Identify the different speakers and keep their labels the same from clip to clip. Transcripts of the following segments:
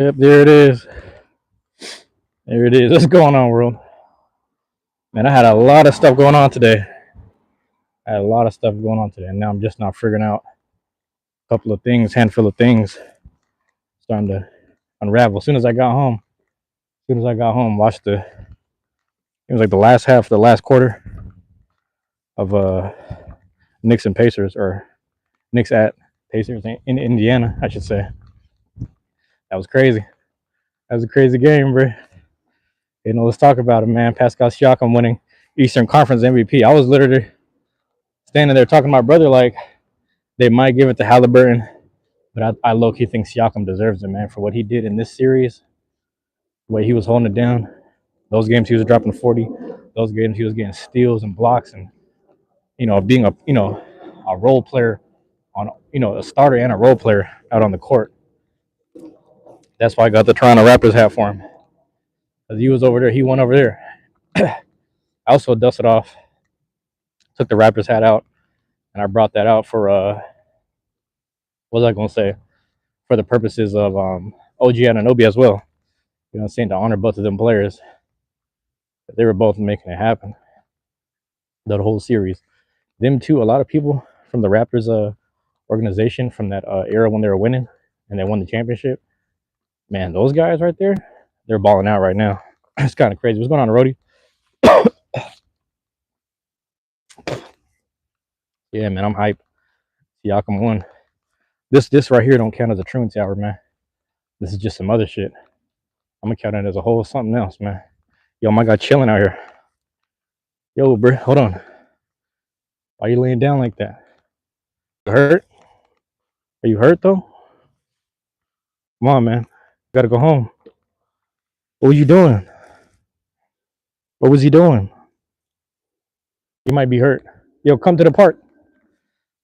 Speaker 1: Yep, there it is. There it is. What's going on, world? Man, I had a lot of stuff going on today. I had a lot of stuff going on today, and now I'm just not figuring out a couple of things, handful of things, starting to unravel. As soon as I got home, watched the. It was like the last half, the last quarter of Knicks and Pacers, or Knicks at Pacers in Indiana, I should say. That was crazy. That was a crazy game, bro. Let's talk about it, man. Pascal Siakam winning Eastern Conference MVP. I was literally standing there talking to my brother like they might give it to Halliburton, but I low key think Siakam deserves it, man, for what he did in this series, the way he was holding it down. Those games he was dropping 40. Those games he was getting steals and blocks, and being a role player on a starter and a role player out on the court. That's why I got the Toronto Raptors hat for him, because he was over there. He went over there. I also dusted off, took the Raptors hat out, and I brought that out for what was I gonna say? For the purposes of OG Anunoby as well. You know what I'm saying? To honor both of them players. They were both making it happen. The whole series. Them too, a lot of people from the Raptors organization from that era when they were winning and they won the championship. Man, those guys right there, they're balling out right now. It's kind of crazy. What's going on, Rody? Yeah, man, I'm hype. Siakam won. This right here don't count as a truancy hour, man. This is just some other shit. I'm gonna count it as a whole something else, man. Yo, my guy chilling out here. Yo, bro, hold on. Why you laying down like that? You hurt? Are you hurt though? Come on, man. You gotta go home. What were you doing? What was he doing? You might be hurt. Yo, come to the park.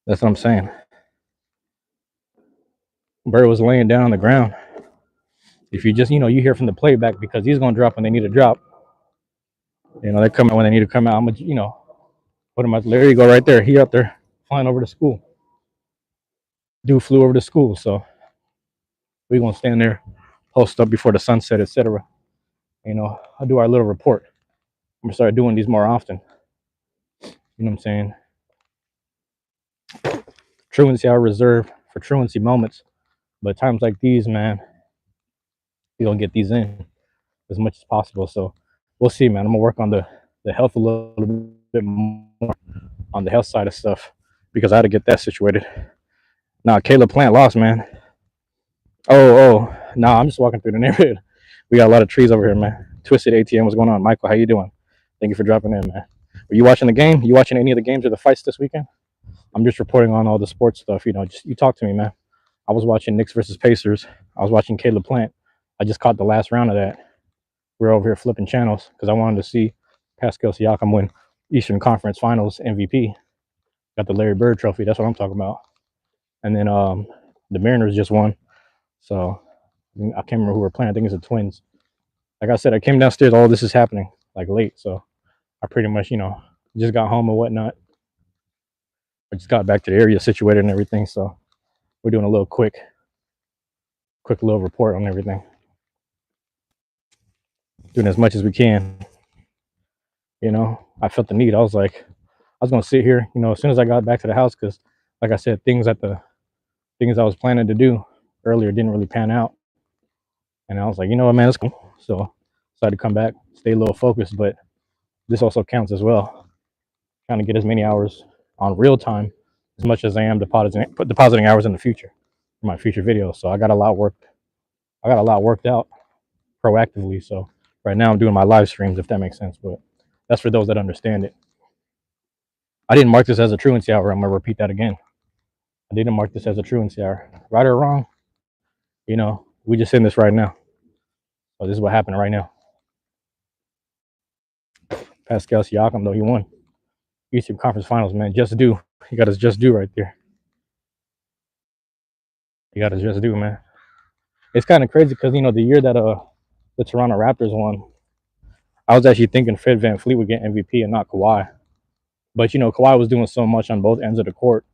Speaker 1: That's what I'm saying. Bird was laying down on the ground. If you just, you hear from the playback because he's gonna drop when they need to drop. They're coming when they need to come out. I'm gonna, put him out. There you go, right there. He out there flying over to school. Dude flew over to school, so we're gonna stand there, post up before the sunset, etc. I'll do our little report. I'm gonna start doing these more often. You know what I'm saying? Truancy are reserved for truancy moments, but times like these, man, we gonna get these in as much as possible. So we'll see, man. I'm gonna work on the health a little bit more on the health side of stuff because I had to get that situated. Nah, Caleb Plant lost, man. Oh, nah, I'm just walking through the neighborhood. We got a lot of trees over here, man. Twisted ATM, what's going on? Michael, how you doing? Thank you for dropping in, man. Were you watching the game? You watching any of the games or the fights this weekend? I'm just reporting on all the sports stuff. Just you talk to me, man. I was watching Knicks versus Pacers. I was watching Caleb Plant. I just caught the last round of that. We're over here flipping channels because I wanted to see Pascal Siakam win Eastern Conference Finals MVP. Got the Larry Bird trophy. That's what I'm talking about. And then the Mariners just won. So I can't remember who we're playing. I think it's the Twins. Like I said, I came downstairs. All this is happening like late. So I pretty much, just got home and whatnot. I just got back to the area situated and everything. So we're doing a little quick little report on everything. Doing as much as we can. I felt the need. I was like, I was gonna sit here, as soon as I got back to the house, because like I said, things I was planning to do earlier didn't really pan out. And I was like, you know what, man, let's go. So decided to come back, stay a little focused, but this also counts as well. Trying to get as many hours on real time as much as I am depositing hours in the future for my future videos. So I got a lot worked out proactively. So right now I'm doing my live streams, if that makes sense. But that's for those that understand it. I didn't mark this as a truancy hour. I'm gonna repeat that again. I didn't mark this as a truancy hour. Right or wrong, we just in this right now. So this is what happened right now. Pascal Siakam, though, he won Eastern Conference Finals, man. Just do. He got his just do right there. He got his just do, man. It's kind of crazy because the year that the Toronto Raptors won, I was actually thinking Fred VanVleet would get MVP and not Kawhi. But Kawhi was doing so much on both ends of the court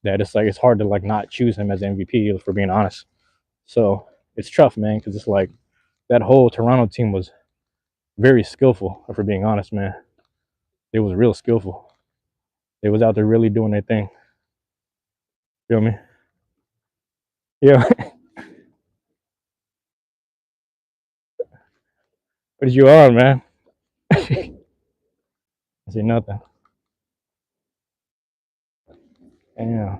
Speaker 1: that it's hard to not choose him as MVP, if we're being honest. So it's tough, man, because it's like that whole Toronto team was very skillful. If we're being honest, man, it was real skillful. They was out there really doing their thing. Feel me? Yeah. What is you on, man? I see nothing. Damn.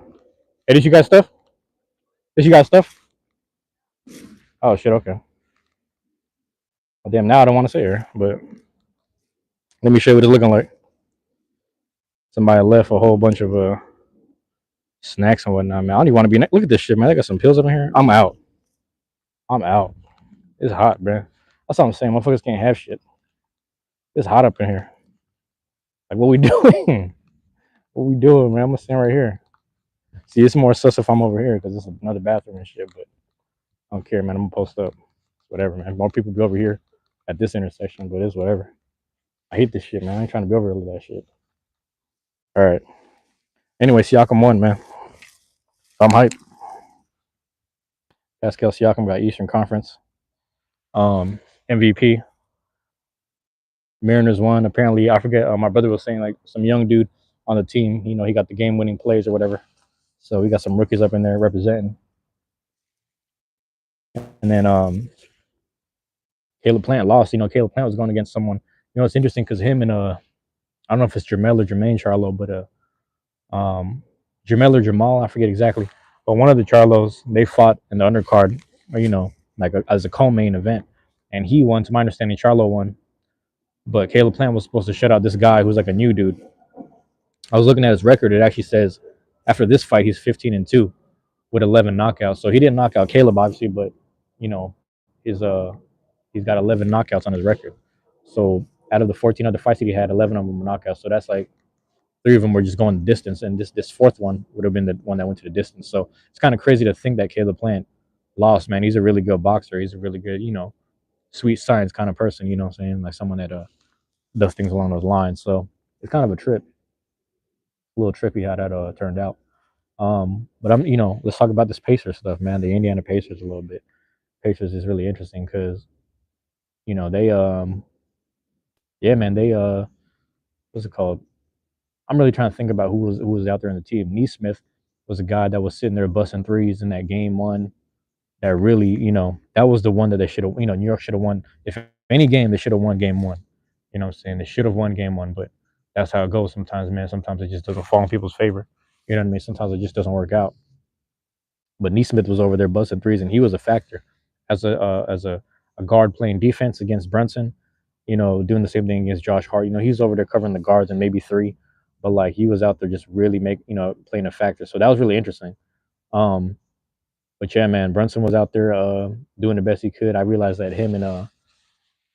Speaker 1: Hey, did you got stuff? Did you got stuff? Oh shit. Okay. Well, damn. Now I don't want to say her, but let me show you what it's looking like. Somebody left a whole bunch of snacks and whatnot, man. I don't even want to be. Look at this shit, man. I got some pills up in here. I'm out. I'm out. It's hot, man. That's what I'm saying. Motherfuckers can't have shit. It's hot up in here. Like, what we doing? What we doing, man? I'm gonna stand right here. See, it's more sus if I'm over here because it's another bathroom and shit. But I don't care, man. I'm gonna post up. It's whatever, man. More people be over here at this intersection, but it's whatever. I hate this shit, man. I ain't trying to be over here with that shit. All right. Anyway, Siakam won, man. I'm hyped. Pascal Siakam got Eastern Conference MVP. Mariners won. Apparently, I forget. My brother was saying like some young dude on the team. You know, he got the game-winning plays or whatever. So we got some rookies up in there representing. And then Caleb Plant lost. You know, Caleb Plant was going against someone. You know, it's interesting because him and I don't know if it's Jamel or Jermaine Charlo, but Jamel or Jamal, I forget exactly. But one of the Charlos, they fought in the undercard, or you know, like as a co-main event, and he won. To my understanding, Charlo won, but Caleb Plant was supposed to shut out this guy who's like a new dude. I was looking at his record. It actually says after this fight, he's 15-2 with 11 knockouts. So he didn't knock out Caleb, obviously, but you know, his he's got 11 knockouts on his record. So out of the 14 other fights that he had, 11 of them were knockouts. So that's like 3 of them were just going the distance, and this fourth one would have been the one that went to the distance. So it's kind of crazy to think that Caleb Plant lost. Man, he's a really good boxer. He's a really good, you know, sweet science kind of person. You know what I'm saying? Like someone that does things along those lines. So it's kind of a trip, a little trippy how that turned out. But I'm, you know, let's talk about this Pacers stuff, man. The Indiana Pacers a little bit. Pacers is really interesting because, you know, they yeah, man, they what's it called? I'm really trying to think about who was out there in the team. Neesmith was a guy that was sitting there busting threes in that game one. That really, you know, that was the one that they should have. You know, New York should have won. If any game, they should have won game one. You know what I'm saying? They should have won game one, but that's how it goes sometimes, man. Sometimes it just doesn't fall in people's favor. You know what I mean? Sometimes it just doesn't work out. But Neesmith was over there busting threes, and he was a factor as a guard playing defense against Brunson. You know, doing the same thing against Josh Hart. You know, he's over there covering the guards and maybe three, but like he was out there just really playing a factor. So that was really interesting. Um, but yeah, man, Brunson was out there doing the best he could. I realized that him and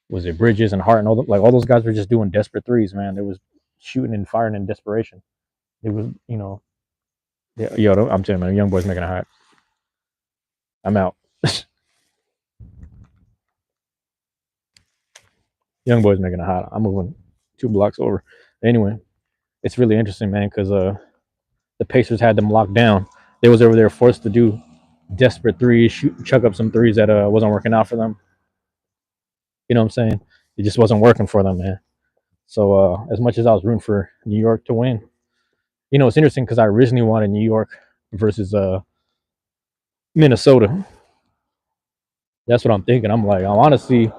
Speaker 1: was it Bridges and Hart and all those guys were just doing desperate threes, man. They was shooting and firing in desperation. It was, you know, yeah, yo, I'm telling you, man, young boys making it hot. I'm out. Young boys making it hot. I'm moving 2 blocks over. Anyway, it's really interesting, man, because the Pacers had them locked down. They was over there forced to do desperate threes, chuck up some threes that wasn't working out for them. You know what I'm saying? It just wasn't working for them, man. So as much as I was rooting for New York to win, you know, it's interesting because I originally wanted New York versus Minnesota. That's what I'm thinking. I'm like, I want to see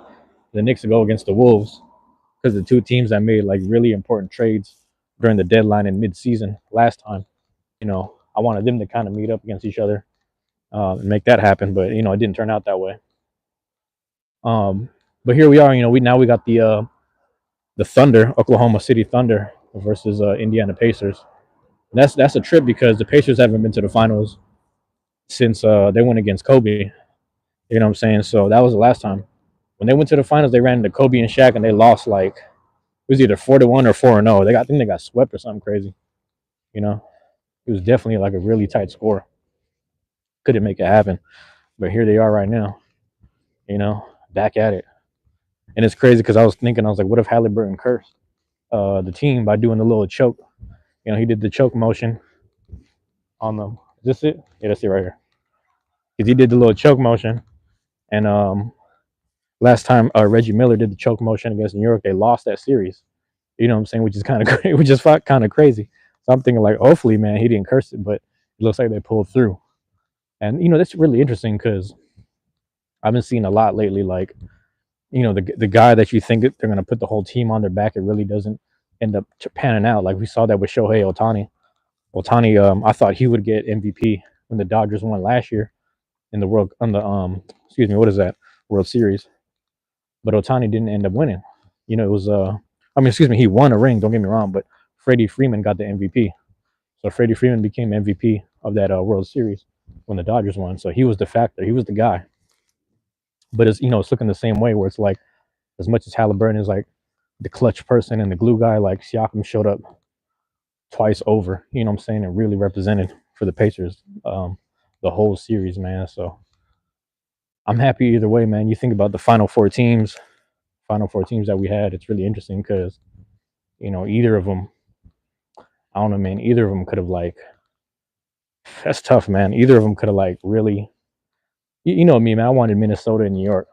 Speaker 1: the Knicks go against the Wolves because the two teams that made like really important trades during the deadline and mid-season last time. You know, I wanted them to kind of meet up against each other and make that happen, but you know, it didn't turn out that way. But here we are. You know, we got the Thunder, Oklahoma City Thunder versus Indiana Pacers. And that's a trip because the Pacers haven't been to the finals since they went against Kobe. You know what I'm saying? So that was the last time. When they went to the finals, they ran into Kobe and Shaq, and they lost like it was either 4-1 or 4-0. I think they got swept or something crazy. You know, it was definitely like a really tight score. Couldn't make it happen, but here they are right now. You know, back at it, and it's crazy because I was like, what if Halliburton cursed the team by doing the little choke? You know, he did the choke motion on them. Is this it? Yeah, that's it right here. Because he did the little choke motion, And last time Reggie Miller did the choke motion against New York, they lost that series. You know what I'm saying? Which is kind of which is kind of crazy. So I'm thinking like, hopefully, man, he didn't curse it, but it looks like they pulled through. And that's really interesting because I've been seeing a lot lately, like the guy that you think that they're going to put the whole team on their back, it really doesn't end up panning out. Like we saw that with Shohei Otani. I thought he would get MVP when the Dodgers won last year in the world on the excuse me, what is that, World Series? But Otani didn't end up winning. It was excuse me, he won a ring. Don't get me wrong, but Freddie Freeman got the MVP. So Freddie Freeman became MVP of that World Series when the Dodgers won. So he was the factor. He was the guy. But it's looking the same way where it's like as much as Halliburton is like the clutch person and the glue guy, like Siakam showed up twice over. You know what I'm saying? And really represented for the Pacers the whole series, man. So I'm happy either way, man. You think about the final four teams that we had. It's really interesting because either of them, I don't know, man. Either of them could have like that's tough, man. Either of them could have like really, you know me, man. I wanted Minnesota and New York,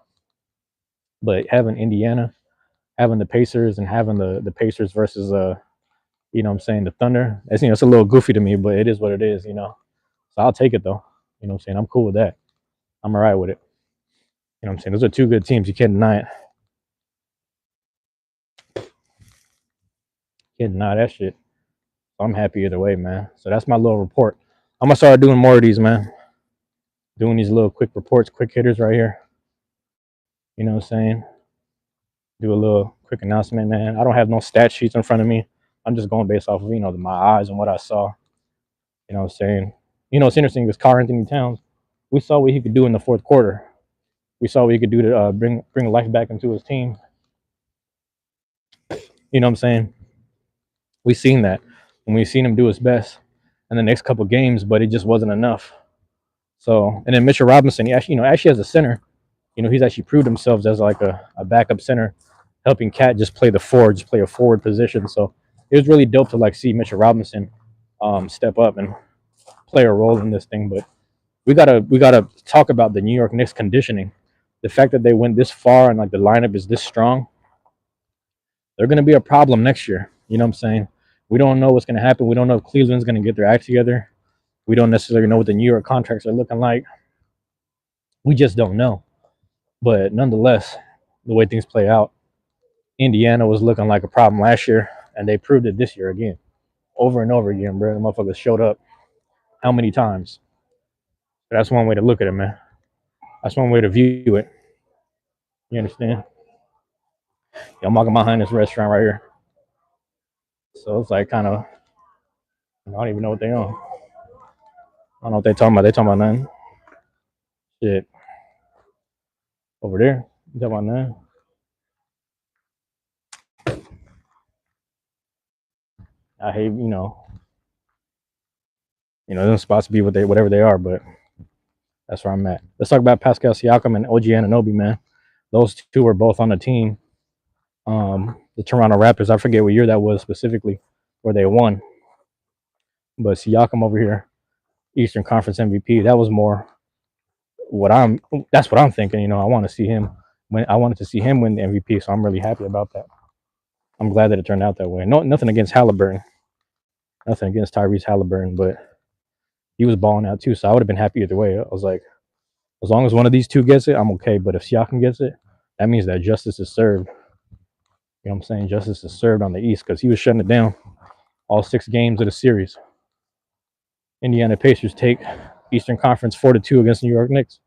Speaker 1: but having Indiana, having the Pacers, and having the Pacers versus what I'm saying, the Thunder. It's a little goofy to me, but it is what it is. So I'll take it though. You know what I'm saying? I'm cool with that. I'm all right with it. You know what I'm saying? Those are two good teams. You can't deny it. Can't deny that shit. I'm happy either way, man. So that's my little report. I'm gonna start doing more of these, man. Doing these little quick reports, quick hitters right here. You know what I'm saying? Do a little quick announcement, man. I don't have no stat sheets in front of me. I'm just going based off of my eyes and what I saw. You know what I'm saying? It's interesting because Karl Anthony Towns, we saw what he could do in the fourth quarter. We saw what he could do to bring life back into his team. You know what I'm saying? We seen that, and we seen him do his best in the next couple games, but it just wasn't enough. So, and then Mitchell Robinson, he actually as a center, he's actually proved himself as like a backup center, helping Cat just play the forward, just play a forward position. So it was really dope to like see Mitchell Robinson step up and play a role in this thing. But we gotta talk about the New York Knicks conditioning. The fact that they went this far and like the lineup is this strong, they're gonna be a problem next year. You know what I'm saying? We don't know what's gonna happen. We don't know if Cleveland's gonna get their act together. We don't necessarily know what the New York contracts are looking like. We just don't know. But nonetheless, the way things play out, Indiana was looking like a problem last year, and they proved it this year again, over and over again, bro. The motherfuckers showed up how many times? But that's one way to look at it, man. That's one way to view it. You understand? Yeah, I'm walking behind this restaurant right here, so it's like kind of I don't even know what they on. I don't know what they talking about. They talking about nothing. Shit, over there. You talking about nothing? I hate those spots to be whatever they are, but that's where I'm at. Let's talk about Pascal Siakam and OG Anunoby, man. Those two were both on the team. The Toronto Raptors, I forget what year that was specifically, where they won. But Siakam over here, Eastern Conference MVP. That was more that's what I'm thinking. I want to see him I wanted to see him win the MVP, so I'm really happy about that. I'm glad that it turned out that way. No, nothing against Halliburton, nothing against Tyrese Halliburton, but he was balling out too. So I would have been happy either way. I was like, as long as one of these two gets it, I'm okay. But if Siakam gets it, that means that justice is served. You know what I'm saying? Justice is served on the East because he was shutting it down all 6 games of the series. Indiana Pacers take Eastern Conference 4-2 against New York Knicks.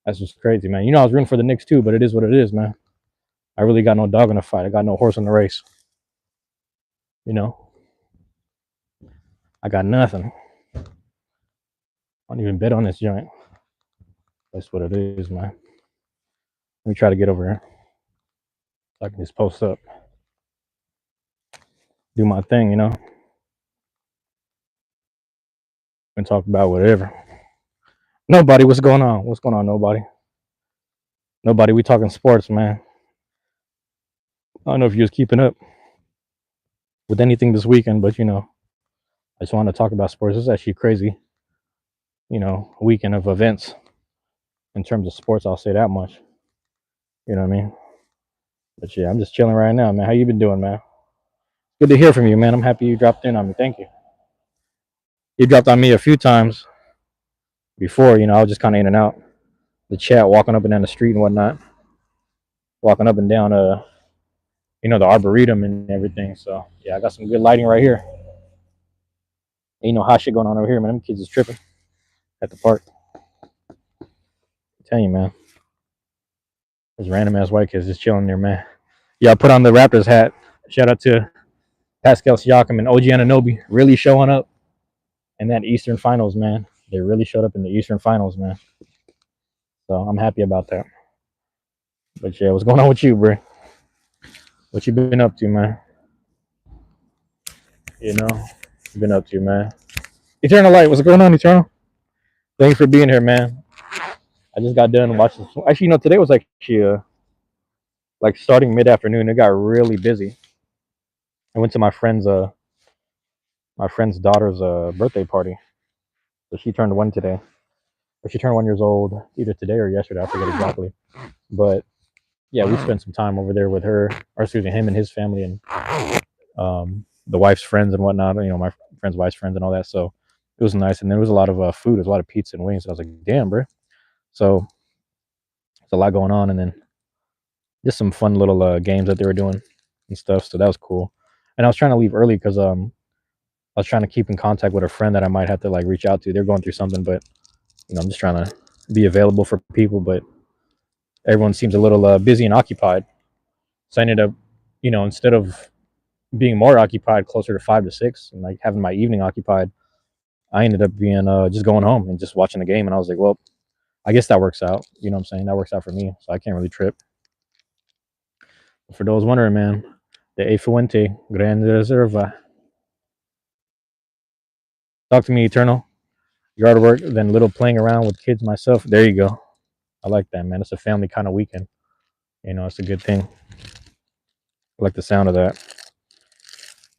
Speaker 1: That's just crazy, man. I was rooting for the Knicks too, but it is what it is, man. I really got no dog in the fight. I got no horse in the race. I got nothing. I don't even bet on this joint. That's what it is, man. Let me try to get over here so I can just post up, do my thing, and talk about whatever. Nobody, what's going on? What's going on, nobody? Nobody, we talking sports, man. I don't know if you was keeping up with anything this weekend, but I just want to talk about sports. It's actually crazy, weekend of events. in terms of sports. I'll say that much. You know what I mean? But yeah, I'm just chilling right now, man. How you been doing, man? Good to hear from you, man. I'm happy you dropped in on me. Thank you. You dropped on me a few times before. I was just kind of in and out the chat, walking up and down the street and whatnot, walking up and down the arboretum and everything. So yeah, I got some good lighting right here. Hot shit going on over here, man. Them kids is tripping at the park. I'm telling you, man. There's random ass white kids just chilling there, man. Yeah, I put on the Raptors hat. Shout out to Pascal Siakam and OG Anunoby really showing up in that Eastern Finals, man. They really showed up in the Eastern Finals, man. So I'm happy about that. But yeah, what's going on with you, bro? What you been up to, man? Been up to, man. Eternal Light, what's going on, Eternal? Thanks for being here, man. I just got done watching. Actually, today was actually like starting mid afternoon. It got really busy. I went to my friend's daughter's birthday party. So she turned one today. Or she turned 1 years old either today or yesterday. I forget exactly. But yeah, we spent some time over there with her, or excuse me, him and his family, and the wife's friends and whatnot. My friend's wife's friends and all that. So it was nice, and there was a lot of food. There was a lot of pizza and wings. So I was like, damn, bro. So there's a lot going on, and then just some fun little games that they were doing and stuff. So that was cool. And I was trying to leave early because I was trying to keep in contact with a friend that I might have to like reach out to. They're going through something, but I'm just trying to be available for people. But everyone seems a little busy and occupied. So I ended up, instead of being more occupied, closer to 5 to 6, and like having my evening occupied, I ended up being just going home and just watching the game. And I was like, well, I guess that works out. You know what I'm saying? That works out for me. So I can't really trip. But for those wondering, man, the E Fuente Grande Reserva. Talk to me, Eternal. Yard work, then little playing around with kids myself. There you go. I like that, man. It's a family kind of weekend. It's a good thing. I like the sound of that.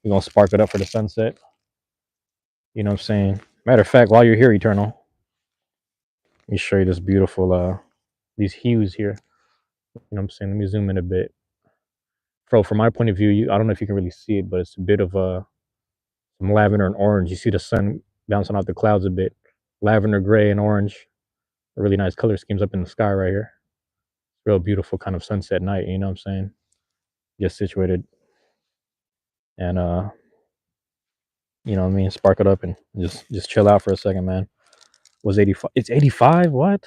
Speaker 1: We're going to spark it up for the sunset. You know what I'm saying? Matter of fact, while you're here, Eternal, let me show you this beautiful, these hues here. You know what I'm saying? Let me zoom in a bit. From my point of view, I don't know if you can really see it, but it's a bit of some lavender and orange. You see the sun bouncing off the clouds a bit. Lavender, gray, and orange. A really nice color schemes up in the sky right here. Real beautiful kind of sunset night, you know what I'm saying? Just situated. And you know what I mean, spark it up and just chill out for a second, man. Was 85? It's 85. What?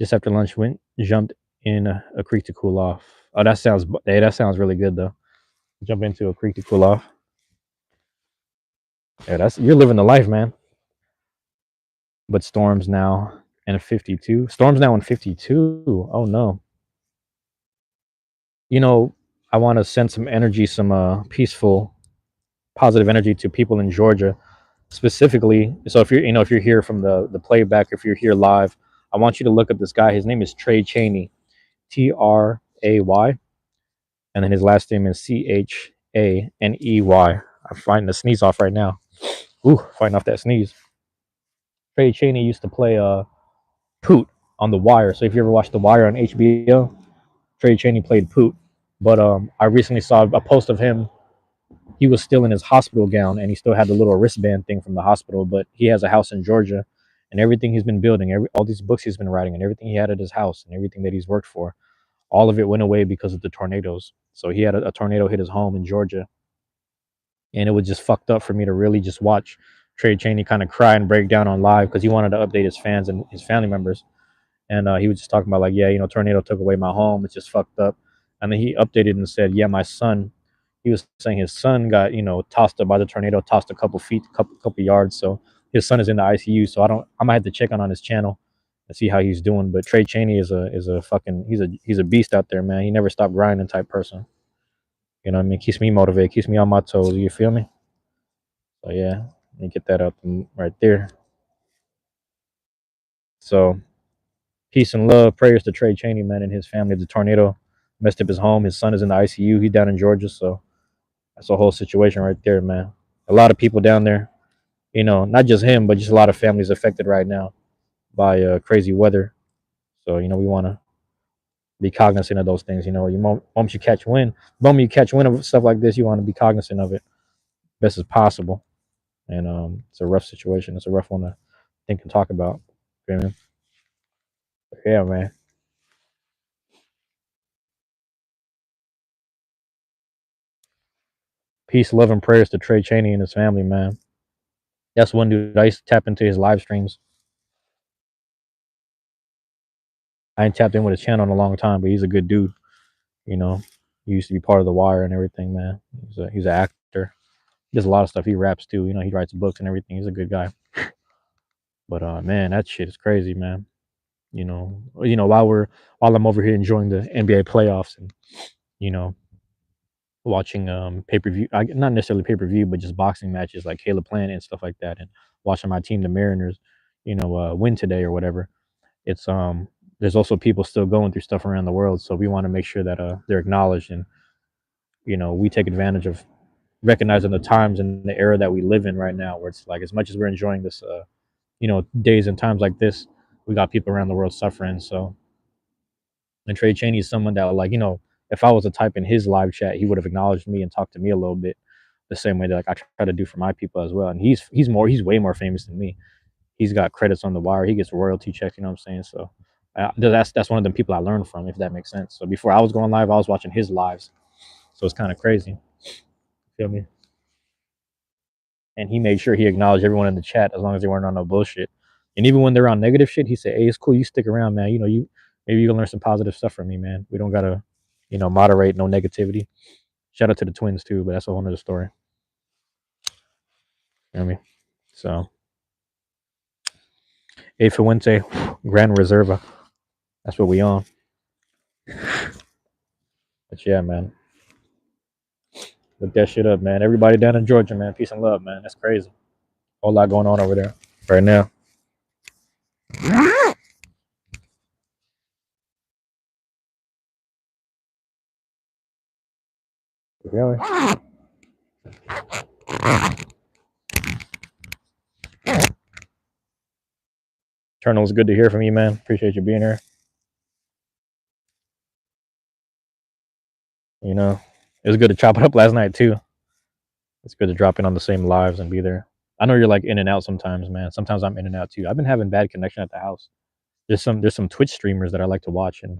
Speaker 1: Just after lunch, jumped in a creek to cool off. Oh, that sounds really good though. Jump into a creek to cool off. Yeah, you're living the life, man. But storms now and 52. Storms now in 52. Oh no. I want to send some energy, some peaceful, positive energy to people in Georgia specifically. So if you're here from the playback, if you're here live, I want you to look up this guy. His name is Trey Chaney, Tray, and then his last name is Chaney. I'm fighting the sneeze off right now. Fighting off that sneeze. Trey Chaney used to play Poot on The Wire. So if you ever watched The Wire on HBO, Trey Chaney played Poot. But I recently saw a post of him. He was still in his hospital gown, and he still had the little wristband thing from the hospital. But he has a house in Georgia, and everything he's been building, all these books he's been writing, and everything he had at his house, and everything that he's worked for, all of it went away because of the tornadoes. So he had a tornado hit his home in Georgia, and it was just fucked up for me to really just watch Trey Chaney kind of cry and break down on live because he wanted to update his fans and his family members. And he was just talking about like, yeah, tornado took away my home. It's just fucked up. And then he updated and said, yeah, my son. He was saying his son got tossed up by the tornado, tossed a couple feet, couple yards. So his son is in the ICU. So I might have to check on his channel and see how he's doing. But Trey Chaney is a fucking he's a beast out there, man. He never stopped grinding type person. You know what I mean? Keeps me motivated, keeps me on my toes. You feel me? So yeah, let me get that up right there. So peace and love, prayers to Trey Chaney, man, and his family. The tornado messed up his home. His son is in the ICU. He's down in Georgia, so that's a whole situation right there, man. A lot of people down there, not just him, but just a lot of families affected right now by crazy weather. So we want to be cognizant of those things. Once you catch wind, the moment you catch wind of stuff like this, you want to be cognizant of it best as possible. And it's a rough situation. It's a rough one to think and talk about. You know? Yeah, man. Peace, love, and prayers to Trey Chaney and his family, man. That's one dude I used to tap into his live streams. I ain't tapped in with his channel in a long time, but he's a good dude. You know, he used to be part of The Wire and everything, man. He's an actor. He does a lot of stuff. He raps too. He writes books and everything. He's a good guy. But man, that shit is crazy, man. While I'm over here enjoying the NBA playoffs and you know watching pay per view, not necessarily pay per view, but just boxing matches like Caleb Plant and stuff like that, and watching my team, the Mariners, win today or whatever. It's there's also people still going through stuff around the world, so we want to make sure that they're acknowledged, and we take advantage of recognizing the times and the era that we live in right now, where it's like as much as we're enjoying this, days and times like this, we got people around the world suffering. So, and Trey Chaney is someone that, like, if I was to type in his live chat, he would have acknowledged me and talked to me a little bit, the same way that like I try to do for my people as well. And he's way more famous than me. He's got credits on The Wire. He gets royalty checks. You know what I'm saying? So that's one of the people I learned from, if that makes sense. So before I was going live, I was watching his lives. So it's kind of crazy. Feel me? And he made sure he acknowledged everyone in the chat as long as they weren't on no bullshit. And even when they're on negative shit, he said, "Hey, it's cool. You stick around, man. You maybe you can learn some positive stuff from me, man. We don't gotta, moderate no negativity." Shout out to the twins too, but that's a whole nother story. You know what I mean? So, A Fuente, Gran Reserva. That's what we on. But yeah, man. Look that shit up, man. Everybody down in Georgia, man. Peace and love, man. That's crazy. Whole lot going on over there right now. Really? Eternal, it's good to hear from you, man. Appreciate you being here. It was good to chop it up last night too. It's good to drop in on the same lives and be there. I know you're like in and out sometimes, man. Sometimes I'm in and out too. I've been having bad connection at the house. There's some Twitch streamers that I like to watch, and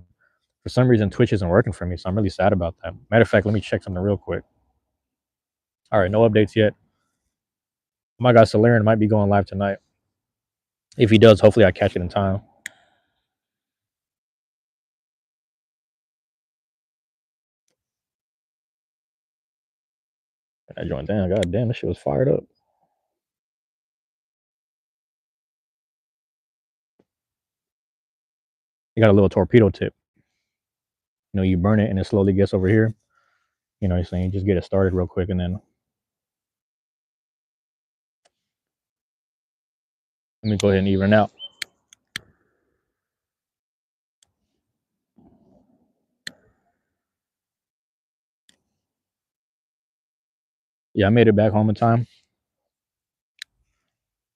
Speaker 1: for some reason Twitch isn't working for me, so I'm really sad about that. Matter of fact, let me check something real quick. All right, no updates yet. Oh my God, Solarian might be going live tonight. If he does, hopefully I catch it in time. I joined down. God damn, this shit was fired up. You got a little torpedo tip. You burn it and it slowly gets over here. You're saying just get it started real quick and then let me go ahead and even out. Yeah, I made it back home in time.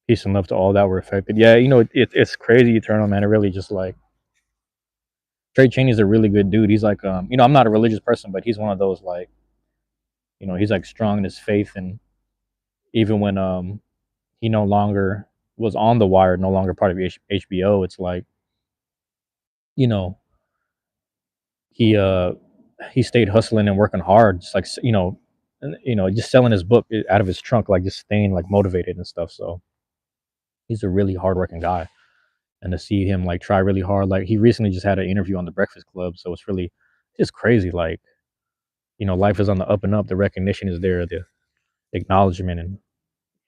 Speaker 1: Peace and love to all that were affected. Yeah, it's crazy, Eternal, man. It really just like Trey Chaney's a really good dude. He's like, I'm not a religious person, but he's one of those like, he's like strong in his faith, and even when he no longer was on The Wire, no longer part of HBO, it's like, you know, he stayed hustling and working hard, just like just selling his book out of his trunk, like just staying like motivated and stuff. So he's a really hardworking guy, and to see him like try really hard, like he recently just had an interview on the Breakfast Club, so it's really just crazy. Like, life is on the up and up. The recognition is there, the acknowledgement, and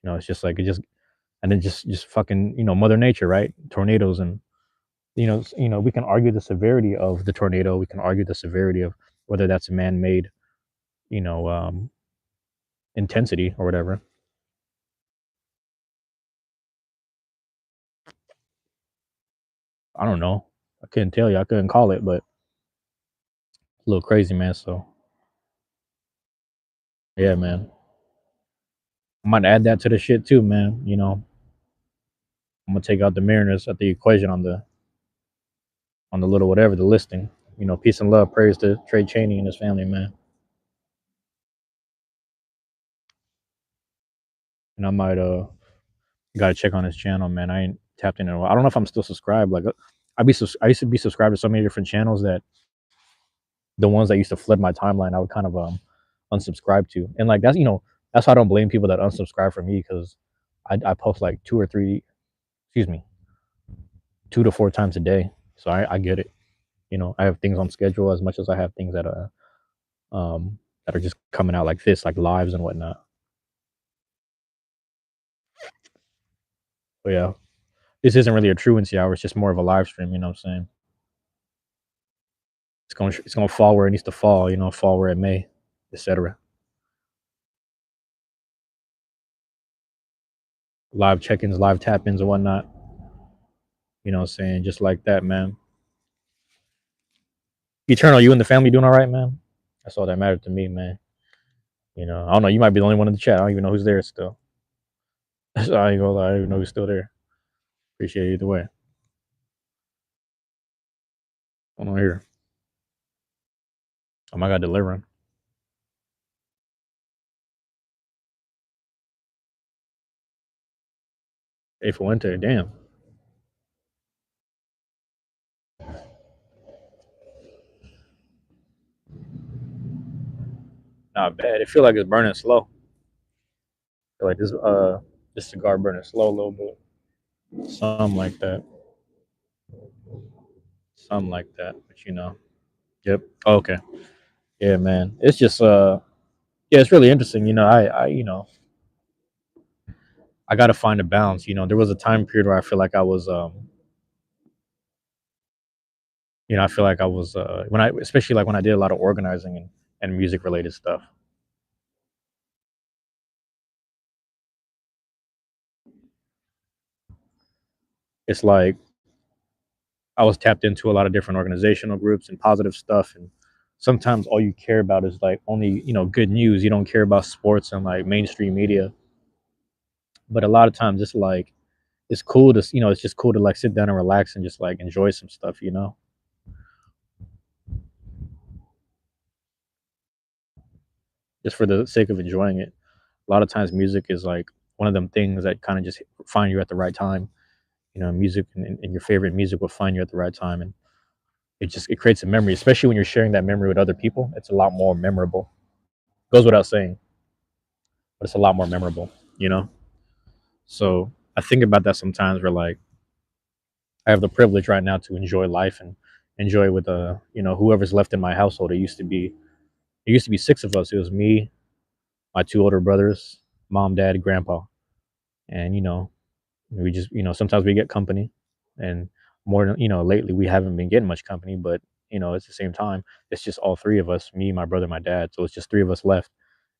Speaker 1: it's just like and then just fucking Mother Nature, right? Tornadoes, and we can argue the severity of the tornado. We can argue the severity of whether that's a man-made, you know, um, intensity or whatever. I don't know. I couldn't tell you. I couldn't call it, but a little crazy, man. So yeah, man. I might add that to the shit too, man. I'm gonna take out the Mariners at the equation on the on the little whatever the listing. Peace and love, praise to Trey Cheney and his family, man. And I might gotta check on his channel, man. I ain't tapped in a while. I don't know if I'm still subscribed. Like I used to be subscribed to so many different channels that the ones that used to flood my timeline, I would kind of unsubscribe to. And like that's why I don't blame people that unsubscribe from me, because I post like excuse me, 2 to 4 times a day. So I get it. I have things on schedule as much as I have things that are just coming out like this, like lives and whatnot. But yeah, this isn't really a truancy hour. It's just more of a live stream. You know what I'm saying? It's gonna fall where it needs to fall. Fall where it may, etc. Live check-ins, live tap-ins, and whatnot. What I'm saying? Just like that, man. Eternal, you and the family doing all right, man? That's all that mattered to me, man. I don't know. You might be the only one in the chat. I don't even know who's there still. So I ain't gonna lie. I don't even know who's still there. Appreciate it either way. Hold on here. Oh my God, delivering. Hey, Fuente, damn. Not bad. It feel like it's burning slow. I feel like this cigar burning slow a little bit. Something like that. Something like that. But Yep. Oh, okay. Yeah, man. It's just yeah, it's really interesting. I gotta find a balance. There was a time period where I feel like I was I feel like I was when I especially like when I did a lot of organizing and music related stuff. It's like I was tapped into a lot of different organizational groups and positive stuff, and sometimes all you care about is like only good news. You don't care about sports and like mainstream media. But a lot of times it's like it's cool to it's just cool to like sit down and relax and just like enjoy some stuff. Just for the sake of enjoying it. A lot of times music is like one of them things that kind of just find you at the right time. Music and your favorite music will find you at the right time, and it creates a memory, especially when you're sharing that memory with other people. It's a lot more memorable. Goes without saying, but it's a lot more memorable. you know so I think about that sometimes, where like I have the privilege right now to enjoy life and enjoy with whoever's left in my household. It used to be 6 of us. It was me, my 2 older brothers, mom, dad, grandpa. And we just sometimes we get company. And more than lately we haven't been getting much company, but it's the same time, it's just all 3 of us, me, my brother, my dad. So it's just 3 of us left.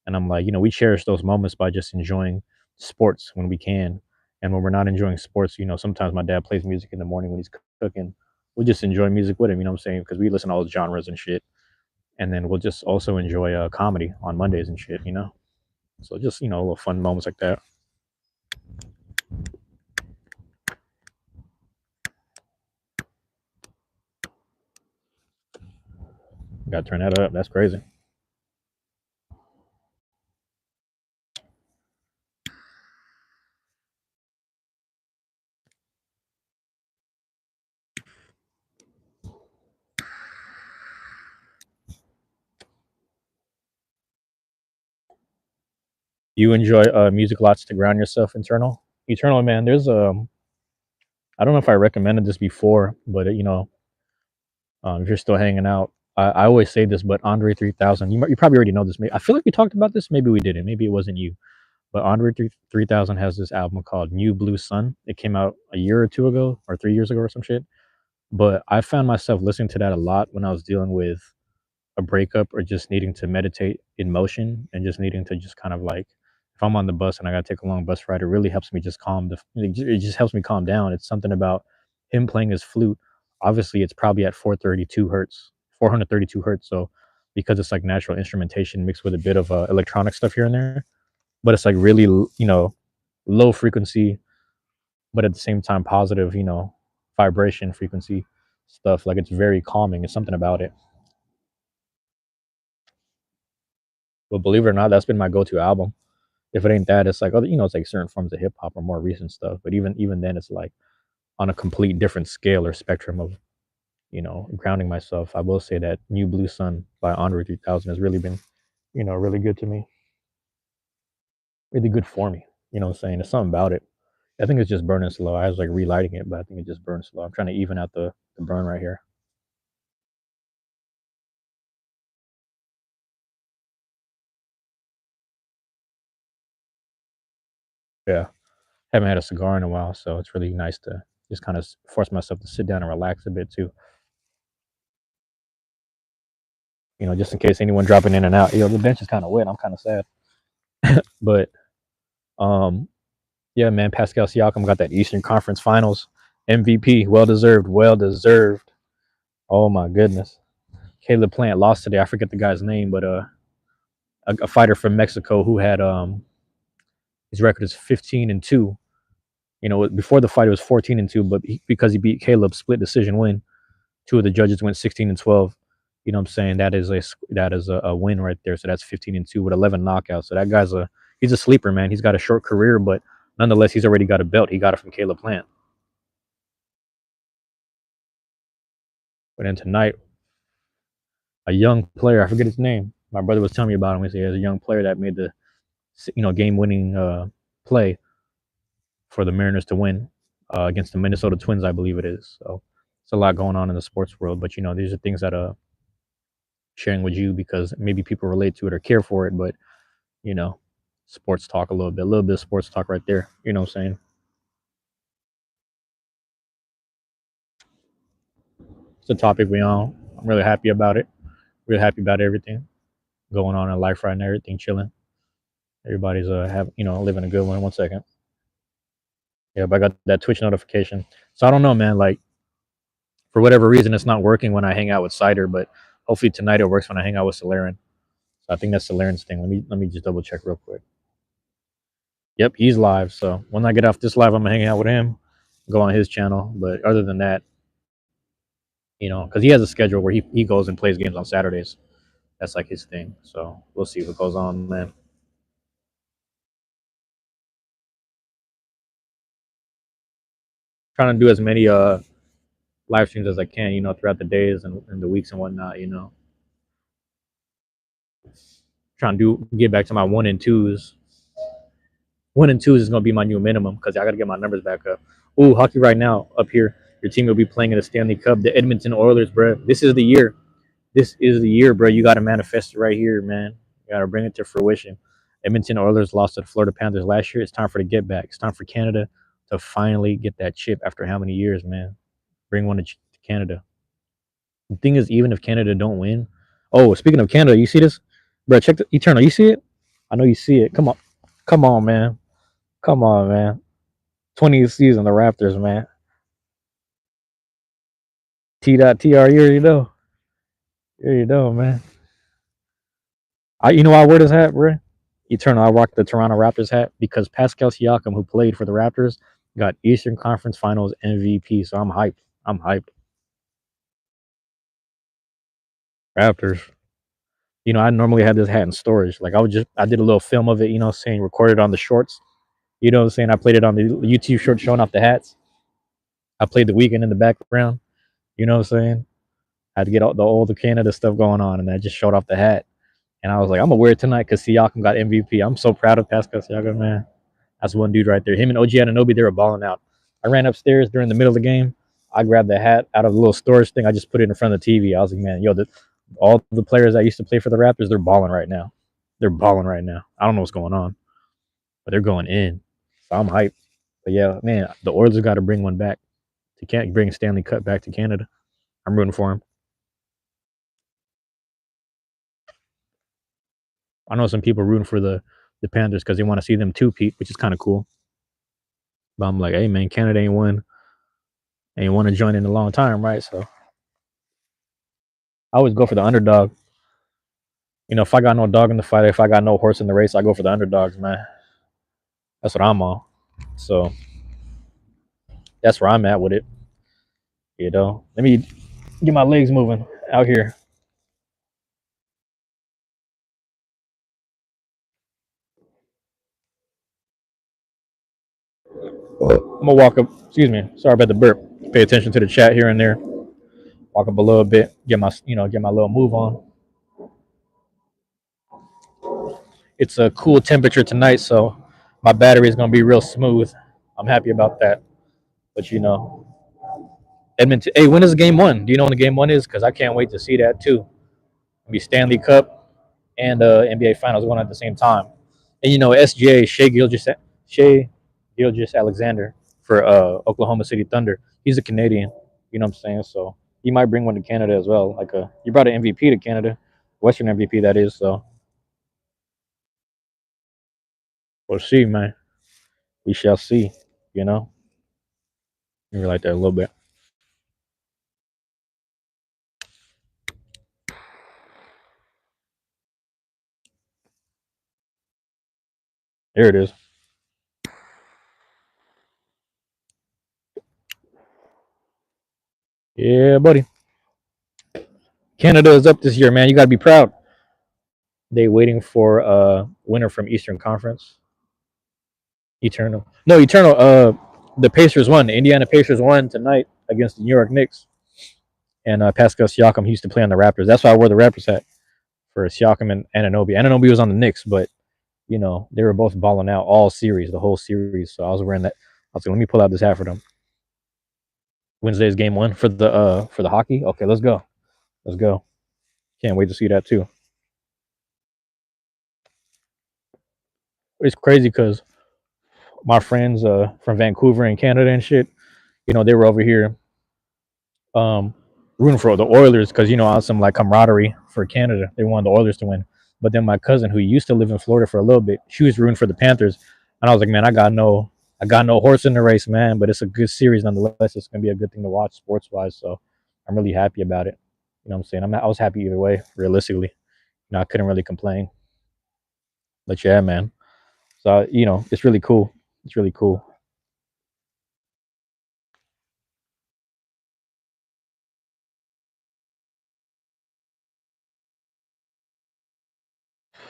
Speaker 1: And I'm like, we cherish those moments by just enjoying sports when we can. And when we're not enjoying sports, sometimes my dad plays music in the morning when he's cooking. We'll just enjoy music with him, what I'm saying? Because we listen to all genres and shit. And then we'll just also enjoy comedy on Mondays and shit. So just little fun moments like that. Got to turn that up. That's crazy. You enjoy music lots to ground yourself, eternal man. There's I don't know if I recommended this before, but if you're still hanging out, I always say this, but Andre 3000, you probably already know this. Maybe I feel like we talked about this. Maybe we didn't. Maybe it wasn't you. But Andre 3000 has this album called New Blue Sun. It came out a year or two ago, or 3 years ago, or some shit. But I found myself listening to that a lot when I was dealing with a breakup, or just needing to meditate in motion, and just needing to just kind of like, if I'm on the bus and I gotta take a long bus ride, it really helps me just it just helps me calm down. It's something about him playing his flute. Obviously it's probably at 432 hertz. So because it's like natural instrumentation mixed with a bit of electronic stuff here and there, but it's like really low frequency, but at the same time positive vibration frequency. stuff. Like it's very calming. It's something about it. But believe it or not, that's been my go-to album. If it ain't that, it's like other, it's like certain forms of hip hop or more recent stuff. But even then, it's like on a complete different scale or spectrum of grounding myself. I will say that New Blue Sun by Andre 3000 has really been really good to me, really good for me. You know what I'm saying? There's something about it. I think it's just burning slow. I was like relighting it, but I think it just burns slow. I'm trying to even out the burn right here. Yeah. Haven't had a cigar in a while, so it's really nice to just kind of force myself to sit down and relax a bit too. Just in case anyone dropping in and out. The bench is kind of wet. I'm kind of sad, but um, yeah, man. Pascal Siakam got that Eastern Conference Finals MVP. Well deserved. Well deserved. Oh my goodness. Caleb Plant lost today. I forget the guy's name, but a fighter from Mexico who had his record is 15-2. Before the fight it was 14-2, but because he beat Caleb, split decision win. Two of the judges went 16-12. You know what I'm saying? That is a win right there. So that's 15-2 with 11 knockouts. So that guy's he's a sleeper, man. He's got a short career, but nonetheless, he's already got a belt. He got it from Caleb Plant. But then tonight, a young player, I forget his name. My brother was telling me about him. He said there's a young player that made the game-winning play for the Mariners to win against the Minnesota Twins, I believe it is. So it's a lot going on in the sports world. But these are things that sharing with you because maybe people relate to it or care for it. But you know, sports talk a little bit of sports talk right there. You know what I'm saying? It's a topic we on. I'm really happy about it. Really happy about everything going on in life right now. Everything chilling. Everybody's living a good one. 1 second. Yeah, but I got that Twitch notification. So I don't know, man. Like for whatever reason, it's not working when I hang out with Cider, but hopefully tonight it works when I hang out with Solaren. So I think that's Solaren's thing. Let me just double check real quick. Yep, he's live. So when I get off this live, I'm gonna hang out with him, go on his channel. But other than that, because he has a schedule where he goes and plays games on Saturdays. That's like his thing. So we'll see what goes on, man. Trying to do as many live streams as I can, throughout the days and the weeks and whatnot. Trying to get back to my 1 and 2s. 1 and 2s is gonna be my new minimum because I gotta get my numbers back up. Ooh, hockey right now up here. Your team will be playing in the Stanley Cup. The Edmonton Oilers, bro. This is the year. This is the year, bro. You got to manifest it right here, man. You got to bring it to fruition. Edmonton Oilers lost to the Florida Panthers last year. It's time for the get back. It's time for Canada to finally get that chip after how many years, man? Bring one to Canada. The thing is, even if Canada don't win, oh, speaking of Canada, you see this, bro? Check the Eternal. You see it? I know you see it. Come on, man. Come on, man. 20th season, the Raptors, man. T.R. You already know. You already know, man. I wear this hat, bro. Eternal. I rock the Toronto Raptors hat because Pascal Siakam, who played for the Raptors, got Eastern Conference Finals MVP. So I'm hyped. I'm hyped. Raptors. I normally had this hat in storage. Like I did a little film of it, saying recorded on the shorts. You know what I'm saying? I played it on the YouTube short showing off the hats. I played the weekend in the background. You know what I'm saying? I had to get all the Canada stuff going on, and I just showed off the hat. And I was like, I'm gonna wear it tonight because Siakam got MVP. I'm so proud of Pascal Siakam, man. That's one dude right there. Him and OG Anunoby, they were balling out. I ran upstairs during the middle of the game. I grabbed the hat out of the little storage thing. I just put it in front of the TV. I was like, man, all the players that used to play for the Raptors, they're balling right now. They're balling right now. I don't know what's going on, but they're going in. So I'm hyped. But yeah, man, the Oilers got to bring one back. They can't bring Stanley Cup back to Canada. I'm rooting for him. I know some people rooting for the Panthers because they want to see them two-peat, which is kind of cool. But I'm like, hey man, Canada ain't won a joint in a long time, right? So I always go for the underdog. If I got no dog in the fight, if I got no horse in the race, I go for the underdogs, man. That's what I'm on. So that's where I'm at with it. You know, let me get my legs moving out here. I'm gonna walk up. Excuse me. Sorry about the burp. Pay attention to the chat here and there. Walk up a little bit. Get my little move on. It's a cool temperature tonight, so my battery is gonna be real smooth. I'm happy about that. But Edmonton. Hey, when is game one? Do you know when the game one is? Because I can't wait to see that too. It'll be Stanley Cup and NBA Finals going at the same time. And SGA Shea Gilgis Alexander for Oklahoma City Thunder. He's a Canadian. You know what I'm saying? So he might bring one to Canada as well. You brought an MVP to Canada, Western MVP that is. So we'll see, man. We shall see. You know, maybe like that a little bit. There it is. Yeah, buddy. Canada is up this year, man. You got to be proud. They waiting for a winner from Eastern Conference. Eternal. No, Eternal. The Pacers won. The Indiana Pacers won tonight against the New York Knicks. And Pascal Siakam, he used to play on the Raptors. That's why I wore the Raptors hat for Siakam and Anunoby. Anunoby was on the Knicks, but they were both balling out all series, the whole series. So I was wearing that. I was like, let me pull out this hat for them. Wednesday's game one for the hockey. Okay, let's go. Let's go. Can't wait to see that too. It's crazy because my friends from Vancouver and Canada and shit, they were over here um, rooting for the Oilers because I was some like camaraderie for Canada. They wanted the Oilers to win. But then my cousin, who used to live in Florida for a little bit, she was rooting for the Panthers, and I was like, man, I got no horse in the race, man. But it's a good series nonetheless. It's gonna be a good thing to watch sports wise. So I'm really happy about it. You know what I'm saying? I was happy either way. Realistically, I couldn't really complain. But yeah, man. So it's really cool. It's really cool.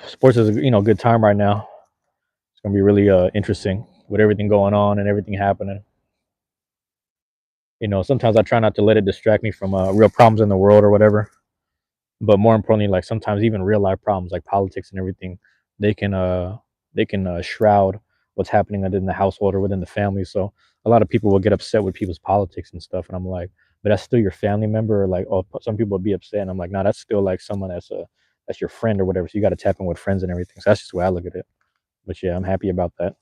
Speaker 1: Sports is a good time right now. It's gonna be really interesting with everything going on and everything happening. Sometimes I try not to let it distract me from real problems in the world or whatever. But more importantly, like sometimes even real life problems like politics and everything, they can uh they can shroud what's happening within the household or within the family. So a lot of people will get upset with people's politics and stuff, and I'm like, but that's still your family member. Or like, oh, some people will be upset, and I'm like, no, that's still like someone that's your friend or whatever. So you got to tap in with friends and everything. So that's just the way I look at it. But yeah, I'm happy about that.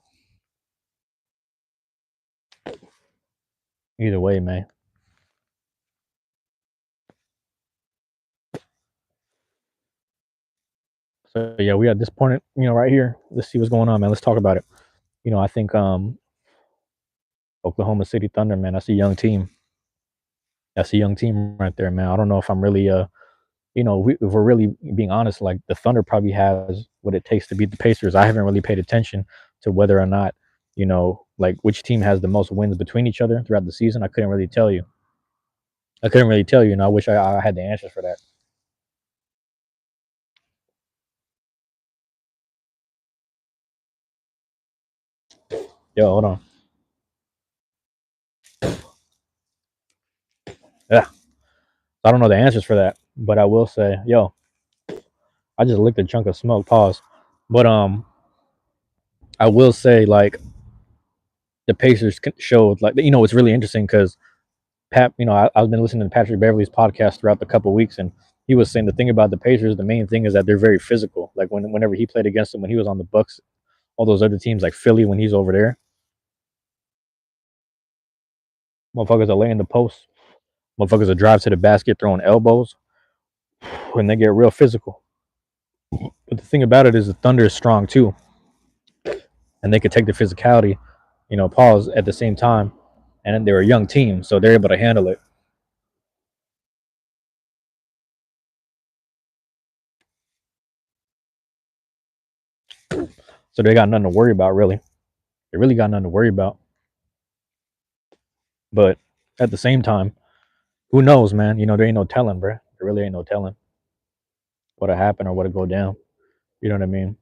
Speaker 1: Either way, man. So yeah, we at this point, right here. Let's see what's going on, man. Let's talk about it. I think Oklahoma City Thunder, man. That's a young team. That's a young team right there, man. I don't know if I'm really if we're really being honest, like the Thunder probably has what it takes to beat the Pacers. I haven't really paid attention to whether or not, like which team has the most wins between each other throughout the season. I couldn't really tell you. I couldn't really tell you, and I wish I had the answers for that. Yo, hold on. Yeah, I don't know the answers for that, but I will say, yo, I just licked a chunk of smoke. Pause. But I will say like the Pacers showed like it's really interesting because Pat, I've been listening to Patrick Beverly's podcast throughout the couple of weeks, and he was saying the thing about the Pacers, the main thing is that they're very physical. Like whenever he played against them, when he was on the Bucks, all those other teams like Philly, when he's over there, motherfuckers are laying the post, motherfuckers are drive to the basket, throwing elbows, when they get real physical. But the thing about it is the Thunder is strong too, and they could take the physicality, pause at the same time, and they're a young team, so they're able to handle it. So they got nothing to worry about, really. They really got nothing to worry about. But at the same time, Who knows, man? You know, there ain't no telling, bro. There really ain't no telling what'll happen or what'll go down. You know what I mean?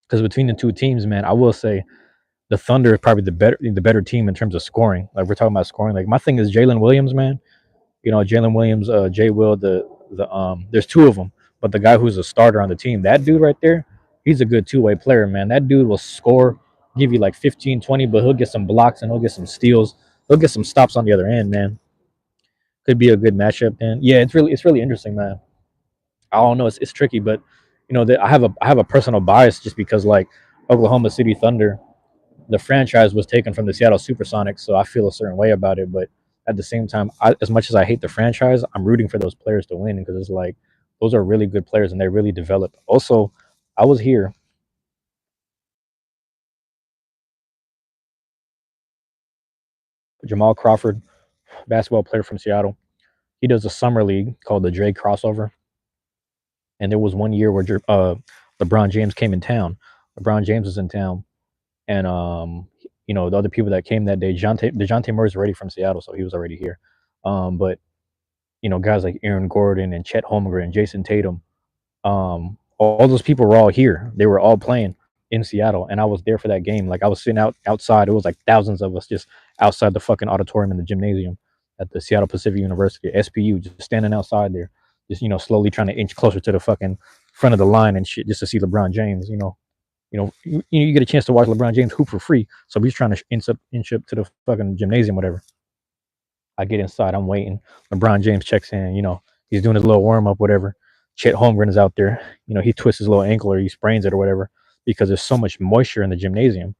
Speaker 1: Because between the two teams, man, I will say the Thunder is probably the better team in terms of scoring. Like we're talking about scoring. Like my thing is Jalen Williams, man. You know, Jalen Williams, Jay Will, there's two of them, but the guy who's a starter on the team, that dude right there, he's a good two-way player, man. That dude will score, give you like 15, 20, but he'll get some blocks and he'll get some steals. He'll get some stops on the other end, man. Could be a good matchup then. Yeah, it's really interesting, man. I don't know, it's tricky, but you know, I have a personal bias just because like Oklahoma City Thunder, the franchise was taken from the Seattle Supersonics, so I feel a certain way about it. But at the same time, as much as I hate the franchise, I'm rooting for those players to win because it's like those are really good players and they really develop. Also, I was here. Jamal Crawford, basketball player from Seattle, he does a summer league called the Dre Crossover, and there was one year where LeBron James came in town. LeBron James was in town, and you know the other people that came that day. Dejounte Murray's already from Seattle, so he was already here. But you know, guys like Aaron Gordon and Chet Holmgren and Jason Tatum. All those people were all here. They were all playing in Seattle, and I was there for that game. Like I was sitting outside. It was like thousands of us just outside the fucking auditorium in the gymnasium at the Seattle Pacific University, SPU, just standing outside there, just slowly trying to inch closer to the fucking front of the line and shit, just to see LeBron James. You get a chance to watch LeBron James hoop for free, so he's trying to inch up to the fucking gymnasium, whatever. I get inside, I'm waiting. LeBron James checks in, he's doing his little warm up, whatever. Chet Holmgren is out there, he twists his little ankle or he sprains it or whatever because there's so much moisture in the gymnasium.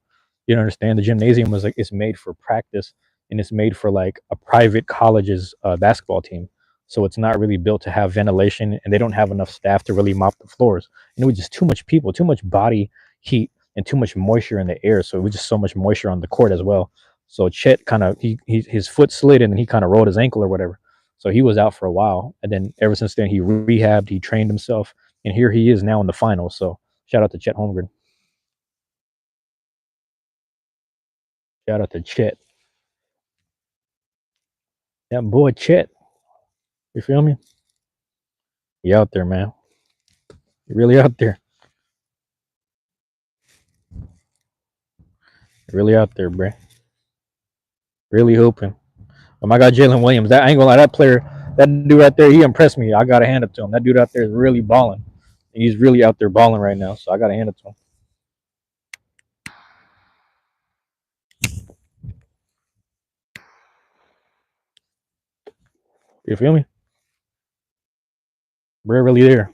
Speaker 1: You don't understand? The gymnasium was like it's made for practice and it's made for like a private college's basketball team. So it's not really built to have ventilation and they don't have enough staff to really mop the floors. And it was just too much people, too much body heat, and too much moisture in the air. So it was just so much moisture on the court as well. So Chet kind of his foot slid and he kind of rolled his ankle or whatever. So he was out for a while, and then ever since then he rehabbed, he trained himself, and here he is now in the finals. So shout out to Chet Holmgren. Shout out to Chet. That boy Chet. You feel me? You out there, man. You really out there. You really out there, bro. Really hoping. Oh my God, Jalen Williams. That I ain't gonna lie, that player, that dude right there, he impressed me. I gotta hand it to him. That dude out there is really balling. He's really out there balling right now. So I gotta hand it to him. You feel me? We're really there.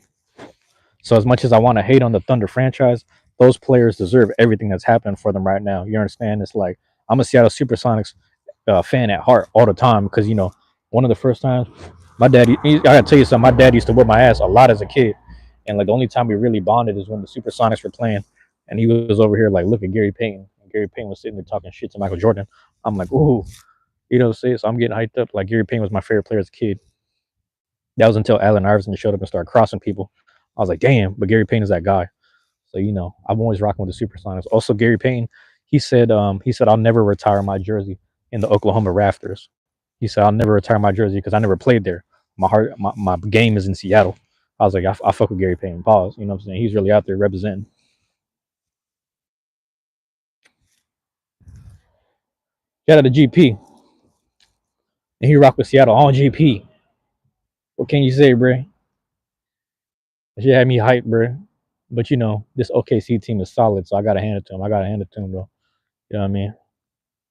Speaker 1: So as much as I want to hate on the Thunder franchise, those players deserve everything that's happening for them right now. You understand? It's like I'm a Seattle SuperSonics fan at heart all the time because one of the first times my dad, I gotta tell you something. My dad used to whip my ass a lot as a kid, and like the only time we really bonded is when the SuperSonics were playing, and he was over here like, look at Gary Payton. And Gary Payton was sitting there talking shit to Michael Jordan. I'm like, ooh, see, so I'm getting hyped up. Like Gary Payton was my favorite player as a kid. That was until Allen Iverson showed up and started crossing people. I was like, damn, but Gary Payton is that guy. So I'm always rocking with the Supersonics. Also, Gary Payton, he said I'll never retire my jersey in the Oklahoma Rafters. He said I'll never retire my jersey because I never played there. My game is in Seattle. I was like, I fuck with Gary Payton. Pause. You know what I'm saying? He's really out there representing. Shout out to GP, and he rock with Seattle on GP. What can you say, bro? She had me hyped, bro. But this OKC team is solid, so I gotta hand it to him. I gotta hand it to him, bro. You know what I mean?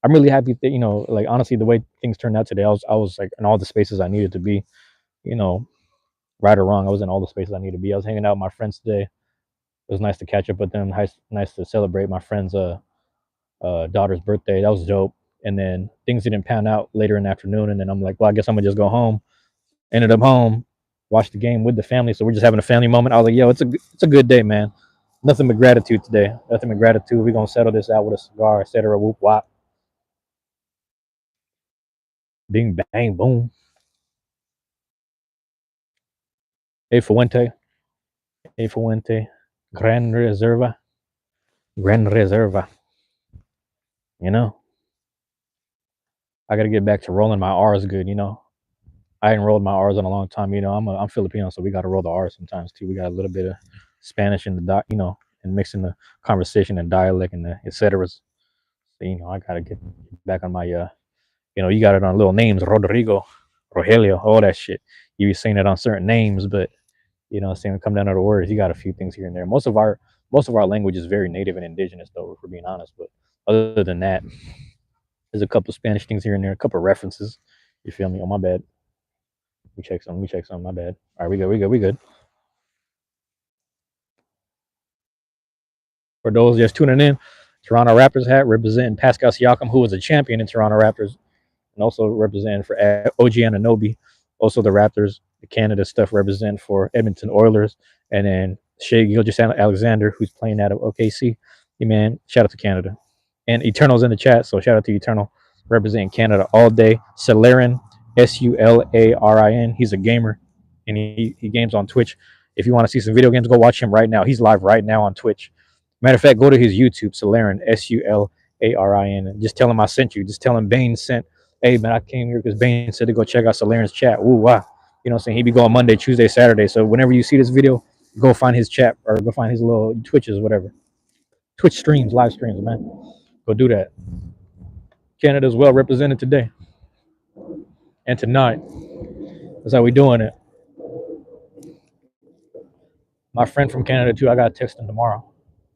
Speaker 1: I'm really happy that like honestly, the way things turned out today, I was like in all the spaces I needed to be. You know, right or wrong, I was in all the spaces I needed to be. I was hanging out with my friends today. It was nice to catch up with them. Nice to celebrate my friend's daughter's birthday. That was dope. And then things didn't pan out later in the afternoon, and then I'm like, well, I guess I'm gonna just go home. Ended up home, watched the game with the family, so we're just having a family moment. I was like, yo, it's a good day, man. Nothing but gratitude today. Nothing but gratitude. We're gonna settle this out with a cigar, etc. Whoop wop. Bing bang boom. Hey Fuente. Hey Fuente. Gran Reserva. Gran Reserva. You know, I gotta get back to rolling my R's good. I ain't rolled my R's in a long time. I'm Filipino, so we got to roll the R's sometimes too. We got a little bit of Spanish in the and mixing the conversation and dialect and the et cetera. So, I gotta get back on my you got it on little names, Rodrigo, Rogelio, all that shit. You be saying it on certain names, but saying come down to the words, you got a few things here and there. Most of our language is very native and indigenous, though, if we're being honest. But other than that, there's a couple Spanish things here and there, a couple references. You feel me? Oh, my bad. Let me check some. My bad. All right, we good. We good. For those just tuning in, Toronto Raptors hat representing Pascal Siakam, who was a champion in Toronto Raptors, and also representing for OG Anunoby. Also the Raptors, the Canada stuff representing for Edmonton Oilers, and then Shea Gilgeous-Alexander, who's playing out of OKC. Hey man, shout out to Canada. And Eternal's in the chat, so shout out to Eternal representing Canada all day. Sularin, Sularin. He's a gamer, and he games on Twitch. If you want to see some video games, go watch him right now. He's live right now on Twitch. Matter of fact, go to his YouTube, Sularin, Sularin, and just tell him I sent you. Just tell him Bane sent. Hey man, I came here because Bane said to go check out Solarin's chat. Ooh, wow. You know what I'm saying? He be going Monday, Tuesday, Saturday. So whenever you see this video, go find his chat or go find his little Twitches, whatever. Twitch streams, live streams, man. Go do that. Canada's well represented today and tonight. That's how we doing it. My friend from Canada too. I gotta text him tomorrow.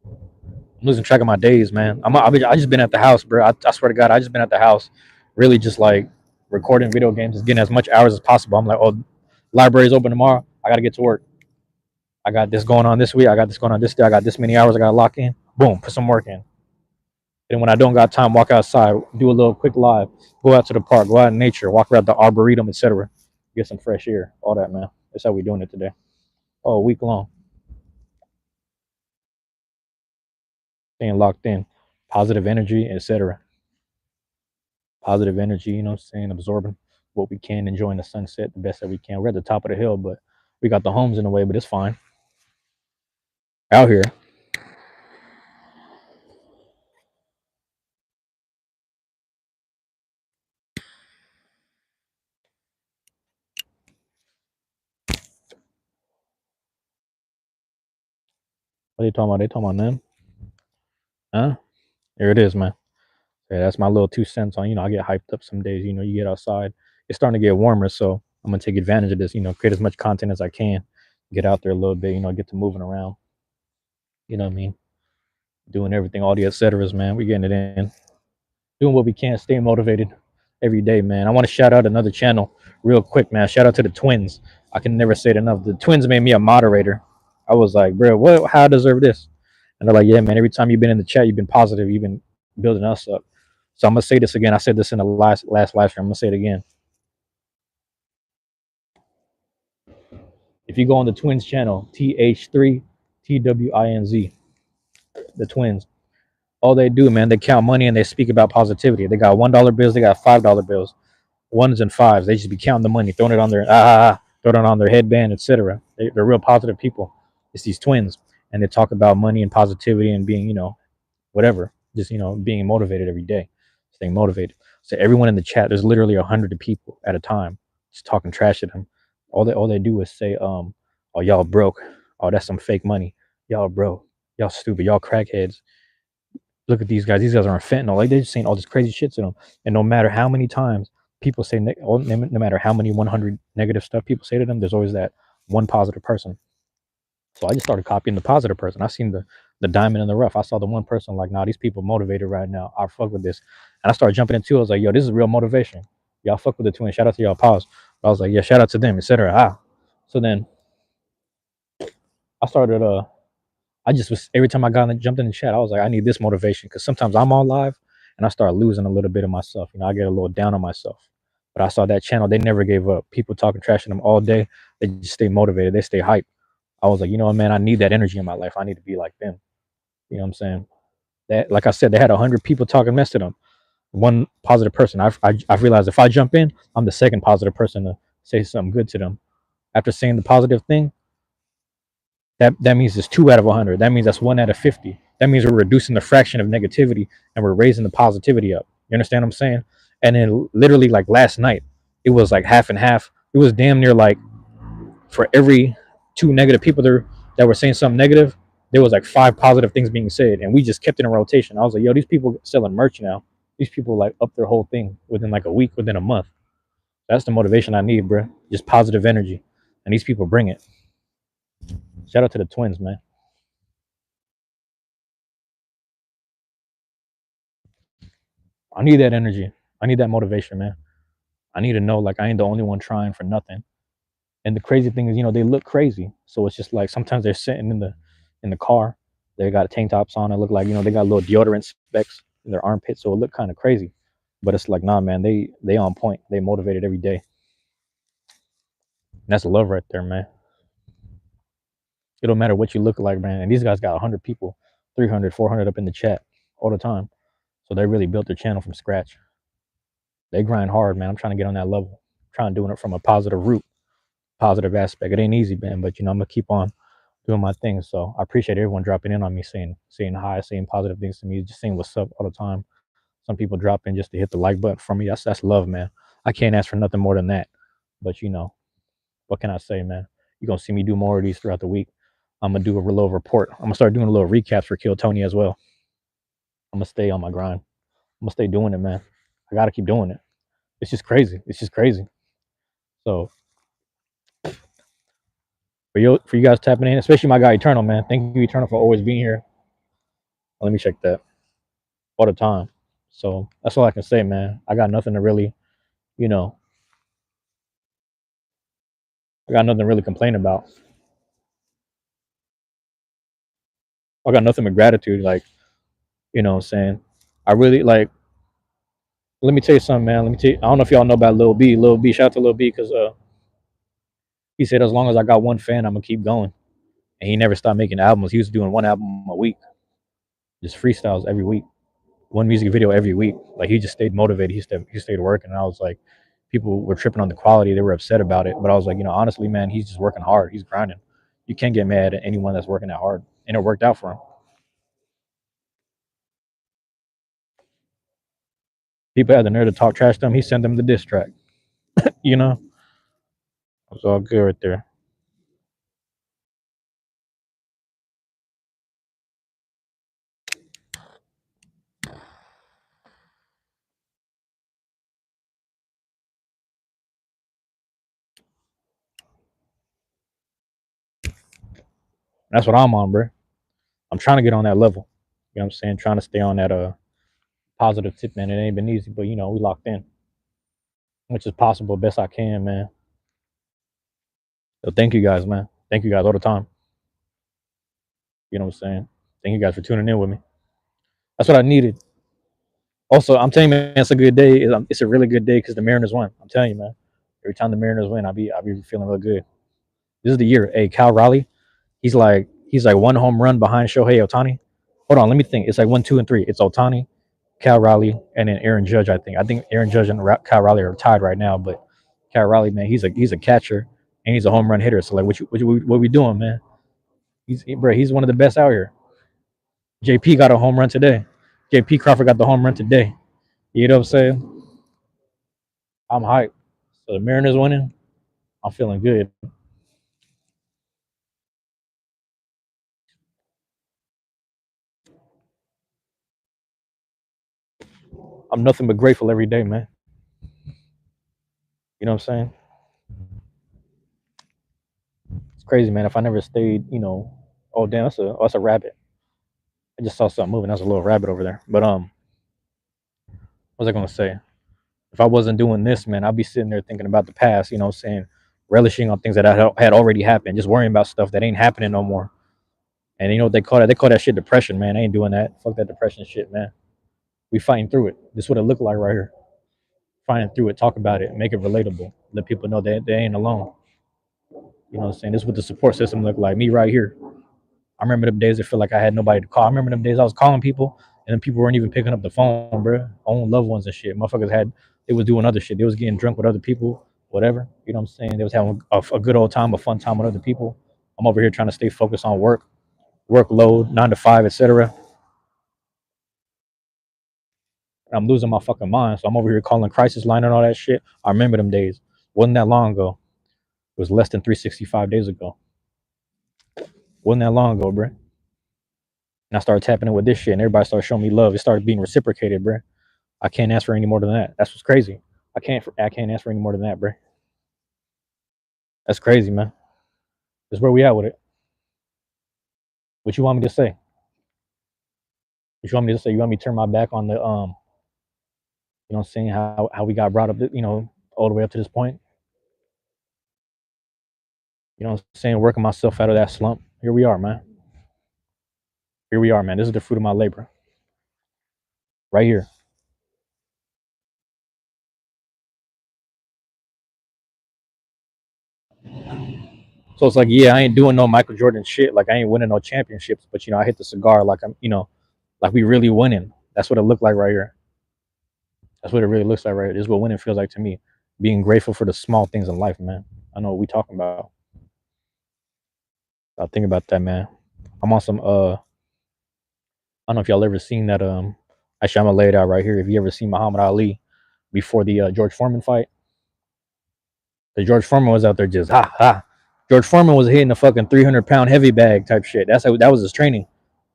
Speaker 1: I'm losing track of my days, man. I just been at the house, bro. I swear to God, I just been at the house, really just like recording video games, just getting as much hours as possible. I'm like, oh, library's open tomorrow. I gotta get to work. I got this going on this week. I got this going on this day. I got this many hours I gotta lock in. Boom, put some work in. And when I don't got time, walk outside, do a little quick live, go out to the park, go out in nature, walk around the arboretum, etc. Get some fresh air, all that, man. That's how we doing it today. Oh, a week long. Staying locked in, positive energy, etc. Positive energy, you know what I'm saying? Absorbing what we can, enjoying the sunset the best that we can. We're at the top of the hill, but we got the homes in the way, but it's fine. Out here. What are they talking about? They talking about them? Huh? There it is, man. Yeah, that's my little 2 cents on, I get hyped up some days, you get outside. It's starting to get warmer, so I'm gonna take advantage of this, create as much content as I can, get out there a little bit, get to moving around. You know what I mean? Doing everything, all the et ceteras, man. We getting it in. Doing what we can, staying motivated every day, man. I want to shout out another channel real quick, man. Shout out to the twins. I can never say it enough. The twins made me a moderator. I was like, bro, what? How I deserve this? And they're like, yeah, man. Every time you've been in the chat, you've been positive. You've been building us up. So I'm gonna say this again. I said this in the last live stream. I'm gonna say it again. If you go on the twins channel, TH3TWINZ, the twins, all they do, man, they count money and they speak about positivity. They got $1 bills, they got $5 bills, ones and fives. They just be counting the money, throwing it on their throwing it on their headband, etc. They're real positive people. It's these twins, and they talk about money and positivity and being, whatever, just being motivated every day, staying motivated. So everyone in the chat, there's literally 100 people at a time, just talking trash at them. All they do is say, oh, y'all broke. Oh, that's some fake money. Y'all broke. Y'all stupid. Y'all crackheads. Look at these guys. These guys are on fentanyl. Like, they're just saying all this crazy shit to them. And no matter how many times people say, no matter how many 100 negative stuff people say to them, there's always that one positive person. So I just started copying the positive person. I seen the diamond in the rough. I saw the one person like, nah, these people motivated right now. I fuck with this. And I started jumping into it. I was like, yo, this is real motivation. Y'all fuck with the twins. Shout out to y'all pause. I was like, yeah, shout out to them, etc. So then I started I just was, every time I jumped in the chat, I was like, I need this motivation, because sometimes I'm on live and I start losing a little bit of myself. I get a little down on myself. But I saw that channel, they never gave up. People talking trash to them all day. They just stay motivated. They stay hyped. I was like, you know what, man, I need that energy in my life. I need to be like them. You know what I'm saying? That, like I said, they had 100 people talking mess to them. One positive person. I've realized if I jump in, I'm the second positive person to say something good to them. After saying the positive thing, that means it's 2 out of 100. That means that's 1 out of 50. That means we're reducing the fraction of negativity and we're raising the positivity up. You understand what I'm saying? And then literally, like last night, it was like half and half. it was damn near like for every two negative people there that were saying something negative, there was like five positive things being said, and we just kept it in rotation. I was like, yo, these people selling merch now. These people like up their whole thing within like a week, within a month. That's the motivation I need, bro. Just positive energy, and these people bring it. Shout out to the twins, man. I need that energy. I need that motivation, man. I need to know like I ain't the only one trying for nothing. And the crazy thing is, they look crazy. So it's just like sometimes they're sitting in the car, they got tank tops on. It look like they got little deodorant specks in their armpits, so it look kind of crazy. But it's like, nah, man, they on point. They motivated every day. And that's love right there, man. It don't matter what you look like, man. And these guys got 100 people, 300, 400 up in the chat all the time. So they really built their channel from scratch. They grind hard, man. I'm trying to get on that level. I'm trying to doing it from a positive route, positive aspect. It ain't easy, man, but I'm gonna keep on doing my thing. So I appreciate everyone dropping in on me, saying hi, saying positive things to me, just saying what's up all the time. Some people drop in just to hit the like button for me. That's love, man. I can't ask for nothing more than that. But what can I say, man? You're gonna see me do more of these throughout the week. I'm gonna do a little report. I'm gonna start doing a little recaps for Kill Tony as well. I'm gonna stay on my grind. I'm gonna stay doing it, man. I gotta keep doing it. It's just crazy. It's just crazy. So for you guys tapping in, especially my guy Eternal, man. Thank you, Eternal, for always being here. Let me check that all the time. So that's all I can say, man. I got nothing to really, you know, I got nothing to really complain about. I got nothing but gratitude. Like, what I'm saying? I really like, let me tell you something, man. Let me tell you, I don't know if y'all know about Lil B. Lil B, shout out to Lil B, because he said, as long as I got one fan, I'm going to keep going. And he never stopped making albums. He was doing one album a week, just freestyles every week, one music video every week. Like, he just stayed motivated. He stayed working. And I was like, people were tripping on the quality. They were upset about it. But I was like, honestly, man, he's just working hard. He's grinding. You can't get mad at anyone that's working that hard. And it worked out for him. People had the nerve to talk trash to him. He sent them the diss track. You know, it was all good right there. That's what I'm on, bro. I'm trying to get on that level. You know what I'm saying? Trying to stay on that positive tip, man. It ain't been easy, but we locked in, which is possible best I can, man. So thank you guys, man. Thank you guys all the time. You know what I'm saying? Thank you guys for tuning in with me. That's what I needed. Also, I'm telling you, man, it's a good day. It's a really good day because the Mariners won. I'm telling you, man. Every time the Mariners win, I'll be feeling real good. This is the year. Hey, Cal Raleigh, he's like one home run behind Shohei Ohtani. Hold on, let me think. It's like 1, 2, and 3. It's Ohtani, Cal Raleigh, and then Aaron Judge. I think Aaron Judge and Cal Raleigh are tied right now. But Cal Raleigh, man, he's a catcher and he's a home run hitter. So like, what we doing, man? He's one of the best out here. JP got a home run today. JP Crawford got the home run today. You know what I'm saying? I'm hyped. So the Mariners winning. I'm feeling good. I'm nothing but grateful every day, man. You know what I'm saying? It's crazy, man. If I never stayed, oh damn, that's a rabbit. I just saw something moving. That's a little rabbit over there. But what was I gonna say? If I wasn't doing this, man, I'd be sitting there thinking about the past. You know what I'm saying? Relishing on things that had already happened, just worrying about stuff that ain't happening no more. And you know what they call that? They call that shit depression, man. I ain't doing that. Fuck that depression shit, man. We fighting through it. This is what it looked like right here. Fighting through it, talk about it, make it relatable. Let people know that they ain't alone. You know what I'm saying? This is what the support system looked like. Me right here. I remember them days that felt like I had nobody to call. I remember them days I was calling people and then people weren't even picking up the phone, bro. Own loved ones and shit. Motherfuckers they was doing other shit. They was getting drunk with other people, whatever. You know what I'm saying? They was having a good old time, a fun time with other people. I'm over here trying to stay focused on work, workload, 9 to 5, etc. I'm losing my fucking mind. So I'm over here calling crisis line and all that shit. I remember them days. Wasn't that long ago. It was less than 365 days ago. Wasn't that long ago, bro. And I started tapping in with this shit, and everybody started showing me love. It started being reciprocated, bro. I can't ask for any more than that. That's what's crazy. I can't ask for any more than that, bro. That's crazy, man. That's where we at with it. What you want me to say? What you want me to say? You want me to turn my back on the you know what I'm saying, how we got brought up, all the way up to this point? You know what I'm saying? Working myself out of that slump. Here we are, man. Here we are, man. This is the fruit of my labor. Right here. So it's like, yeah, I ain't doing no Michael Jordan shit. Like I ain't winning no championships, but I hit the cigar like like we really winning. That's what it looked like right here. That's what it really looks like right here. This is what winning feels like to me. Being grateful for the small things in life, man. I know what we talking about. I think about that, man. I'm on some I don't know if y'all ever seen that actually I'm gonna lay it out right here. If you ever seen Muhammad Ali before the George Foreman fight, the George Foreman was out there just ha ha. George Foreman was hitting a fucking 300-pound heavy bag type shit. That was his training.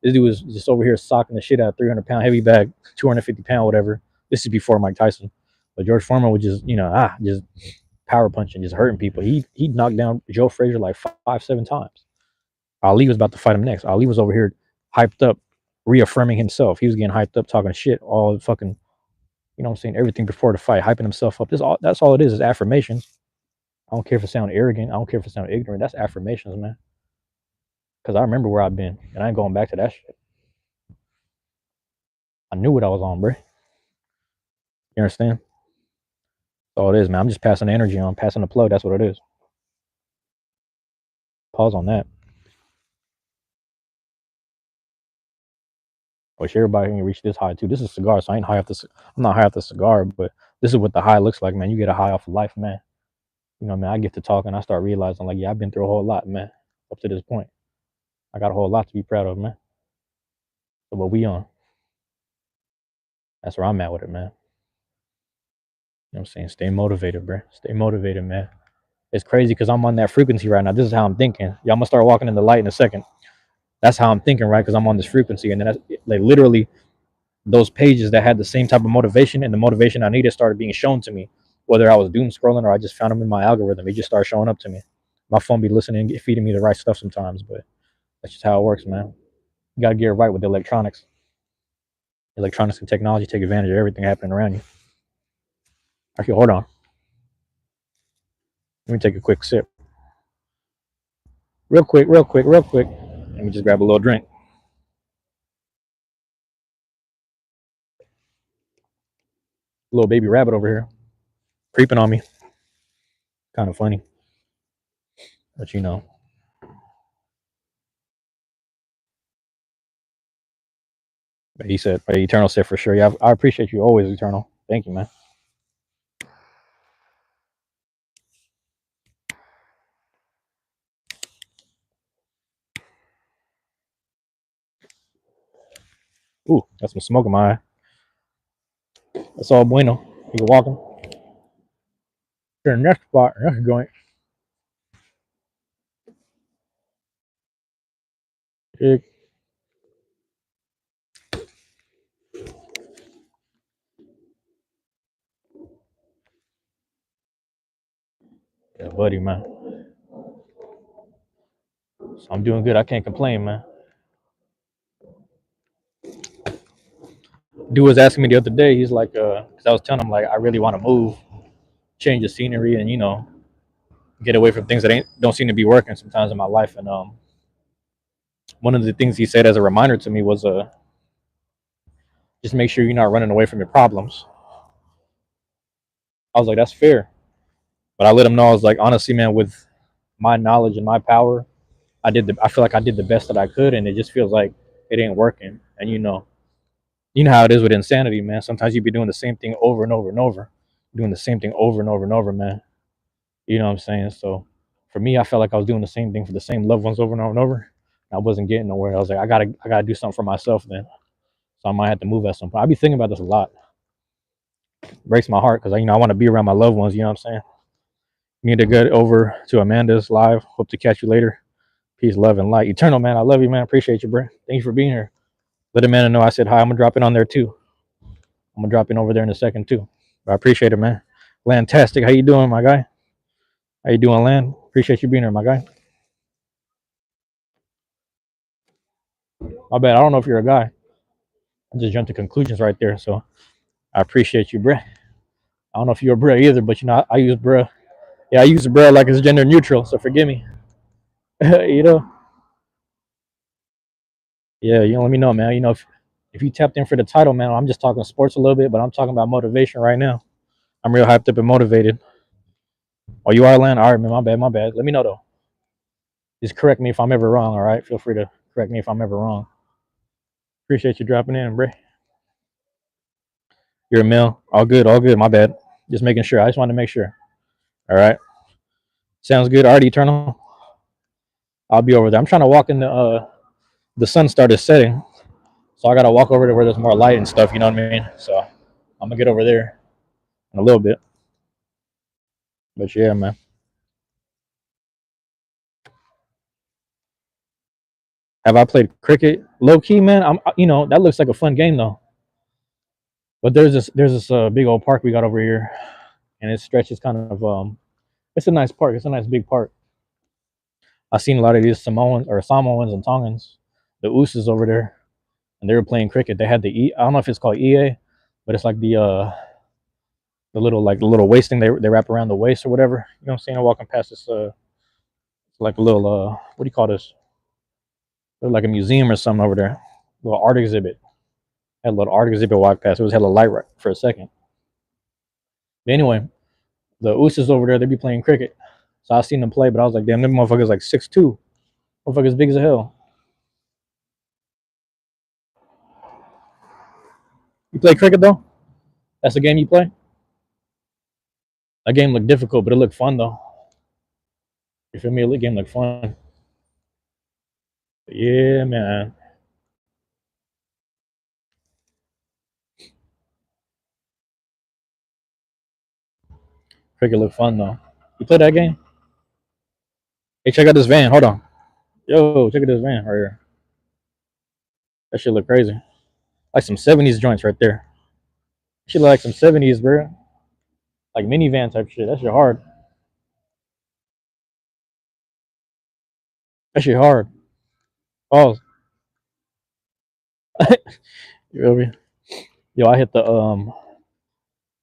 Speaker 1: This dude was just over here socking the shit out of 300-pound heavy bag, 250-pound whatever. This is before Mike Tyson, but George Foreman was just just power punching, just hurting people. He knocked down Joe Frazier like 5, 7 times. Ali was about to fight him next. Ali was over here hyped up, reaffirming himself. He was getting hyped up, talking shit, all fucking, what I'm saying, everything before the fight, hyping himself up. That's all it is affirmations. I don't care if it sounds arrogant. I don't care if it sounds ignorant. That's affirmations, man. Because I remember where I've been, and I ain't going back to that shit. I knew what I was on, bro. You understand? That's all it is, man. I'm just passing the energy on, passing the plug. That's what it is. Pause on that. Wish everybody can reach this high too. This is a cigar, so I ain't high off this. I'm not high off the cigar, but this is what the high looks like, man. You get a high off of life, man. Man, I get to talking, I start realizing, like, yeah, I've been through a whole lot, man, up to this point. I got a whole lot to be proud of, man. So what we on? That's where I'm at with it, man. You know what I'm saying? Stay motivated, bro. Stay motivated, man. It's crazy because I'm on that frequency right now. This is how I'm thinking. Yeah, I'm gonna start walking in the light in a second. That's how I'm thinking, right? Because I'm on this frequency, and then that's, like, literally those pages that had the same type of motivation and the motivation I needed started being shown to me. Whether I was doom scrolling or I just found them in my algorithm, it just started showing up to me. My phone be listening, feeding me the right stuff sometimes, but that's just how it works, man. You gotta get it right with the electronics. Electronics and technology take advantage of everything happening around you. Actually, hold on. Let me take a quick sip. Real quick, real quick, real quick. Let me just grab a little drink. Little baby rabbit over here, creeping on me. Kind of funny. But he said, Eternal said for sure. Yeah, I appreciate you always, Eternal. Thank you, man. Ooh, that's some smoke in my eye. That's all bueno. You walking to the next spot, next joint. Yeah, buddy, man. So I'm doing good. I can't complain, man. Dude was asking me the other day. He's like, because I was telling him, like, I really want to move, change the scenery, and get away from things that don't seem to be working sometimes in my life. And one of the things he said as a reminder to me was, just make sure you're not running away from your problems. I was like, that's fair. But I let him know, I was like, honestly, man, with my knowledge and my power, I feel like I did the best that I could, and it just feels like it ain't working. And you know how it is with insanity, man. Sometimes you be doing the same thing over and over and over, doing the same thing over and over and over, man. You know what I'm saying? So for me, I felt like I was doing the same thing for the same loved ones over and over and over. I wasn't getting nowhere. I was like, I gotta do something for myself then. So I might have to move at some point. I be thinking about this a lot. It breaks my heart because I want to be around my loved ones. You know what I'm saying? Need to get over to Amanda's live. Hope to catch you later. Peace, love, and light. Eternal, man. I love you, man. Appreciate you, bro. Thank you for being here. Let Amanda know I said hi. I'm gonna drop it on there too. I'm gonna drop in over there in a second too. But I appreciate it, man. Lantastic, how you doing, my guy? How you doing, Land? Appreciate you being here, my guy. My bad. I don't know if you're a guy. I just jumped to conclusions right there. So I appreciate you, bruh. I don't know if you're a bruh either, but you know, I use bruh. Yeah, I use bruh like it's gender neutral, so forgive me. You know? Yeah, you know, let me know, man. You know, if you tapped in for the title, man, I'm just talking sports a little bit, but I'm talking about motivation right now. I'm real hyped up and motivated. Oh, you are, Land? All right, man, my bad, my bad. Let me know though. Just correct me if I'm ever wrong, all right? Feel free to correct me if I'm ever wrong. Appreciate you dropping in, bruh. You're a male. All good, all good. My bad. Just making sure. I just wanted to make sure. All right. Sounds good. Already Eternal. I'll be over there. I'm trying to walk in the sun started setting. So I gotta walk over to where there's more light and stuff, you know what I mean? So I'm gonna get over there in a little bit. But yeah, man. Have I played cricket? Low key, man. You know, that looks like a fun game though. But there's this big old park we got over here, and it stretches kind of it's a nice park. It's a nice big park. I've seen a lot of these Samoans and Tongans, the Ooses over there, and they were playing cricket. They had I don't know if it's called EA, but it's like the little waist thing they wrap around the waist or whatever. You know what I'm saying? I'm walking past this like a little what do you call this? Like a museum or something over there. Little art exhibit. Had a little art exhibit walk past. It was hella light right for a second. But anyway, the Ooses over there, they be playing cricket. So I seen them play, but I was like, damn, them motherfuckers like 6'2". Motherfuckers big as hell. You play cricket though? That's the game you play? That game looked difficult, but it looked fun though. You feel me? The game looked fun. But yeah, man. Cricket looked fun though. You play that game? Hey, check out this van. Hold on. Yo, check out this van right here. That shit look crazy. Like some 70s joints right there. Shit like some 70s, bro. Like minivan type shit. That shit hard. That shit hard. Oh, you feel me? Yo, I hit the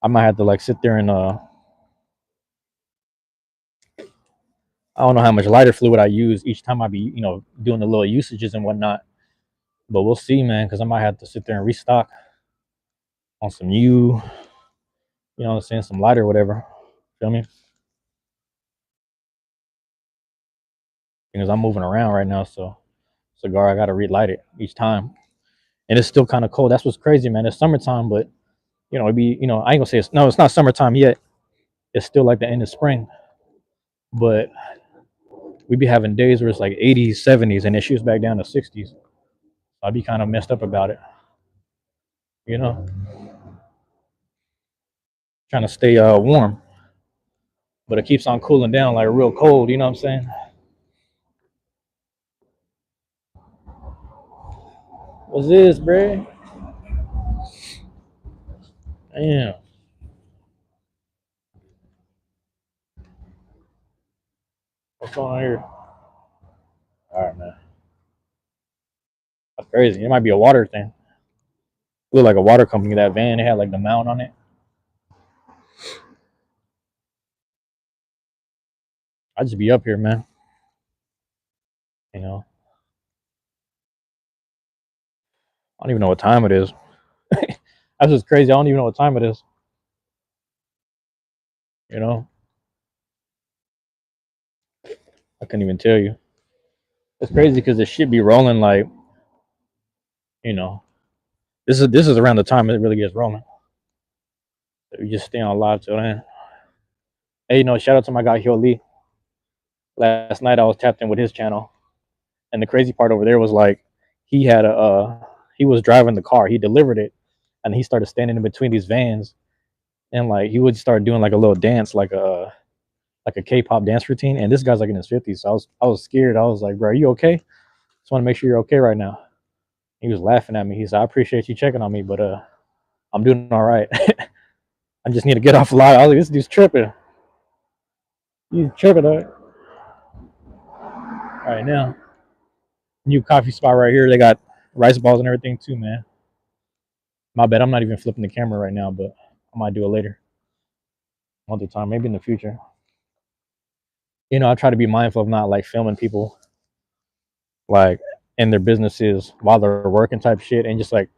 Speaker 1: I might have to like sit there and I don't know how much lighter fluid I use each time I be, doing the little usages and whatnot. But we'll see, man, because I might have to sit there and restock on some you know what I'm saying, some lighter or whatever. Feel me? Because I'm moving around right now, so cigar I gotta relight it each time. And it's still kind of cold. That's what's crazy, man. It's summertime, but it'd be, I ain't gonna say it's not summertime yet. It's still like the end of spring. But we be having days where it's like 80s, 70s, and it shoots back down to 60s. I'd be kind of messed up about it, you know, trying to stay warm, but it keeps on cooling down like real cold. You know what I'm saying? What's this, bruh? Damn. What's going on here? All right, man. That's crazy. It might be a water thing. Look like a water company. That van, it had like the mount on it. I just be up here, man. You know, I don't even know what time it is. That's just crazy. I don't even know what time it is. You know, I couldn't even tell you. It's crazy because the shit be rolling like, you know, this is around the time it really gets rolling. So you just stay on live till then. Hey, shout out to my guy Hyo Lee. Last night I was tapped in with his channel, and the crazy part over there was like he was driving the car, he delivered it, and he started standing in between these vans, and like he would start doing like a little dance, like like a K-pop dance routine, and this guy's like in his 50s. So I was scared. I was like, bro, are you okay? Just want to make sure you're okay right now. He was laughing at me. He said, I appreciate you checking on me, but I'm doing all right. I just need to get off a lot. I was like, this dude's tripping. He's tripping right now. New coffee spot right here. They got rice balls and everything too, man. My bad. I'm not even flipping the camera right now, but I might do it later. Another time, maybe in the future. I try to be mindful of not like filming people like in their businesses while they're working type shit, and just like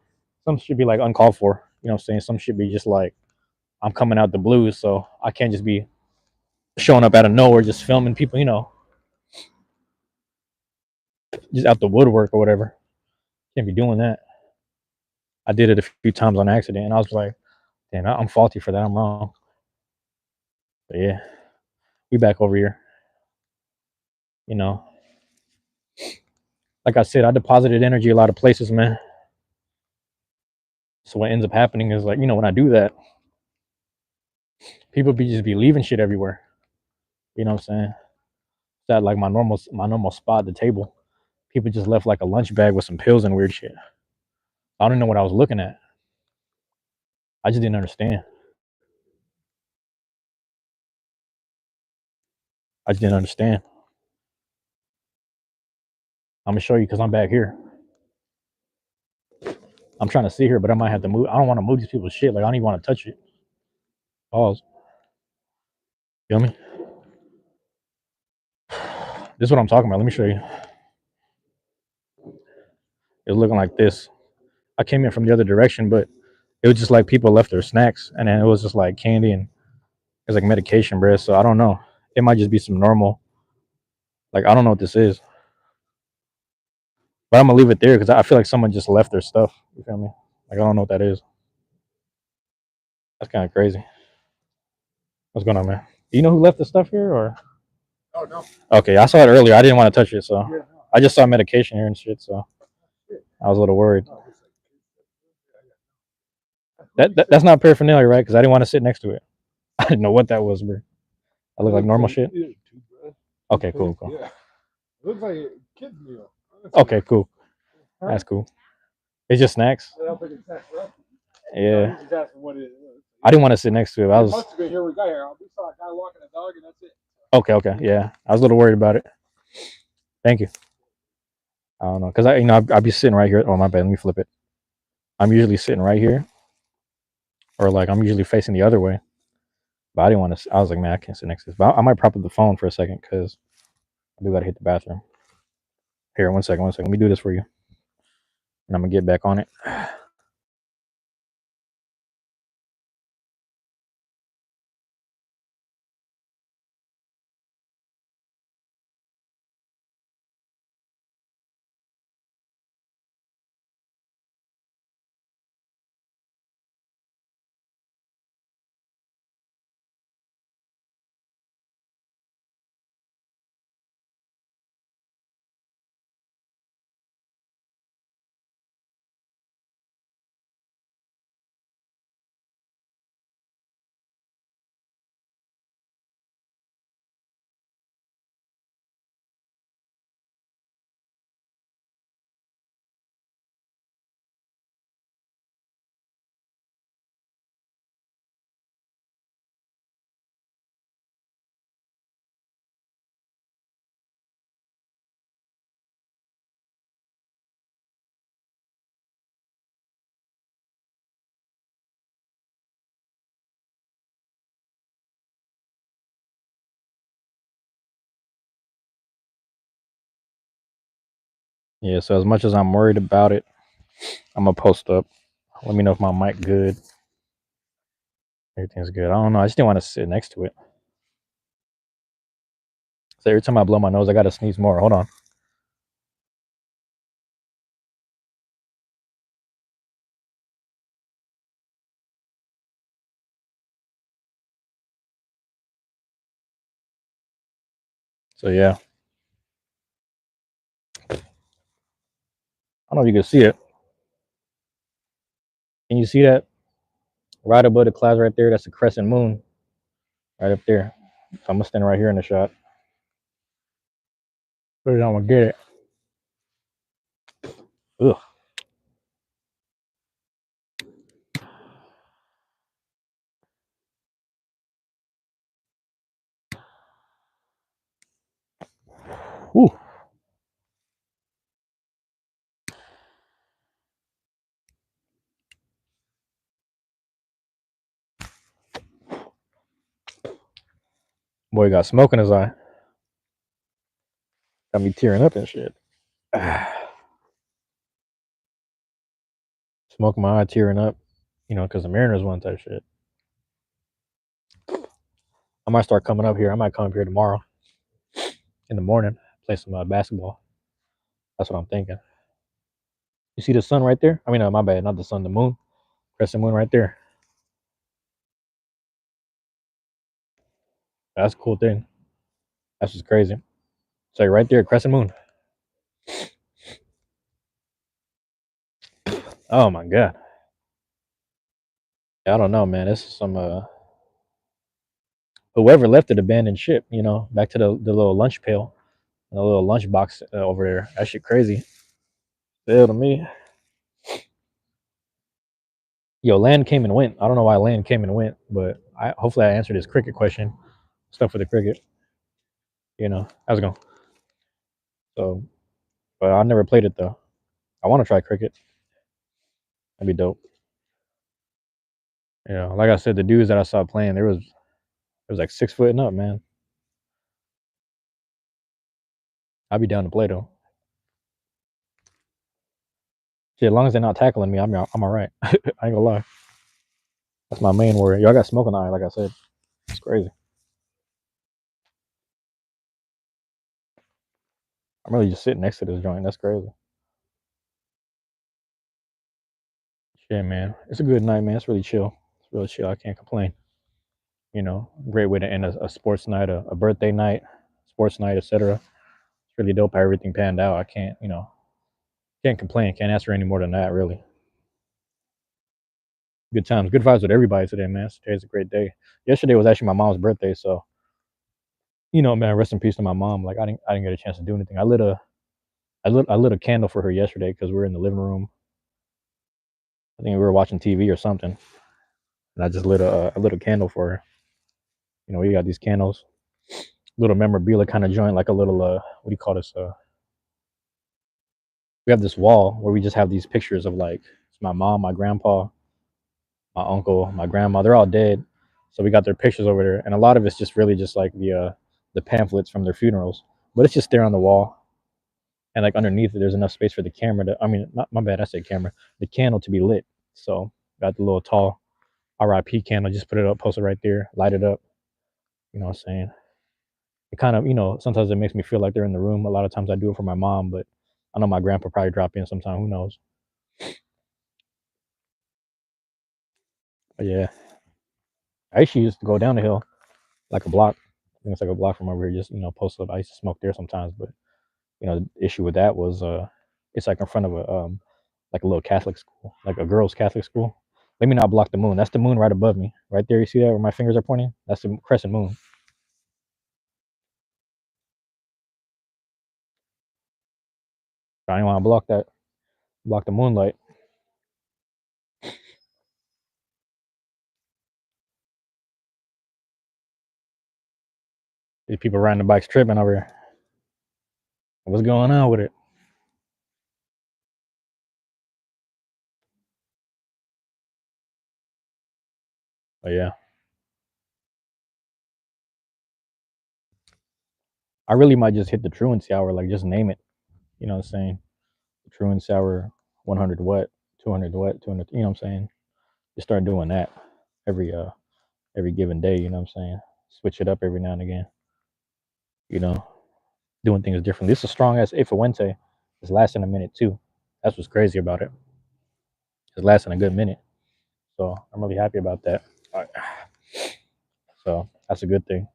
Speaker 1: some should be like uncalled for. You know what I'm saying? Some should be just like I'm coming out the blues, so I can't just be showing up out of nowhere just filming people. Just out the woodwork or whatever. Can't be doing that. I did it a few times on accident, and I was like, damn, I'm faulty for that. I'm wrong. But yeah, we back over here. You know, like I said, I deposited energy a lot of places, man. So what ends up happening is like, when I do that, people just be leaving shit everywhere. You know what I'm saying? That like my normal spot at the table. People just left like a lunch bag with some pills and weird shit. I don't know what I was looking at. I just didn't understand. I just didn't understand. I'm gonna show you because I'm back here. I'm trying to see here, but I might have to move. I don't want to move these people's shit. Like I don't even want to touch it. Pause. Feel me? This is what I'm talking about. Let me show you. It's looking like this. I came in from the other direction, but it was just like people left their snacks, and then it was just like candy and it's like medication, bro. So I don't know. It might just be some normal. Like I don't know what this is, but I'm gonna leave it there because I feel like someone just left their stuff. You feel me? Like I don't know what that is. That's kind of crazy. What's going on, man? Do you know who left the stuff here, or? Oh no. Okay, I saw it earlier. I didn't want to touch it, so yeah, no. I just saw medication here and shit, so I was a little worried. That's not paraphernalia, right? Because I didn't want to sit next to it. I didn't know what that was, bro. I look like normal shit. Okay, cool. Yeah. It looks like a kid's meal. Okay, cool. That's cool. It's just snacks. Yeah. I didn't want to sit next to it. I was. Must have been here. We got here. We saw a guy walking a dog, and that's it. Okay. Yeah, I was a little worried about it. Thank you. I don't know, because I'd be sitting right here. Oh my bad. Let me flip it. I'm usually sitting right here, or like I'm usually facing the other way. But I didn't want to. I was like, man, I can't sit next to this. But I might prop up the phone for a second because I do gotta hit the bathroom. Here, one second. Let me do this for you, and I'm gonna get back on it. Yeah. So as much as I'm worried about it, I'm gonna post up. Let me know if my mic good. Everything's good. I don't know. I just didn't want to sit next to it. So every time I blow my nose, I gotta sneeze more. Hold on. So yeah, I don't know if you can see it. Can you see that right above the clouds right there? That's a crescent moon right up there. So I'm gonna stand right here in the shot. But I'm gonna get it. Ugh. Whew. Boy got smoke in his eye. Got me tearing up and shit. Smoke in my eye, tearing up. You know, because the Mariners won type shit. I might start coming up here. I might come up here tomorrow in the morning, play some basketball. That's what I'm thinking. You see the sun right there? I mean, my bad, not the sun, the moon. Crescent moon right there. That's a cool thing. That's just crazy. So right there, crescent moon. Oh my god. I don't know, man. This is some whoever left it abandoned ship. You know, back to the little lunch pail, the little lunch box over there. That shit crazy. Still to me. Yo, land came and went. I don't know why land came and went, but hopefully I answered this cricket question. Stuff for the cricket. You know, how's it going? So, but I never played it though. I want to try cricket. That'd be dope. You know, like I said, the dudes that I saw playing, it was like 6 foot and up, man. I'd be down to play though. Shit, as long as they're not tackling me, I'm all right. I ain't gonna lie. That's my main worry. Yo, I got smoke in the eye, like I said. It's crazy. I'm really just sitting next to this joint. That's crazy. Shit, man. It's a good night, man. It's really chill. It's really chill. I can't complain. You know, great way to end a sports night, a birthday night, sports night, etc. It's really dope how everything panned out. I can't, can't complain. Can't ask for any more than that, really. Good times, good vibes with everybody today, man. Today's a great day. Yesterday was actually my mom's birthday, so man, rest in peace to my mom. Like I didn't get a chance to do anything. I lit a candle for her yesterday because we were in the living room. I think we were watching TV or something, and I just lit a candle for her. You know, we got these candles, little memorabilia kind of joint, like a little what do you call this? We have this wall where we just have these pictures of like my mom, my grandpa, my uncle, my grandma. They're all dead, so we got their pictures over there, and a lot of it's just really just like the pamphlets from their funerals. But it's just there on the wall, and like underneath it, there's enough space for the camera to. I mean, not my bad. I said camera. The candle to be lit. So got the little tall RIP candle. Just put it up, post it right there, light it up. You know what I'm saying? It kind of, sometimes it makes me feel like they're in the room. A lot of times I do it for my mom, but I know my grandpa probably drop in sometime. Who knows? But yeah, I actually used to go down the hill like a block. I think it's like a block from over here. Just post up. I used to smoke there sometimes, but the issue with that was it's like in front of a like a little Catholic school, like a girls' Catholic school. Let me not block the moon. That's the moon right above me, right there. You see that where my fingers are pointing? That's the crescent moon. I didn't want to block the moonlight. These people riding the bikes tripping over here. What's going on with it? But yeah, I really might just hit the truancy hour, like just name it. You know what I'm saying? The truancy hour, 100 what, 200 what, 200. You know what I'm saying? Just start doing that every given day. You know what I'm saying? Switch it up every now and again. You know, doing things differently. This is strong as if Fuente is lasting a minute too. That's what's crazy about it. It's lasting a good minute. So I'm really happy about that. So that's a good thing.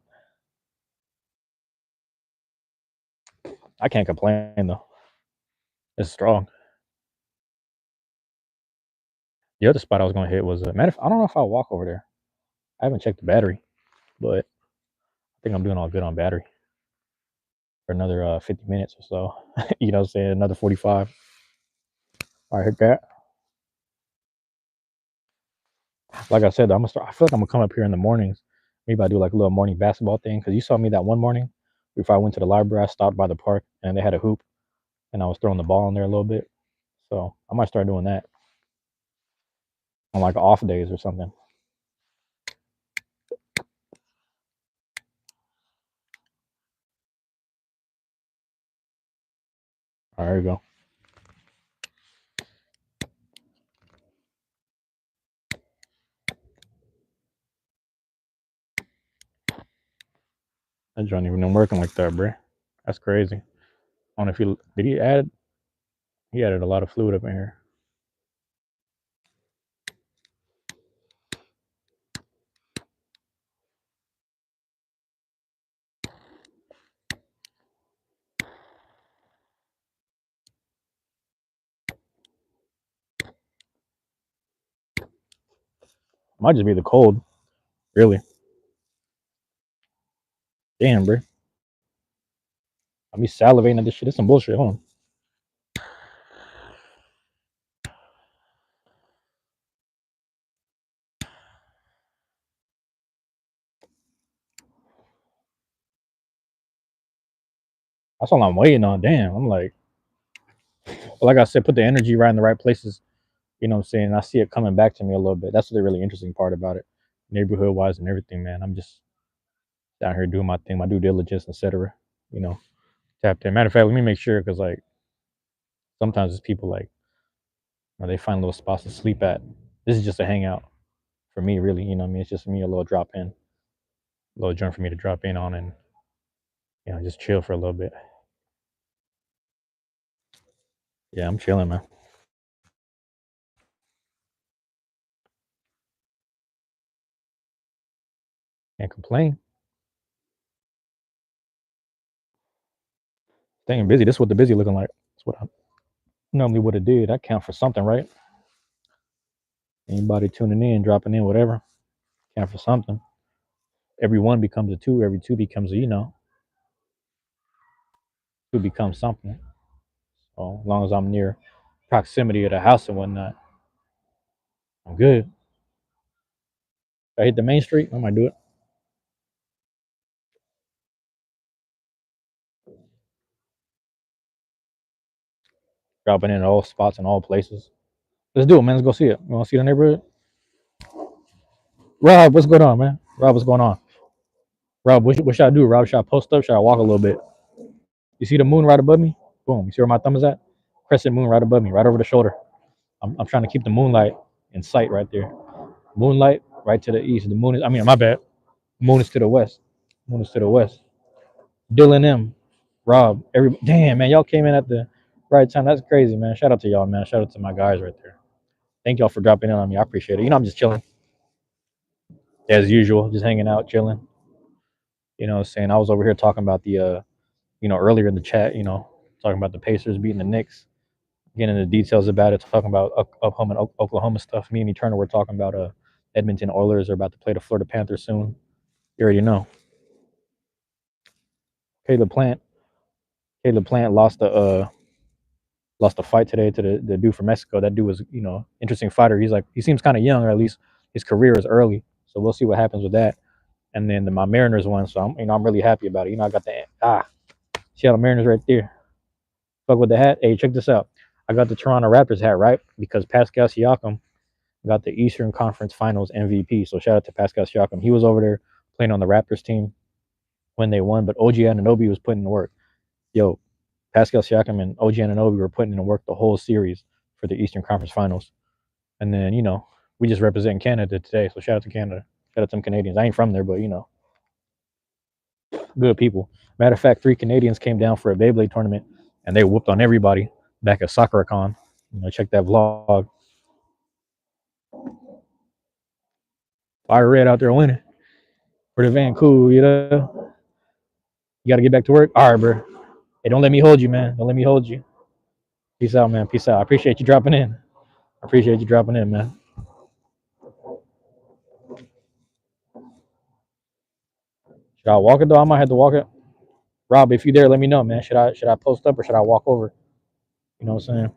Speaker 1: I can't complain though. It's strong. The other spot I was gonna hit was matter. I don't know if I'll walk over there. I haven't checked the battery, but think I'm doing all good on battery for another 50 minutes or so. You know what I'm saying? Another 45. All right, hit that. Like I said, I'm gonna start. I feel like I'm gonna come up here in the mornings. Maybe I do like a little morning basketball thing. Cause you saw me that one morning before I went to the library. I stopped by the park and they had a hoop, and I was throwing the ball in there a little bit. So I might start doing that on like off days or something. All right, there you go. That joint even been working like that, bro. That's crazy. I don't know if he did he add. He added a lot of fluid up in here. Might just be the cold, really. Damn, bro. I be salivating at this shit. It's some bullshit. Hold on. That's all I'm waiting on. Damn. I'm like I said, put the energy right in the right places. You know what I'm saying? I see it coming back to me a little bit. That's the really interesting part about it, neighborhood wise and everything, man. I'm just down here doing my thing, my due diligence, etc. You know, tapped in. Matter of fact, let me make sure because like sometimes it's people like they find little spots to sleep at. This is just a hangout for me, really. You know what I mean? It's just me a little drop in, a little joint for me to drop in on and just chill for a little bit. Yeah, I'm chilling, man. Can't complain. Staying busy. This is what the busy looking like. That's what I normally would have did. I count for something, right? Anybody tuning in, dropping in, whatever, count for something. Every one becomes a two. Every two becomes a two becomes something. So as long as I'm near proximity of the house and whatnot, I'm good. If I hit the main street, I might do it. Dropping in all spots and all places. Let's do it, man. Let's go see it. You want to see the neighborhood? Rob, what's going on, man? Rob, what's going on? Rob, what should I do? Rob, should I post up? Should I walk a little bit? You see the moon right above me? Boom. You see where my thumb is at? Crescent moon right above me, right over the shoulder. I'm trying to keep the moonlight in sight right there. Moonlight right to the east. The moon is, I mean, my bad. Moon is to the west. Moon is to the west. Dylan M. Rob, damn, man, y'all came in at the right time. That's crazy, man. Shout out to y'all, man. Shout out to my guys right there. Thank y'all for dropping in on me. I appreciate it. I'm just chilling as usual, just hanging out, chilling. What I'm saying? I was over here talking about the earlier in the chat, talking about the Pacers beating the Knicks, getting into details about it, talking about Oklahoma stuff. Me and Eternal were talking about Edmonton Oilers are about to play the Florida Panthers soon. You already know. Caleb Plant. Caleb Plant lost a fight today to the dude from Mexico. That dude was, interesting fighter. He seems kind of young, or at least his career is early. So we'll see what happens with that. And then my Mariners won, so I'm really happy about it. I got the Seattle Mariners right there. Fuck with the hat. Hey, check this out. I got the Toronto Raptors hat, right? Because Pascal Siakam got the Eastern Conference Finals MVP. So shout out to Pascal Siakam. He was over there playing on the Raptors team when they won, but OG Anunoby was putting in work. Yo, Pascal Siakam and OG Anunoby were putting in work the whole series for the Eastern Conference Finals. And then, we just represent Canada today. So shout out to Canada. Shout out to some Canadians. I ain't from there, but good people. Matter of fact, 3 Canadians came down for a Beyblade tournament and they whooped on everybody back at SoccerCon. Check that vlog. Fire Red out there winning for the Vancouver, You got to get back to work. All right, bro. Hey, don't let me hold you, man. Don't let me hold you. Peace out, man. Peace out. I appreciate you dropping in. I appreciate you dropping in, man. Should I walk it though? I might have to walk it. Rob, if you there, let me know, man. Should I post up or should I walk over? You know what I'm saying?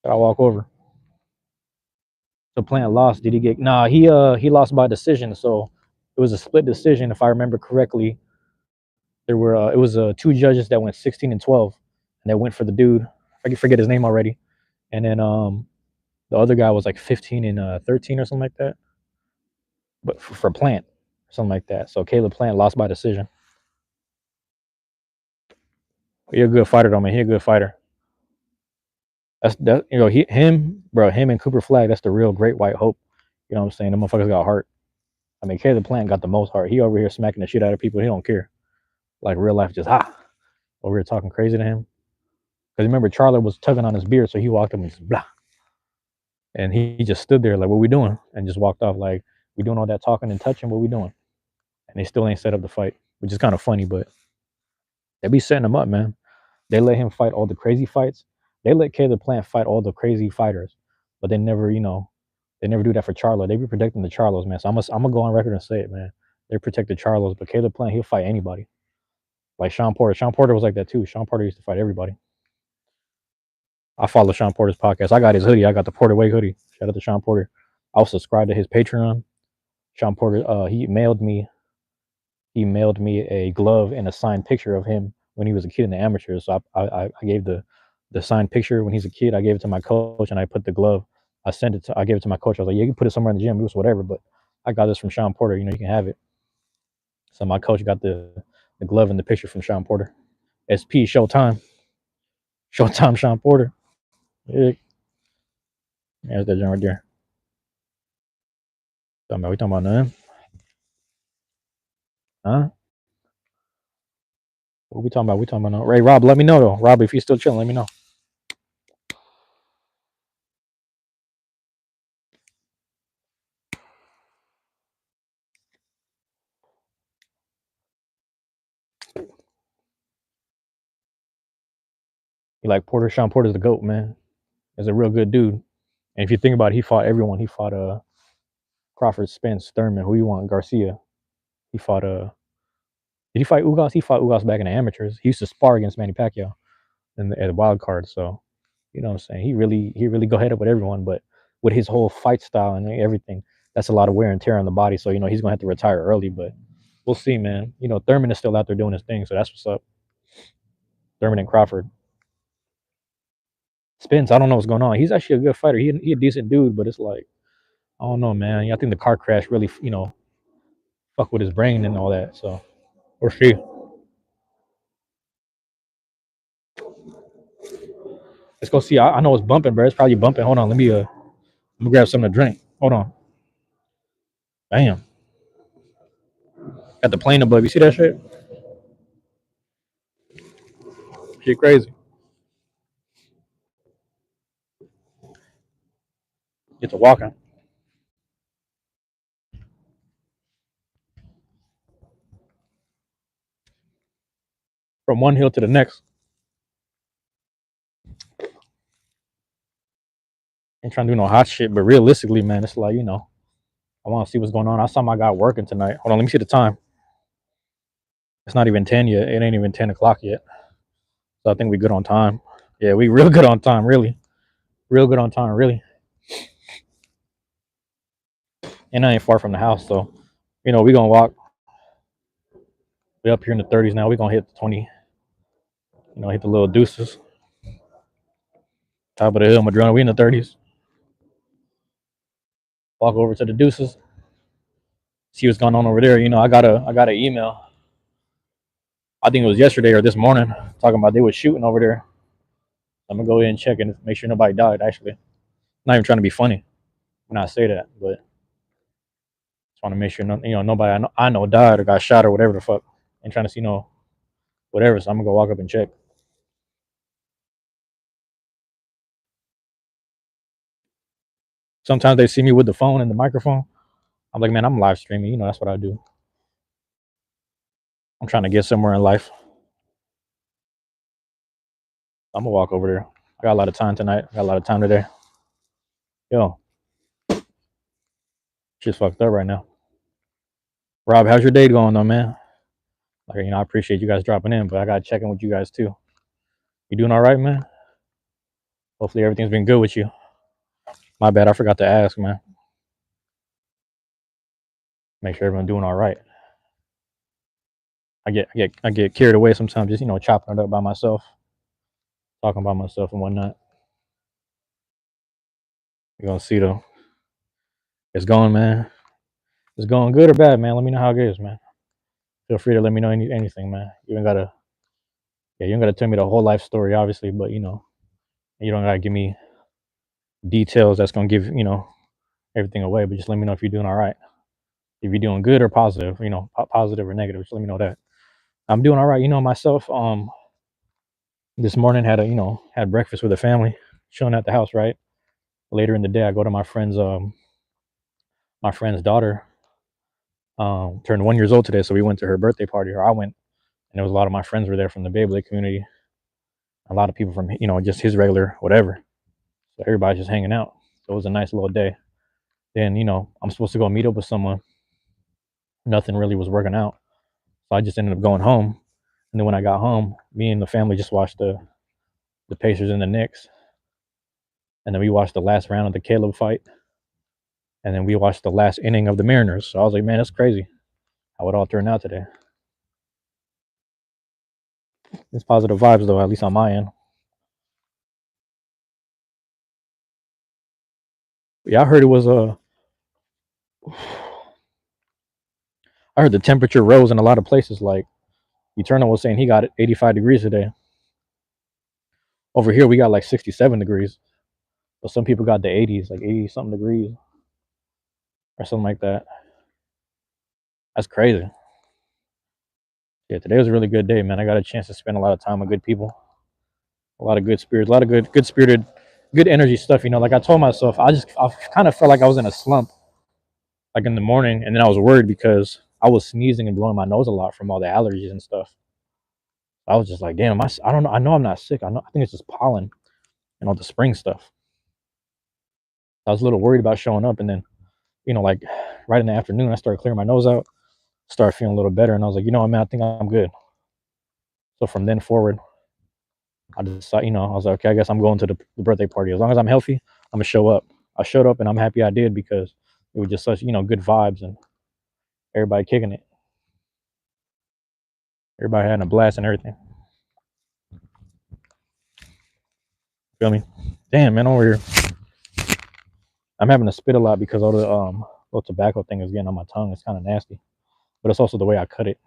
Speaker 1: Should I walk over? The Plant lost. Did he get? Nah, he lost by decision. So it was a split decision, if I remember correctly. There were it was two judges that went 16 and 12, and they went for the dude. I can forget his name already. And then the other guy was like 15 and 13 or something like that. But for Plant, something like that. So Caleb Plant lost by decision. He a good fighter though, man. He a good fighter. That's that him and Cooper Flag. That's the real great white hope. You know what I'm saying? The motherfuckers got heart. I mean, Caleb Plant got the most heart. He over here smacking the shit out of people. He don't care. Like real life, just over here talking crazy to him. Because remember, Charlie was tugging on his beard, so he walked up and just blah, and he just stood there like, "What we doing?" and just walked off like, "We doing all that talking and touching? What we doing?" And they still ain't set up the fight, which is kind of funny, but they be setting him up, man. They let him fight all the crazy fights. They let Caleb Plant fight all the crazy fighters, but they never, they never do that for Charlo. They be protecting the Charlos, man. So I'm gonna go on record and say it, man. They protect the Charlos, but Caleb Plant, he'll fight anybody. Like Sean Porter. Sean Porter was like that too. Sean Porter used to fight everybody. I follow Sean Porter's podcast. I got his hoodie. I got the Porter Way hoodie. Shout out to Sean Porter. I was subscribed to his Patreon. Sean Porter, he mailed me a glove and a signed picture of him when he was a kid in the amateurs. So I gave the signed picture when he's a kid. I gave it to my coach and I put the glove. I gave it to my coach. I was like, yeah, you can put it somewhere in the gym, use whatever. But I got this from Sean Porter. You can have it. So my coach got the glove and the picture from Sean Porter. SP Showtime. Showtime Sean Porter. Yeah, there's that joint right there. We talking about nothing? Huh? What we talking about? We talking about no. Ray Rob, let me know though. Rob, if you still chilling, let me know. You like Porter? Sean Porter's the GOAT, man. He's a real good dude. And if you think about it, he fought everyone. He fought Crawford, Spence, Thurman, who you want, Garcia. He fought did he fight Ugas? He fought Ugas back in the amateurs. He used to spar against Manny Pacquiao at the wild card. So, you know what I'm saying? He really go head up with everyone, but with his whole fight style and everything, that's a lot of wear and tear on the body. So, he's gonna have to retire early, but we'll see, man. Thurman is still out there doing his thing, so that's what's up. Thurman and Crawford. Spence, I don't know what's going on. He's actually a good fighter. He a decent dude, but it's like, I don't know, man. I think the car crash really, fuck with his brain and all that. So we'll see. Let's go see. I know it's bumping, bro. It's probably bumping. Hold on, let me grab something to drink. Hold on. Damn. Got the plane above. You see that shit? Shit crazy. Get to walking from one hill to the next. Ain't trying to do no hot shit, but realistically, man, it's like, I want to see what's going on. I saw my guy working tonight. Hold on, let me see the time. It's not even 10 yet. It ain't even 10 o'clock yet. So I think we good on time. Yeah, we real good on time, really. Real good on time, really. And I ain't far from the house, so we gonna walk. We up here in the 30s now. We gonna hit the 20. Hit the little deuces. Top of the hill, Madrona. We in the 30s. Walk over to the deuces. See what's going on over there. I got an email. I think it was yesterday or this morning, talking about they was shooting over there. I'm gonna go in and check and make sure nobody died. Actually, not even trying to be funny when I say that, but just want to make sure nobody I know died or got shot or whatever the fuck. And trying to see whatever. So I'm gonna go walk up and check. Sometimes they see me with the phone and the microphone. I'm like, man, I'm live streaming. That's what I do. I'm trying to get somewhere in life. I'm gonna walk over there. I got a lot of time tonight. I got a lot of time today. Yo, shit's fucked up right now. Rob, how's your day going though, man? Like, I appreciate you guys dropping in, but I gotta check in with you guys too. You doing all right, man? Hopefully everything's been good with you. My bad, I forgot to ask, man. Make sure everyone's doing all right. I get carried away sometimes, just chopping it up by myself, talking by myself and whatnot. You're gonna see though. It's going, man. It's going good or bad, man. Let me know how it is, man. Feel free to let me know anything, man. You ain't gotta tell me the whole life story, obviously, but you don't gotta give me details that's gonna give everything away. But just let me know if you're doing all right. If you're doing good or positive, positive or negative, just let me know that. I'm doing all right, myself. This morning had had breakfast with the family, chilling at the house. Right later in the day, I go to my friend's daughter turned 1 year old today, so we went to her birthday party, or I went, and there was a lot of my friends were there from the Beyblade community, a lot of people from just his regular whatever. So everybody's just hanging out. So it was a nice little day. Then I'm supposed to go meet up with someone. Nothing really was working out, so I just ended up going home. And then when I got home, me and the family just watched the Pacers and the Knicks, and then we watched the last round of the Caleb fight, and then we watched the last inning of the Mariners. So I was like, man, that's crazy how it all turned out today. It's positive vibes though, at least on my end. Yeah, I heard it was I heard the temperature rose in a lot of places. Like Eternal was saying, he got 85 degrees today. Over here, we got like 67 degrees, but some people got the 80s, like 80 something degrees or something like that. That's crazy. Yeah, today was a really good day, man. I got a chance to spend a lot of time with good people, a lot of good spirits, a lot of good spirited, good energy stuff. Like I told myself, I kind of felt like I was in a slump, like in the morning, and then I was worried because I was sneezing and blowing my nose a lot from all the allergies and stuff. I was just like, damn, I don't know. I know I'm not sick. I think it's just pollen and all the spring stuff. I was a little worried about showing up, and then like right in the afternoon, I started clearing my nose out, started feeling a little better, and I was like, what, man, I think I'm good. So from then forward, I decided, I was like, okay, I guess I'm going to the birthday party. As long as I'm healthy, I'm gonna show up. I showed up, and I'm happy I did because it was just such good vibes and everybody kicking it. Everybody having a blast and everything. Feel me? Damn, man, over here. I'm having to spit a lot because all the little tobacco thing is getting on my tongue. It's kind of nasty, but it's also the way I cut it.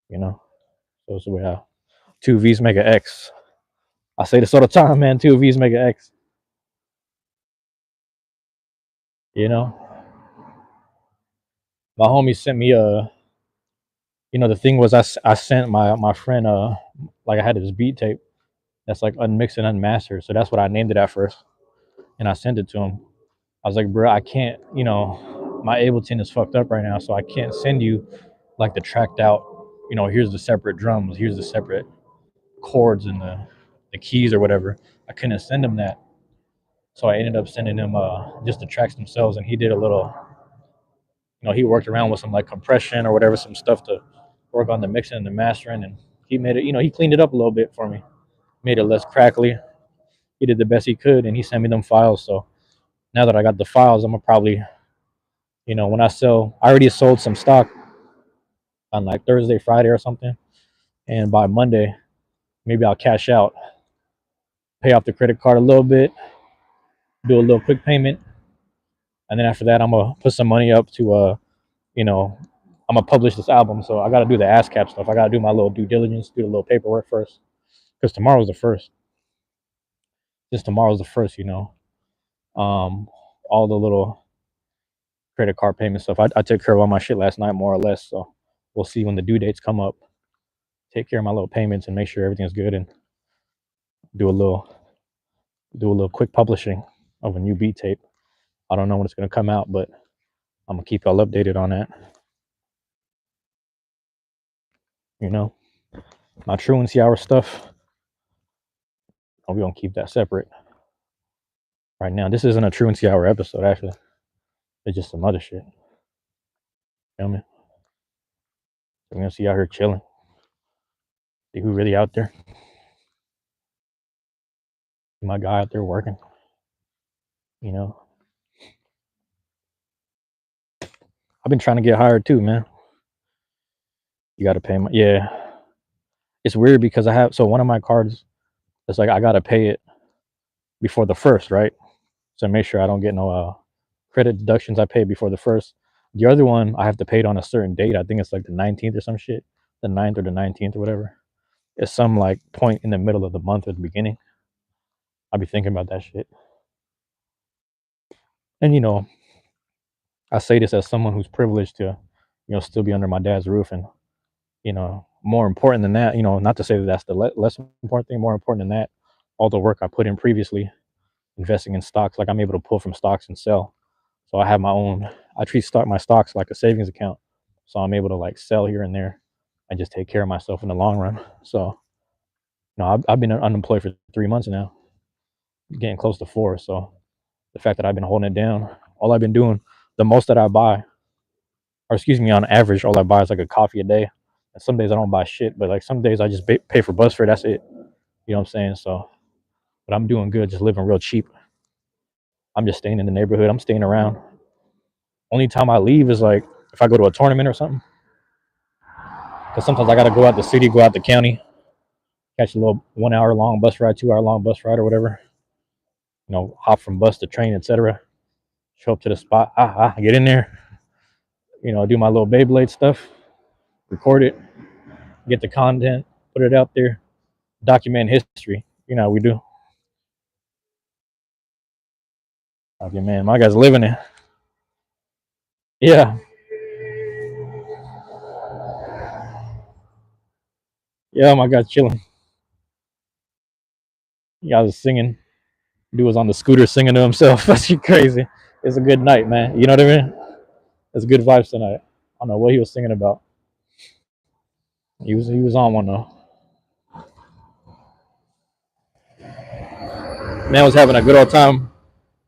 Speaker 1: So it's the way two V's make an X. I say this all the time, man. Two V's make an X. You know, my homie sent me the thing was I sent my friend like I had this beat tape that's like unmixed and unmastered, so that's what I named it at first, and I sent it to him. I was like, bro, I can't, my Ableton is fucked up right now, so I can't send you like the tracked out, here's the separate drums, here's the separate chords and the keys or whatever. I couldn't send him that, so I ended up sending him just the tracks themselves, and he did a little, he worked around with some like compression or whatever, some stuff to work on the mixing and the mastering, and he made it, he cleaned it up a little bit for me, made it less crackly. He did the best he could, and he sent me them files. So now that I got the files, I'm gonna probably, when I already sold some stock on like Thursday, Friday or something, and by Monday, maybe I'll cash out, pay off the credit card a little bit, do a little quick payment, and then after that, I'm gonna put some money up to I'm gonna publish this album. So I gotta do the ASCAP stuff. I gotta do my little due diligence, do a little paperwork first, because tomorrow's the first. Just tomorrow's the first, all the little credit card payment stuff. I took care of all my shit last night, more or less. So we'll see when the due dates come up. Take care of my little payments and make sure everything's good, and do a little quick publishing of a new beat tape. I don't know when it's gonna come out, but I'm gonna keep y'all updated on that. My truancy hour stuff. We're gonna keep that separate. Right now, this isn't a truancy hour episode. Actually, it's just some other shit. Feel me? We're gonna see out here chilling. See who really out there. See my guy out there working. You know, I've been trying to get hired too, man. You got to pay my yeah. It's weird because I have so one of my cards. It's like I gotta pay it before the first, right? So make sure I don't get no credit deductions. I pay before the first. The other one I have to pay it on a certain date. I think it's like the 19th or some shit, the 9th or the 19th or whatever. It's some like point in the middle of the month at the beginning. I'll be thinking about that shit. And I say this as someone who's privileged to, still be under my dad's roof, and more important than that, not to say that that's the less important thing. More important than that, all the work I put in previously, investing in stocks. Like I'm able to pull from stocks and sell. So I have my own. I treat my stocks like a savings account. So I'm able to like sell here and there, and just take care of myself in the long run. So I've been unemployed for 3 months now, getting close to 4. So the fact that I've been holding it down, all I've been doing, the most that I buy, or excuse me, on average, all I buy is like a coffee a day. And some days I don't buy shit, but like some days I just pay for bus fare. That's it. You know what I'm saying? So, but I'm doing good, just living real cheap. I'm just staying in the neighborhood. I'm staying around. Only time I leave is like if I go to a tournament or something. Because sometimes I got to go out the city, go out the county, catch a little 1 hour long bus ride, 2 hour long bus ride or whatever. Hop from bus to train, etc. Show up to the spot, get in there, do my little Beyblade stuff, record it, get the content, put it out there, document history. We do. Okay, man, my guy's living it. Yeah, yeah, my guy's chilling. Yeah, I was singing. Dude was on the scooter singing to himself. That's crazy. It's a good night, man. You know what I mean? It's good vibes tonight. I don't know what he was singing about. He was on one though. Man was having a good old time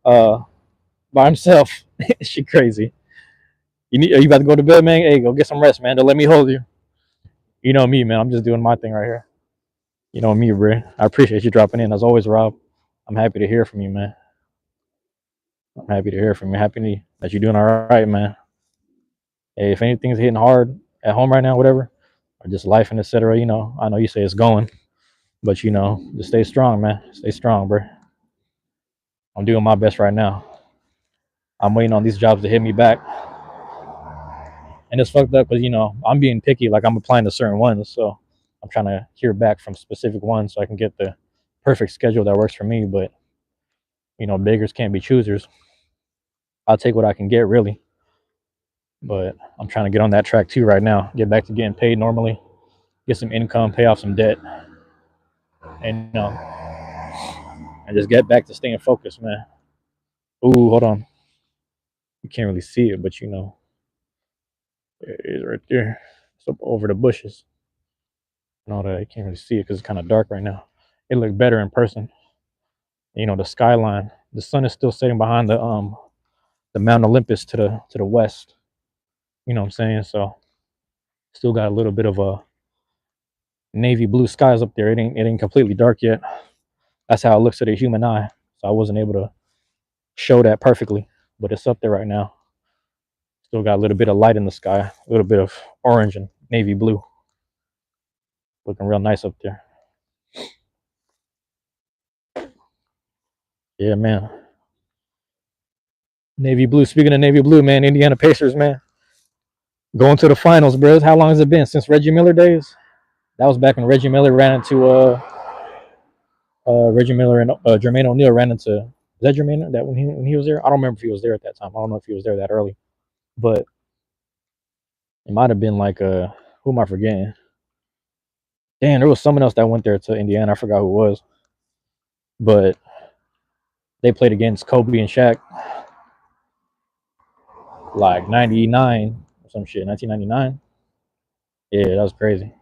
Speaker 1: uh by himself. She crazy. Are you about to go to bed, man? Hey, go get some rest, man. Don't let me hold you. You know me, man. I'm just doing my thing right here. You know me, bro. I appreciate you dropping in as always, Rob. I'm happy to hear from you, man. I'm happy to hear from you. Happy that you're doing all right, man. Hey, if anything's hitting hard at home right now, whatever, or just life and etc., I know you say it's going, but just stay strong, man. Stay strong, bro. I'm doing my best right now. I'm waiting on these jobs to hit me back, and it's fucked up because I'm being picky. Like I'm applying to certain ones, so I'm trying to hear back from specific ones so I can get the perfect schedule that works for me. But beggars can't be choosers. I'll take what I can get, really. But I'm trying to get on that track too right now. Get back to getting paid normally, get some income, pay off some debt, and and just get back to staying focused, man. Ooh, hold on. You can't really see it, but there it is right there. It's up over the bushes and all that. You can't really see it because it's kind of dark right now. It looked better in person. The skyline. The sun is still setting behind the Mount Olympus to the west. You know what I'm saying? So still got a little bit of a navy blue skies up there. It ain't completely dark yet. That's how it looks to the human eye. So I wasn't able to show that perfectly, but it's up there right now. Still got a little bit of light in the sky, a little bit of orange and navy blue. Looking real nice up there. Yeah, man. Navy blue. Speaking of navy blue, man, Indiana Pacers, man, going to the finals, bros. How long has it been since Reggie Miller days? That was back when Reggie Miller ran into Reggie Miller and Jermaine O'Neal ran into. Is that Jermaine that when he was there? I don't remember if he was there at that time. I don't know if he was there that early, but it might have been like who am I forgetting? Damn, there was someone else that went there to Indiana. I forgot who it was, but they played against Kobe and Shaq like '99 or some shit, 1999. Yeah, that was crazy.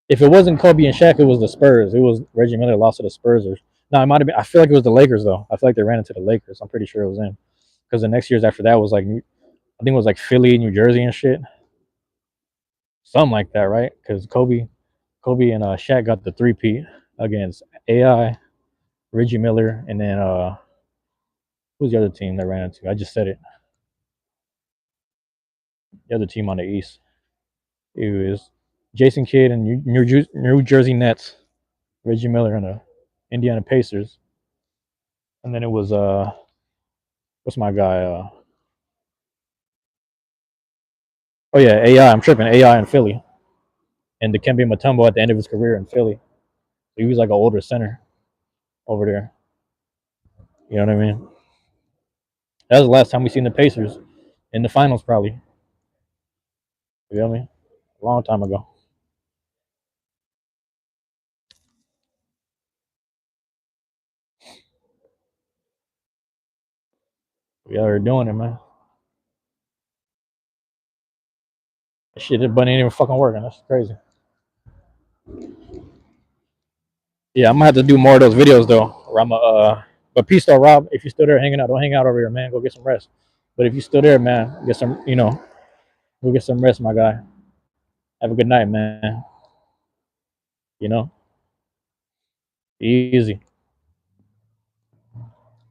Speaker 1: If it wasn't Kobe and Shaq, it was the Spurs. It was Reggie Miller lost to the Spurs, or No, it might have been. I feel like it was the Lakers though. I feel like they ran into the Lakers. I'm pretty sure it was them because the next years after that was like I think it was like Philly, New Jersey, and shit, something like that, right? Because Kobe and Shaq got the three-peat against AI, Reggie Miller, and then who's the other team they ran into? I just said it. The other team on the East. It was Jason Kidd and New Jersey Nets, Reggie Miller and the Indiana Pacers, and then it was what's my guy? Oh yeah, AI. I'm tripping. AI in Philly, and Dikembe Mutombo at the end of his career in Philly. He was like an older center over there. You know what I mean? That was the last time we seen the Pacers in the finals, probably. You know what I mean? A long time ago. We are doing it, man. That shit, that button ain't even fucking working. That's crazy. Yeah, I'm gonna have to do more of those videos though. Where I'm but peace though, Rob. If you're still there hanging out, don't hang out over here, man. Go get some rest. But if you're still there, man, get some. Go get some rest, my guy. Have a good night, man. You know, easy.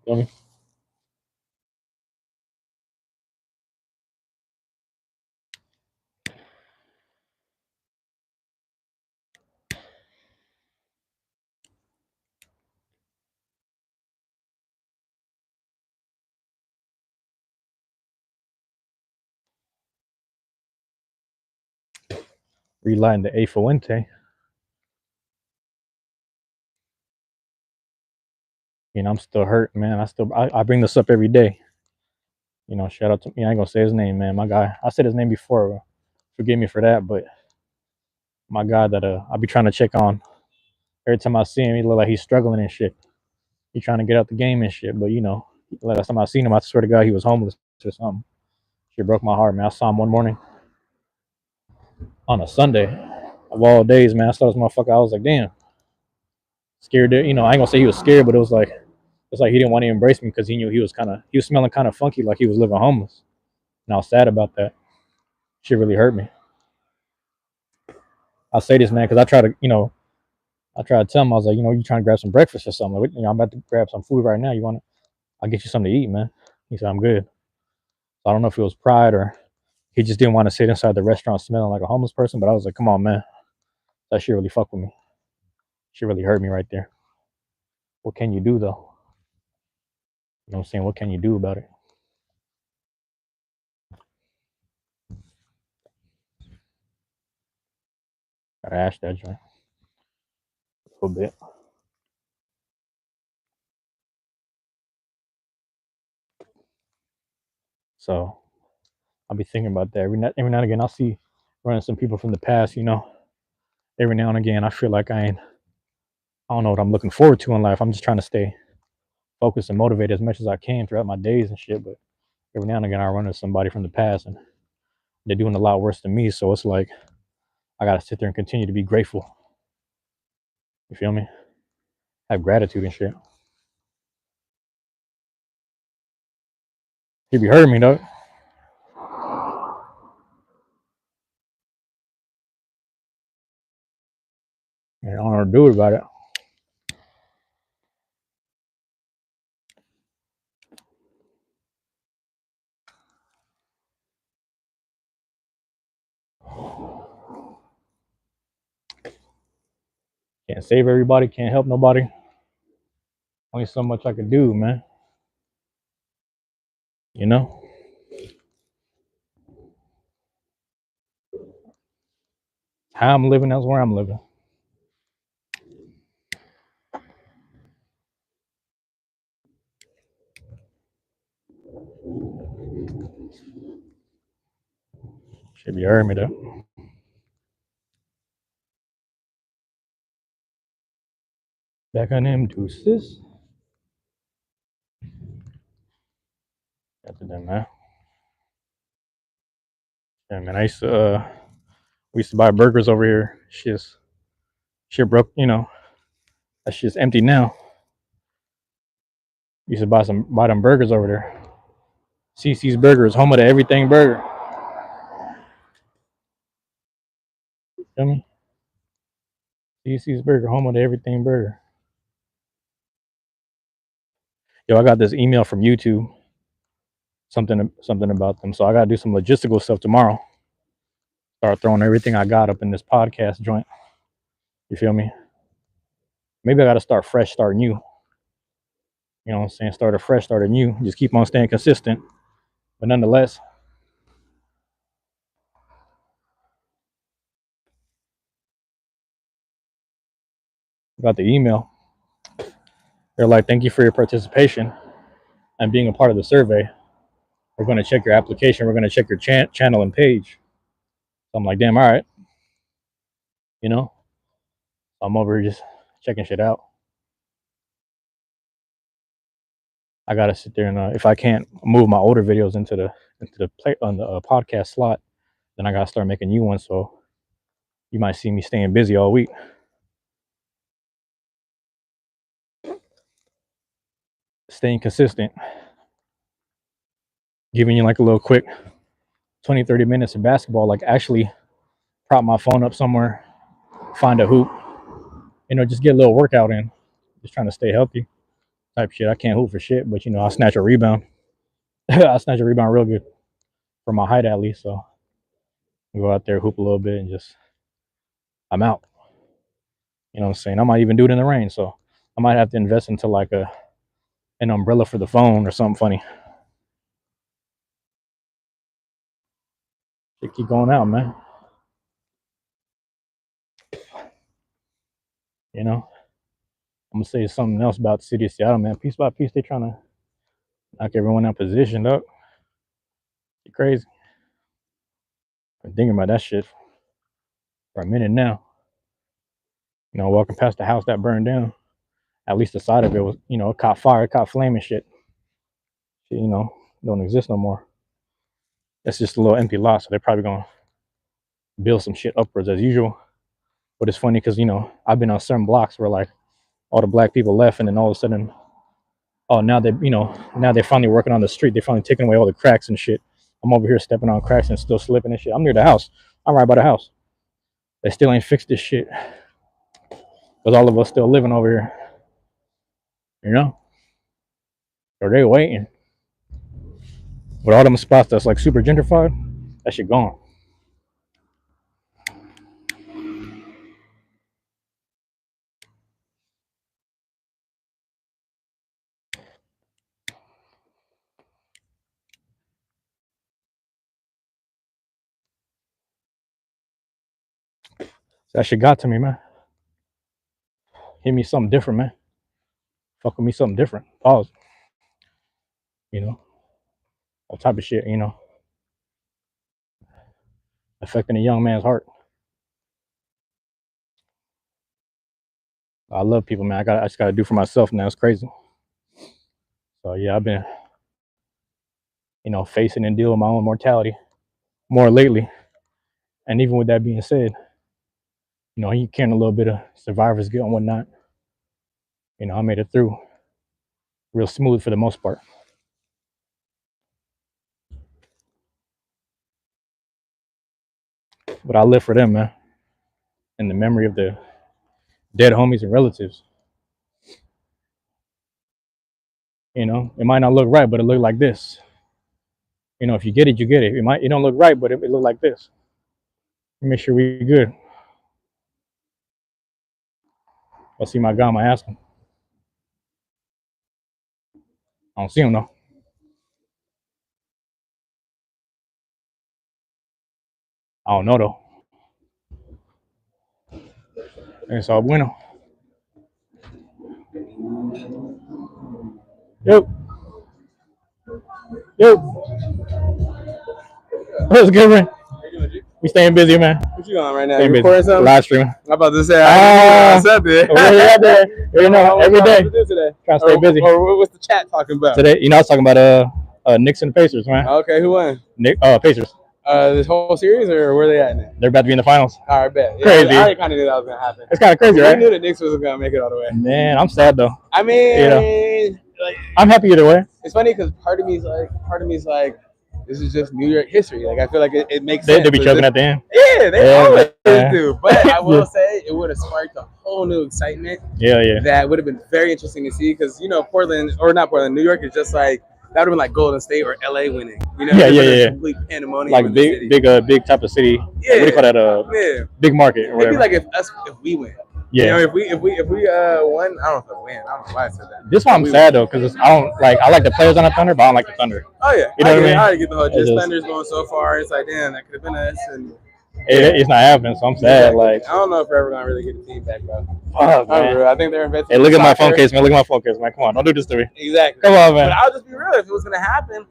Speaker 1: Feel me? Relighting the A Fuente. I'm still hurt, man. I bring this up every day. Shout out to me. I ain't gonna say his name, man. My guy. I said his name before. Forgive me for that, but my guy that I be trying to check on. Every time I see him, he look like he's struggling and shit. He trying to get out the game and shit. But last time I seen him, I swear to God, he was homeless or something. Shit broke my heart, man. I saw him one morning on a Sunday of all days, man. I saw this motherfucker. I was like, damn, scared. I ain't gonna say he was scared, but it's like he didn't want to embrace me because he knew he was smelling kind of funky, like he was living homeless. And I was sad about that. Shit really hurt me. I say this, man, because I try to tell him, I was like, you trying to grab some breakfast or something. Like, I'm about to grab some food right now. I'll get you something to eat, man. He said, I'm good. So I don't know if it was pride or he just didn't want to sit inside the restaurant smelling like a homeless person. But I was like, come on, man. That shit really fucked with me. Shit really hurt me right there. What can you do, though? You know what I'm saying? What can you do about it? Gotta ask that joint a little bit. So I'll be thinking about that. Every now and again, I'll see running some people from the past, every now and again, I feel like I don't know what I'm looking forward to in life. I'm just trying to stay focused and motivated as much as I can throughout my days and shit. But every now and again, I run into somebody from the past and they're doing a lot worse than me. So it's like I gotta sit there and continue to be grateful. You feel me? Have gratitude and shit. You be hurting me though. And I don't know what to do about it. Can't save everybody. Can't help nobody. Only so much I can do, man. You know. How I'm living, that's where I'm living. Should be hurting me though. Back on them deuces. That's it then, man. Yeah, man. We used to buy burgers over here. Shit broke. That shit's empty now. Used to buy them burgers over there. CC's Burgers, home of the everything burger. Feel me? CC's Burger, home of the everything burger. Yo, I got this email from YouTube. Something about them. So I gotta do some logistical stuff tomorrow. Start throwing everything I got up in this podcast joint. You feel me? Maybe I gotta start fresh, start new. You know what I'm saying? Start afresh, start anew. Just keep on staying consistent. But nonetheless, got the email. They're like, thank you for your participation and being a part of the survey. We're going to check your application. We're going to check your channel and page. So I'm like, damn, all right. You know, I'm over here just checking shit out. I gotta sit there and if I can't move my older videos into the play on the podcast slot, then I gotta start making new ones. So you might see me staying busy all week. Staying consistent, giving you like a little quick 20-30 minutes of basketball, like actually prop my phone up somewhere, find a hoop, you know, just get a little workout in. Just trying to stay healthy type shit. I can't hoop for shit, but you know, I'll snatch a rebound. I'll snatch a rebound real good for my height at least. So I go out there, hoop a little bit, and just I'm out. You know what I'm saying? I might even do it in the rain. So I might have to invest into like an umbrella for the phone or something funny. Shit keep going out, man. You know, I'm gonna say something else about the city of Seattle, man. Piece by piece, they trying to knock everyone out positioned up. It's crazy. Been thinking about that shit for a minute now. You know, walking past the house that burned down. At least the side of it was, you know, it caught fire, it caught flame and shit. Shit, you know, don't exist no more. It's just a little empty lot, so they're probably gonna build some shit upwards as usual. But it's funny because, you know, I've been on certain blocks where like all the black people left, and then all of a sudden, oh, now they, you know, now they're finally working on the street. They're finally taking away all the cracks and shit. I'm over here stepping on cracks and still slipping and shit. I'm near the house. I'm right by the house. They still ain't fixed this shit. Because all of us still living over here. You know? Or they waiting. With all them spots that's like super gentrified, that shit gone. So that shit got to me, man. Hit me something different, man. Fuck with me something different. Pause. You know? All type of shit, you know? Affecting a young man's heart. I love people, man. I just gotta do for myself now. It's crazy. So yeah, I've been, you know, facing and dealing with my own mortality more lately. And even with that being said, you know, you carrying a little bit of survivor's guilt and whatnot. You know, I made it through real smooth for the most part. But I live for them, man. In the memory of the dead homies and relatives. You know, it might not look right, but it look like this. You know, if you get it, you get it. It don't look right, but it look like this. Make sure we good. I'll see my guy, I ask him. I don't see him though. I don't know though. It's all bueno. Yep. Yep. What's good, man? We staying busy, man.
Speaker 2: What you on right now?
Speaker 1: Staying
Speaker 2: You
Speaker 1: busy.
Speaker 2: recording something?
Speaker 1: Live streaming.
Speaker 2: I'm about to say, I said that.
Speaker 1: We're out there. You know, every day.
Speaker 2: Today?
Speaker 1: Trying to stay busy.
Speaker 2: Or what's the chat talking about?
Speaker 1: Today, you know, I was talking about Knicks and the Pacers, man.
Speaker 2: Okay, who won?
Speaker 1: Pacers.
Speaker 2: This whole series, or where are they at now?
Speaker 1: They're about to be in the finals.
Speaker 2: All right, bet. Yeah,
Speaker 1: Crazy.
Speaker 2: I already kind of knew that was going to happen.
Speaker 1: It's kind of crazy, right?
Speaker 2: I knew the Knicks was going to make it all the way.
Speaker 1: Man, I'm sad, though.
Speaker 2: I mean,
Speaker 1: you know,
Speaker 2: like,
Speaker 1: I'm happy either way.
Speaker 2: it's funny because part of me is like, this is just New York history. Like I feel like it makes
Speaker 1: They
Speaker 2: sense.
Speaker 1: be choking at the end.
Speaker 2: Yeah, they
Speaker 1: Yeah,
Speaker 2: always
Speaker 1: yeah.
Speaker 2: do. But I will
Speaker 1: Yeah.
Speaker 2: say it would have sparked a whole new excitement
Speaker 1: Yeah.
Speaker 2: that would have been very interesting to see because Portland or not Portland, New York is just like that would have been like Golden State or LA winning.
Speaker 1: Yeah,
Speaker 2: it's
Speaker 1: yeah,
Speaker 2: been a
Speaker 1: yeah.
Speaker 2: complete pandemonium
Speaker 1: Like
Speaker 2: in the city.
Speaker 1: big type of city. Like,
Speaker 2: Yeah,
Speaker 1: what do you call that?
Speaker 2: yeah.
Speaker 1: Big market or
Speaker 2: It'd be
Speaker 1: whatever.
Speaker 2: like if we win.
Speaker 1: Yeah.
Speaker 2: If we won, I don't know if we win. I don't know why I said that.
Speaker 1: This one I'm sad though because I don't like. I like the players on the Thunder, but I don't like the Thunder.
Speaker 2: Oh yeah,
Speaker 1: You know what I mean?
Speaker 2: I get the whole
Speaker 1: It's
Speaker 2: just
Speaker 1: just-
Speaker 2: Thunder's going so far. It's like damn, that could have been us. And
Speaker 1: It's not happening, so I'm sad. Like,
Speaker 2: I don't know if we're ever gonna really get the team back, bro.
Speaker 1: fuck, man.
Speaker 2: I think they're investing.
Speaker 1: Hey, look
Speaker 2: in
Speaker 1: at my
Speaker 2: soccer.
Speaker 1: phone case, man. Look at my phone case, man. Come on, don't do this to me.
Speaker 2: Exactly.
Speaker 1: Come on, man.
Speaker 2: But I'll just be real. If it was gonna happen,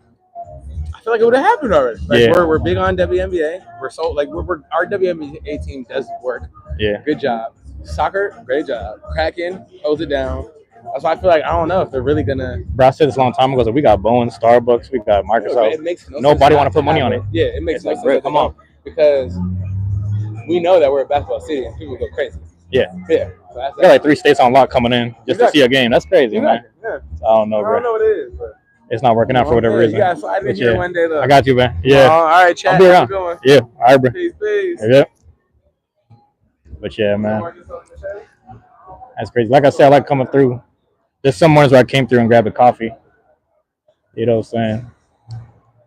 Speaker 2: I feel like it would have happened already. Like
Speaker 1: Yeah.
Speaker 2: we're big on WNBA. We're so like we're our WNBA team does work.
Speaker 1: Yeah.
Speaker 2: Good job. Soccer, great job. Kraken holds it down. That's why I feel like I don't know if they're really gonna.
Speaker 1: Bro, I said this a long time ago. So we got Bowen, Starbucks, we got Microsoft.
Speaker 2: It makes no
Speaker 1: Nobody
Speaker 2: sense
Speaker 1: want to put money on it.
Speaker 2: Yeah, it makes
Speaker 1: It's
Speaker 2: no
Speaker 1: like,
Speaker 2: sense.
Speaker 1: bro, come on.
Speaker 2: Because we know that we're a basketball city and people go crazy.
Speaker 1: Yeah.
Speaker 2: Yeah. So that's
Speaker 1: We got like 3 states on lock coming in just to see a game. That's crazy, man.
Speaker 2: Yeah.
Speaker 1: So I don't know,
Speaker 2: I
Speaker 1: bro.
Speaker 2: don't know what it is, but
Speaker 1: It's not working out for whatever reason.
Speaker 2: You guys slide in
Speaker 1: But
Speaker 2: here
Speaker 1: yeah.
Speaker 2: one day, though.
Speaker 1: I got you, man. Yeah.
Speaker 2: All right, chat.
Speaker 1: I'll be around.
Speaker 2: How's it going?
Speaker 1: Yeah. All right, bro.
Speaker 2: Peace.
Speaker 1: Yeah. But yeah, man. That's crazy. Like I said, I like coming through. There's some mornings where I came through and grabbed a coffee. You know what I'm saying?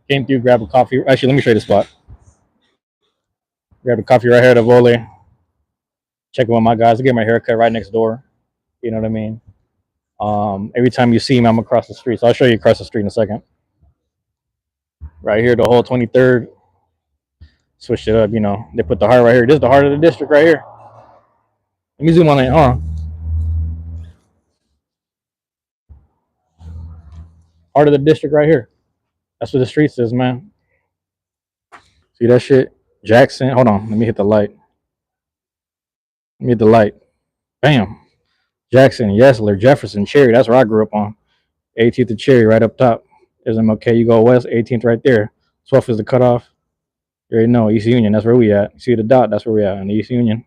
Speaker 1: Came through, grabbed a coffee. Actually, let me show you the spot. Grabbed a coffee right here at Volley. Checking with my guys. I get my haircut right next door. You know what I mean? Every time you see me, I'm across the street. So I'll show you across the street in a second. Right here, the whole 23rd. Switched it up, you know. They put the heart right here. This is the heart of the district right here. Let me zoom on it. Hold on. Heart of the district right here. That's what the street says, man. See that shit? Jackson. Hold on. Let me hit the light. Let me hit the light. Bam. Jackson, Yesler, Jefferson, Cherry. That's where I grew up on. 18th and Cherry right up top. There's MLK. You go west, 18th right there. 12th is the cutoff. You already know. East Union. That's where we at. See the dot? That's where we at in the East Union.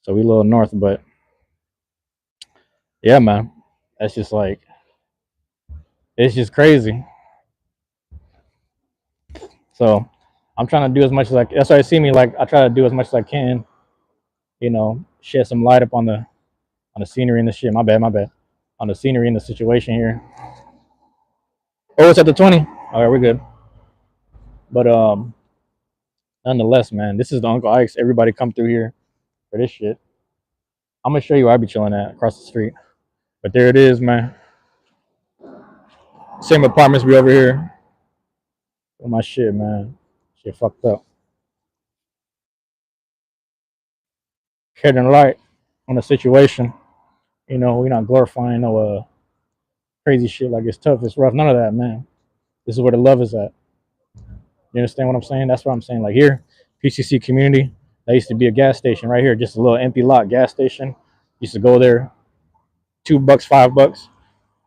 Speaker 1: So we a little north, but yeah, man. That's just like, it's just crazy. So I'm trying to do as much as I can. That's why I see me like I try to do as much as I can, you know, shed some light up on the scenery and the shit. My bad. On the scenery and the situation here. Oh, it's at the 20. All right, we're good. But nonetheless, man, this is the Uncle Ike's. Everybody come through here for this shit. I'm gonna show you where I be chilling at across the street. But there it is, man. Same apartments be over here. Oh, my shit, man. Shit fucked up. Shedding light on the situation. You know, we're not glorifying no crazy shit like it's tough, it's rough. None of that, man. This is where the love is at. You understand what I'm saying? That's what I'm saying. Like here, PCC community, that used to be a gas station right here, just a little empty lot gas station. Used to go there, $2, $5,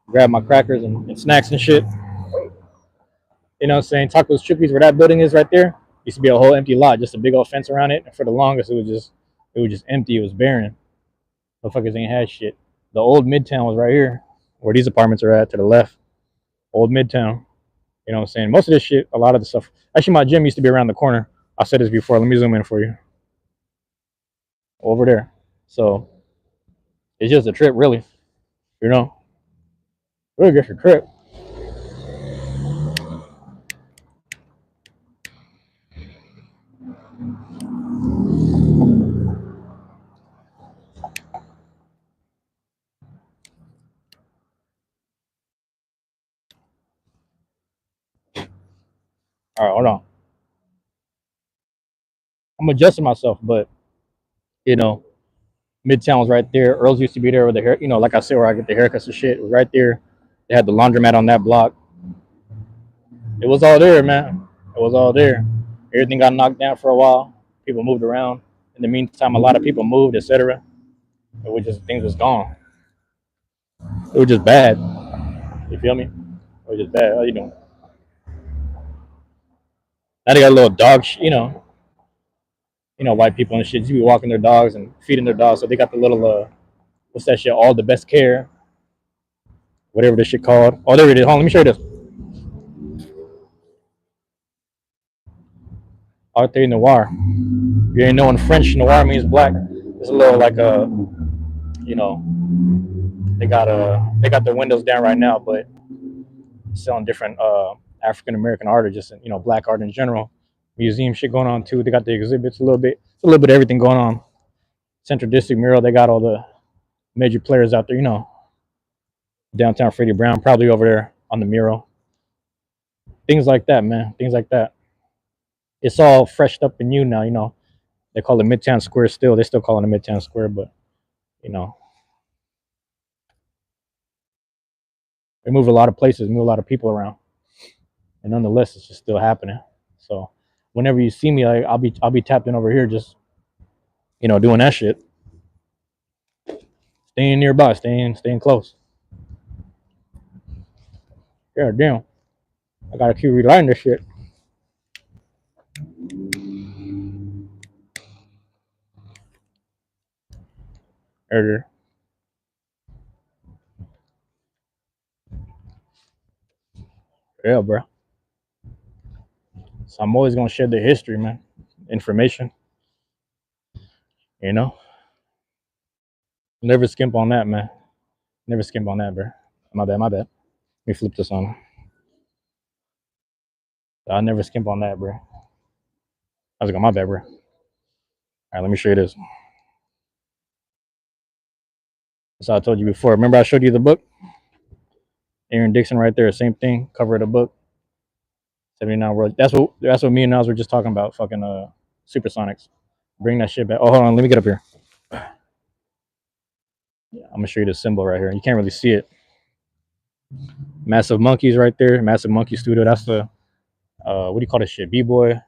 Speaker 1: grab my crackers and snacks and shit. You know what I'm saying? Tacos Chippies, where that building is right there, used to be a whole empty lot, just a big old fence around it. And for the longest, it was just empty. It was barren. Motherfuckers ain't had shit. The old Midtown was right here, where these apartments are at to the left. Old Midtown. You know what I'm saying? Most of this shit, a lot of the stuff. Actually, my gym used to be around the corner. I said this before. Let me zoom in for you. Over there. So it's just a trip, really. You know? Really just a trip. All right, hold on. I'm adjusting myself, but you know, Midtown was right there. Earl's used to be there with the hair, you know, like I said, where I get the haircuts and shit. It was right there. They had the laundromat on that block. It was all there, man. It was all there. Everything got knocked down for a while. People moved around. In the meantime, a lot of people moved, etc. It was just things was gone. It was just bad. You feel me? It was just bad. How you doing? Now they got a little dog, white people and shit. You be walking their dogs and feeding their dogs. So they got the little, what's that shit? All the best care. whatever this shit called. Oh, there it is. Hold on, let me show you this. Art Noir. You ain't know in French, noir means black. It's a little like a, you know, they got the windows down right now, but selling different African American art or just black art in general. Museum shit going on too. They got the exhibits a little bit. It's a little bit of everything going on. Central District mural. They got all the major players out there. Downtown Freddie Brown probably over there on the mural. Things like that, man. Things like that. It's all freshed up and new now. They call it Midtown Square still. They still call it a Midtown Square, but you know they move a lot of places, move a lot of people around, and nonetheless, it's just still happening. So whenever you see me, I'll be tapped in over here, just doing that shit, staying nearby, staying close. Yeah, damn, I gotta keep relighting this shit. There, yeah, bro. So I'm always gonna share the history, man, information. You know, never skimp on that, man. Never skimp on that, bro. My bad, my bad. Let me flip this on. I never skimp on that, bro. I was like, my bad, bro. All right, let me show you this. So I told you before. Remember I showed you the book? Aaron Dixon right there, same thing. Cover of the book. 79 World. That's what me and Nas were just talking about. Fucking Supersonics. Bring that shit back. Oh, hold on. Let me get up here. Yeah, I'm gonna show you the symbol right here. You can't really see it. Massive Monkeys right there. Massive Monkey Studio. That's the what do you call this shit? B-boy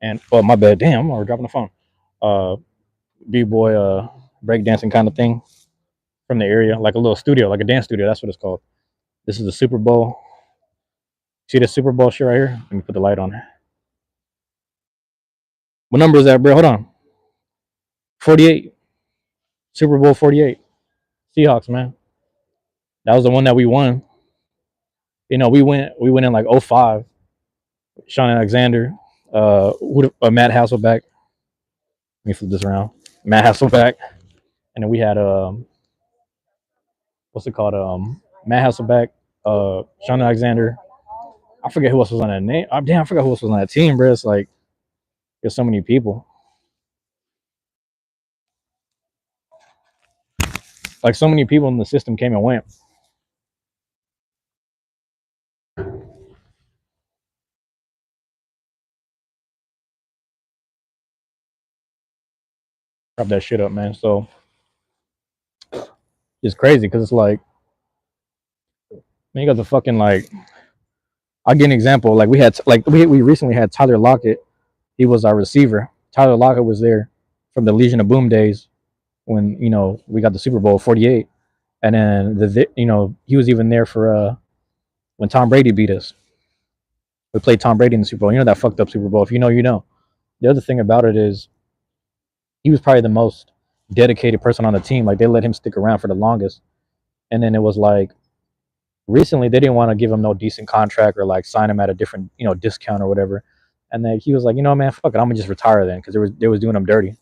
Speaker 1: and oh my bad. Damn, I'm already dropping the phone. Uh, B-boy breakdancing kind of thing from the area, like a little studio, like a dance studio. That's what it's called. This is the Super Bowl. See the Super Bowl shit right here? Let me put the light on. What number is that, bro? Hold on. 48. Super Bowl 48. Seahawks, man. That was the one that we won. We went in like '05. Sean Alexander, Matt Hasselbeck. Let me flip this around. Matt Hasselbeck. And then we had what's it called? Matt Hasselbeck, Sean Alexander. I forget who else was on that name. Damn, I forgot who else was on that team, bro. It's like there's so many people. Like so many people in the system came and went. Prop that shit up, man. So it's crazy because it's like, man, you got the fucking like. I'll give an example. Like we recently had Tyler Lockett. He was our receiver. Tyler Lockett was there from the Legion of Boom days when we got the Super Bowl 48, and then he was even there for when Tom Brady beat us. We played Tom Brady in the Super Bowl. You know that fucked up Super Bowl. If you know, you know. The other thing about it is he was probably the most dedicated person on the team. Like they let him stick around for the longest, and then it was like recently they didn't want to give him no decent contract or like sign him at a different discount or whatever. And then he was like, man, fuck it, I'm gonna just retire then because they was doing him dirty.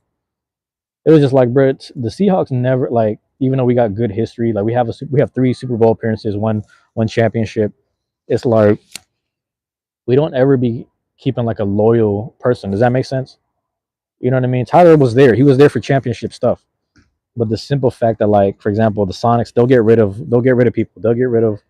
Speaker 1: It was just like, bro, the Seahawks never like, even though we got good history, like we have 3 Super Bowl appearances, one championship. It's like we don't ever be keeping like a loyal person. Does that make sense? You know what I mean? Tyler was there. He was there for championship stuff. But the simple fact that, like, for example, the Sonics, they'll get rid of people. They'll get rid of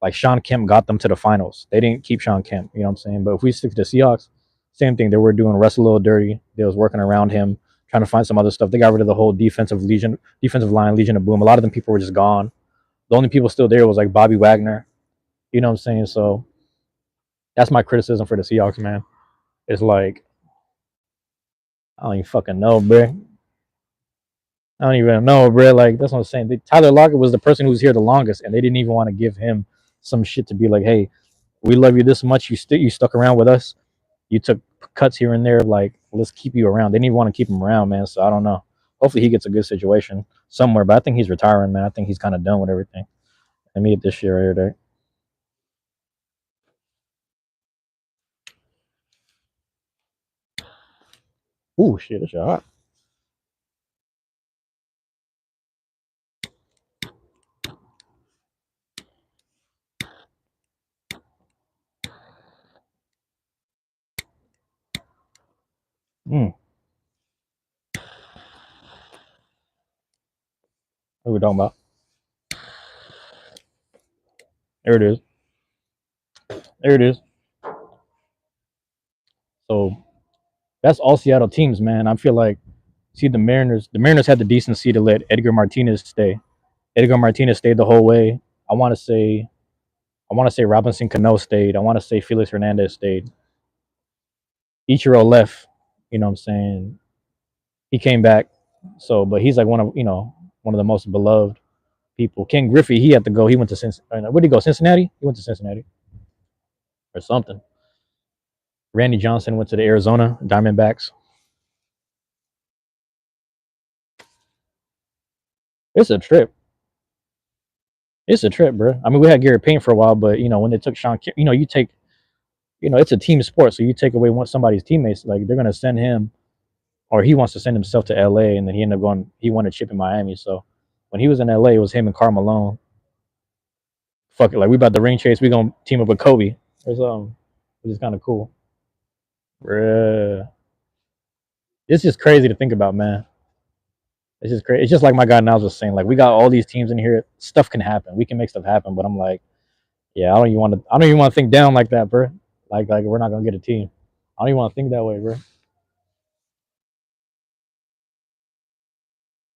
Speaker 1: like Sean Kemp got them to the finals. They didn't keep Sean Kemp. You know what I'm saying? But if we stick to the Seahawks, same thing. They were doing Russ a little dirty. They was working around him, trying to find some other stuff. They got rid of the whole defensive line, Legion of Boom. A lot of them people were just gone. The only people still there was like Bobby Wagner. You know what I'm saying? So that's my criticism for the Seahawks, man. It's like I don't even fucking know, bro. I don't even know, bro. Like that's what I'm saying. Tyler Lockett was the person who was here the longest, and they didn't even want to give him some shit to be like, "Hey, we love you this much. You stuck around with us. You took cuts here and there. Like, let's keep you around." They didn't even want to keep him around, man. So I don't know. Hopefully, he gets a good situation somewhere. But I think he's retiring, man. I think he's kind of done with everything. Let me eat this shit right there. Ooh, shit, this shit hot. Mm. What are we talking about? There it is. There it is. So that's all Seattle teams, man. I feel like see the Mariners. The Mariners had the decency to let Edgar Martinez stay. Edgar Martinez stayed the whole way. I want to say Robinson Cano stayed. I want to say Felix Hernandez stayed. Ichiro left. You know what I'm saying? He came back. So, but he's like one of the most beloved people. Ken Griffey, he had to go. He went to Cincinnati. Where did he go? Cincinnati. He went to Cincinnati or something. Randy Johnson went to the Arizona Diamondbacks. It's a trip. It's a trip, bro. I mean, we had Gary Payne for a while, but when they took Sean, you take, it's a team sport, so you take away one somebody's teammates, like they're gonna send him, or he wants to send himself to LA, and then he ended up going. He won a chip in Miami, so when he was in LA, it was him and Karl Malone. Fuck it, like we about the ring chase, we gonna team up with Kobe. It's which is kind of cool. Bruh. It's just crazy to think about, man. It's just crazy. It's just like my guy Niles was saying. Like we got all these teams in here. Stuff can happen. We can make stuff happen. But I'm like, yeah, I don't even want to. I don't even want to think down like that, bro. Like we're not gonna get a team. I don't even want to think that way, bro.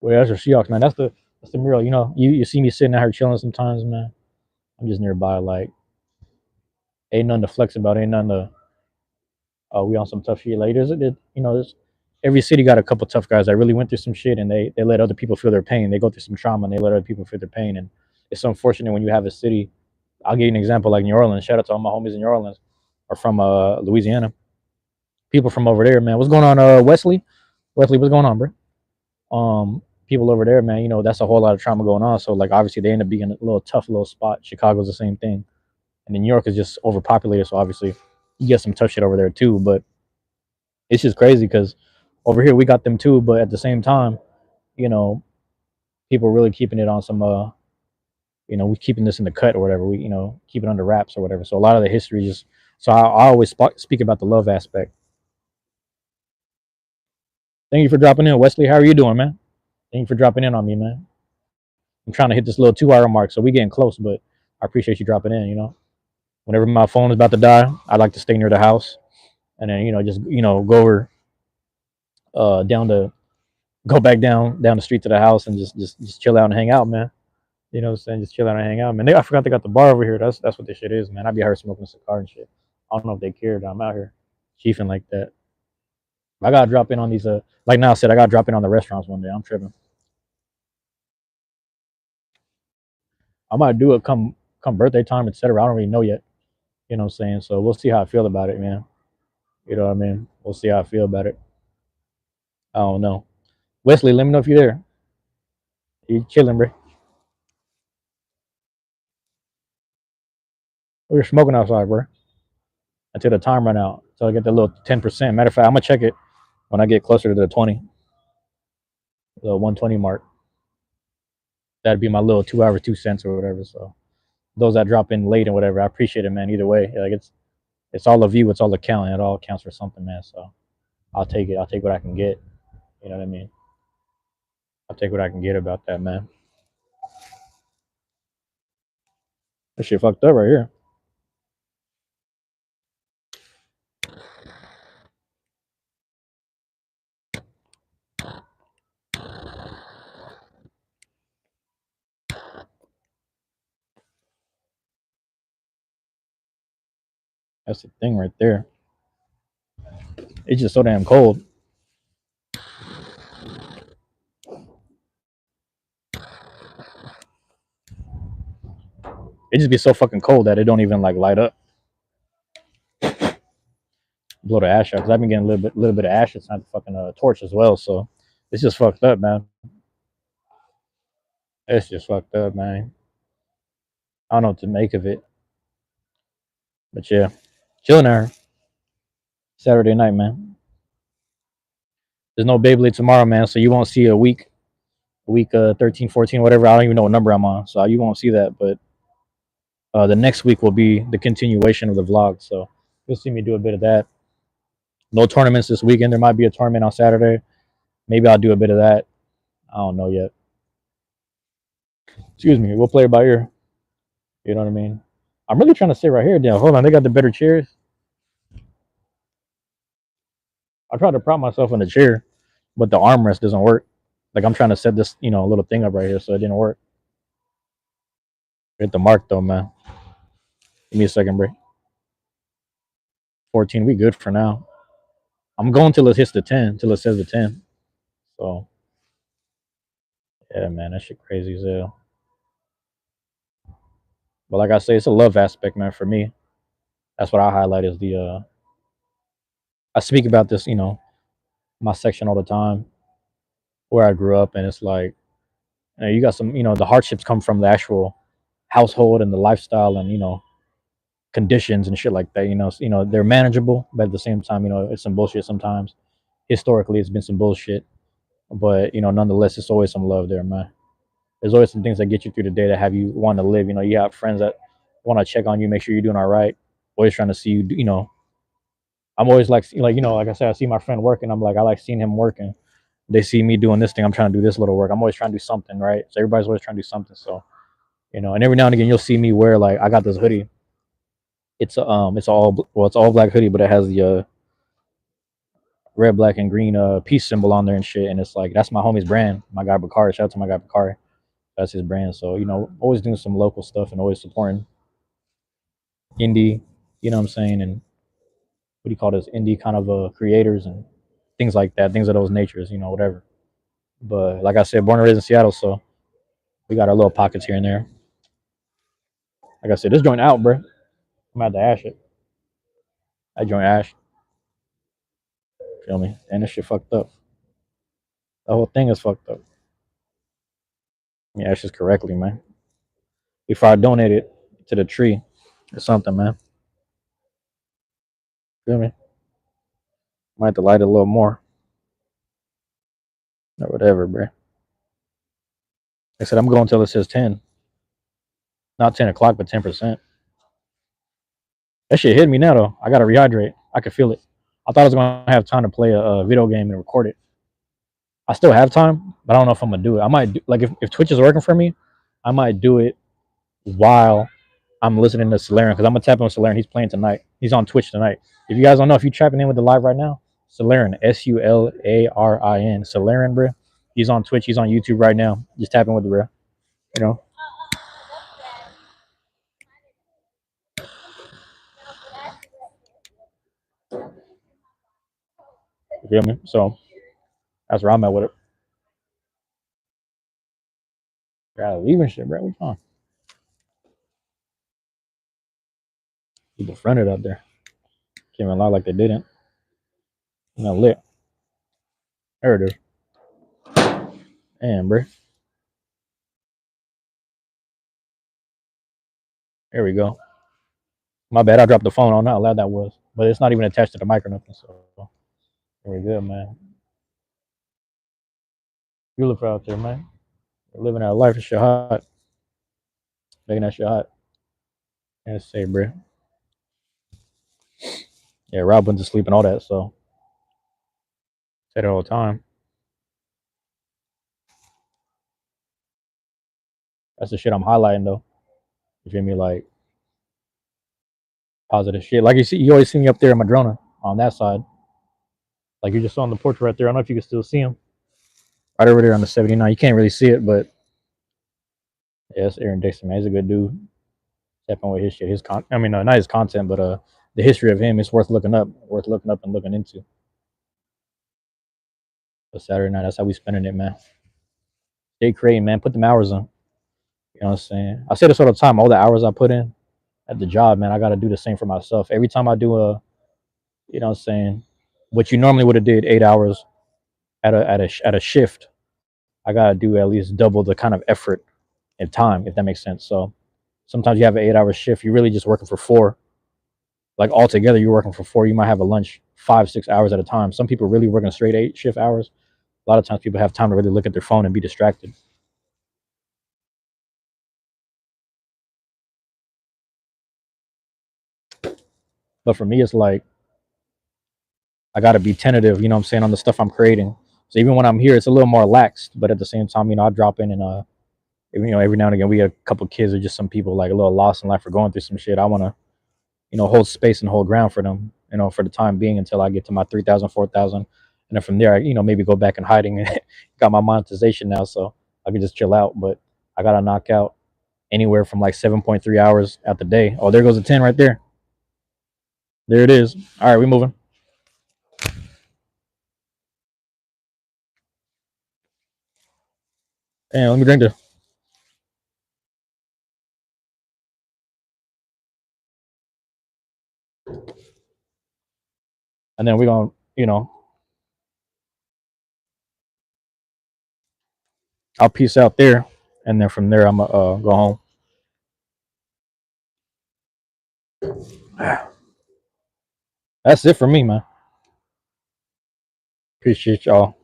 Speaker 1: Well, that's your Seahawks, man. That's the mural. You see me sitting out here chilling sometimes, man. I'm just nearby. Like ain't nothing to flex about. Ain't nothing to. Oh, we on some tough shit. Like there's every city got a couple tough guys that really went through some shit, and they let other people feel their pain. They go through some trauma, and they let other people feel their pain. And it's unfortunate when you have a city. I'll give you an example, like New Orleans. Shout out to all my homies in New Orleans, or from Louisiana. People from over there, man. What's going on, Wesley? Wesley, what's going on, bro? People over there, man. That's a whole lot of trauma going on. So like, obviously, they end up being a little tough little spot. Chicago's the same thing, and then New York is just overpopulated. So obviously, you get some tough shit over there too. But it's just crazy because over here we got them too, but at the same time, you know, people really keeping it on some we keeping this in the cut or whatever. We keep it under wraps or whatever. So a lot of the history just so I always speak about the love aspect. Thank you for dropping in, Wesley. How are you doing, man? Thank you for dropping in on me, man. I'm trying to hit this little 2 hour mark, so we getting close, but I appreciate you dropping in. Whenever my phone is about to die, I like to stay near the house, and then just go over down to go back down the street to the house and just chill out and hang out, man. You know what I'm saying? Just chill out and hang out, man. I forgot they got the bar over here. That's what this shit is, man. I be out here smoking a cigar and shit. I don't know if they care that I'm out here chiefing like that. I gotta drop in on these like now I said, I gotta drop in on the restaurants one day. I'm tripping. I might do it come birthday time, etc. I don't really know yet. You know what I'm saying? So we'll see how I feel about it, man. You know what I mean? We'll see how I feel about it. I don't know. Wesley, let me know if you're there. You chilling, bro? We're smoking outside, bro. Until the time run out. So I get the little 10%. Matter of fact, I'm gonna check it when I get closer to the 20, the 120 mark. That'd be my little 2 hours, 2 cents or whatever. So those that drop in late and whatever, I appreciate it, man. Either way, like it's all of you, it's all accounting. It all counts for something, man. So I'll take it. I'll take what I can get. You know what I mean? I'll take what I can get about that, man. This shit fucked up right here. That's the thing right there. It's just so damn cold. It just be so fucking cold that it don't even like light up. Blow the ash out because I've been getting a little bit of ash. It's not the fucking torch as well. So it's just fucked up, man. It's just fucked up, man. I don't know what to make of it. But yeah, chilling there Saturday night, man. There's no Beyblade tomorrow, man, so you won't see week 13, 14, whatever. I don't even know what number I'm on, so you won't see that. But the next week will be the continuation of the vlog, so you'll see me do a bit of that. No tournaments this weekend. There might be a tournament on Saturday. Maybe I'll do a bit of that. I don't know yet. Excuse me. We'll play it by ear. You know what I mean? I'm really trying to sit right here. Damn, hold on. They got the better chairs. I tried to prop myself in the chair, but the armrest doesn't work. Like I'm trying to set this, little thing up right here, so it didn't work. Hit the mark though, man. Give me a second, bro. 14, we good for now. I'm going till it hits the 10, till it says the 10. So yeah, man, that shit crazy as hell. But like I say, it's a love aspect, man, for me. That's what I highlight is the I speak about this, my section all the time, where I grew up, and it's like, you got some, the hardships come from the actual household and the lifestyle and conditions and shit like that. They're manageable, but at the same time, it's some bullshit sometimes. Historically, it's been some bullshit, but nonetheless, it's always some love there, man. There's always some things that get you through the day that have you want to live. You have friends that want to check on you, make sure you're doing all right. Always trying to see you. I'm always like I said, I see my friend working. I'm like, I like seeing him working. They see me doing this thing. I'm trying to do this little work. I'm always trying to do something, right? So everybody's always trying to do something. So and every now and again you'll see me wear like I got this hoodie. It's all black hoodie, but it has the red, black, and green peace symbol on there and shit. And it's like that's my homie's brand. My guy Bakari. Shout out to my guy Bakari. That's his brand. So always doing some local stuff and always supporting indie. You know what I'm saying? And what do you call this? Indie kind of creators and things like that. Things of those natures. Whatever. But like I said, born and raised in Seattle, so we got our little pockets here and there. Like I said, this joint out, bro. I'm at the ash it. I joint ash. Feel me? And this shit fucked up. The whole thing is fucked up. Yeah, ash this correctly, man. Before I donate it to the tree or something, man. Feel me? Might have to light it a little more. Or whatever, bro. Like I said, I'm going until it says 10. Not 10 o'clock, but 10%. That shit hit me now, though. I got to rehydrate. I could feel it. I thought I was going to have time to play a video game and record it. I still have time, but I don't know if I'm going to do it. I might do, like, if Twitch is working for me, I might do it while I'm listening to Solarian, because I'm going to tap in with Solarian. He's playing tonight. He's on Twitch tonight. If you guys don't know, if you're tapping in with the live right now, Solarian, Sularin, Solarian, bro. He's on Twitch. He's on YouTube right now. Just tapping with the bro. You know? You feel me? So that's where I'm at with it. Gotta leave and shit, bro. What's on? People fronted up there. Can't even lie like they didn't. Not lit. There it is. Damn, bro. There we go. My bad. I dropped the phone. I don't know how loud that was, but it's not even attached to the mic or nothing. So very good, man. You live out there, man. You're living that life. It's shit hot. Making that shit hot. And say, bro. Yeah, Rob went to sleep and all that. So say it all the time. That's the shit I'm highlighting though. You feel me? Like positive shit. Like you always see me up there in Madrona on that side. Like you just saw on the porch right there. I don't know if you can still see him. Right over there on the 79. You can't really see it, but yeah, it's Aaron Dixon, man. He's a good dude. Stepping with his shit, not his content, but the history of him is worth looking up and looking into. But Saturday night, that's how we spending it, man. Stay creating, man. Put them hours in. You know what I'm saying? I say this all the time. All the hours I put in at the job, man, I got to do the same for myself. Every time I do you know what I'm saying, what you normally would have did 8 hours at a shift, I gotta do at least double the kind of effort and time, if that makes sense. So Sometimes you have an 8 hour shift. You're really just working for 4. Like altogether, you're working for 4. You might have a lunch 5, 6 hours at a time. Some people really working straight 8 shift hours. A lot of times people have time to really look at their phone and be distracted. But for me, it's like I got to be tentative, you know what I'm saying, on the stuff I'm creating. So even when I'm here, it's a little more laxed. But at the same time, I drop in and every now and again we get a couple kids or just some people like a little lost in life or going through some shit. I want to hold space and hold ground for them, for the time being until I get to my 3,000, 4,000, and then from there, maybe go back in hiding. Got my monetization now, so I can just chill out. But I gotta knock out anywhere from like 7.3 hours at the day. Oh, there goes a 10 right there. There it is. All right, we moving. Damn, let me drink this. And then we're gonna, I'll peace out there, and then from there I'm gonna go home. That's it for me, man. Appreciate y'all,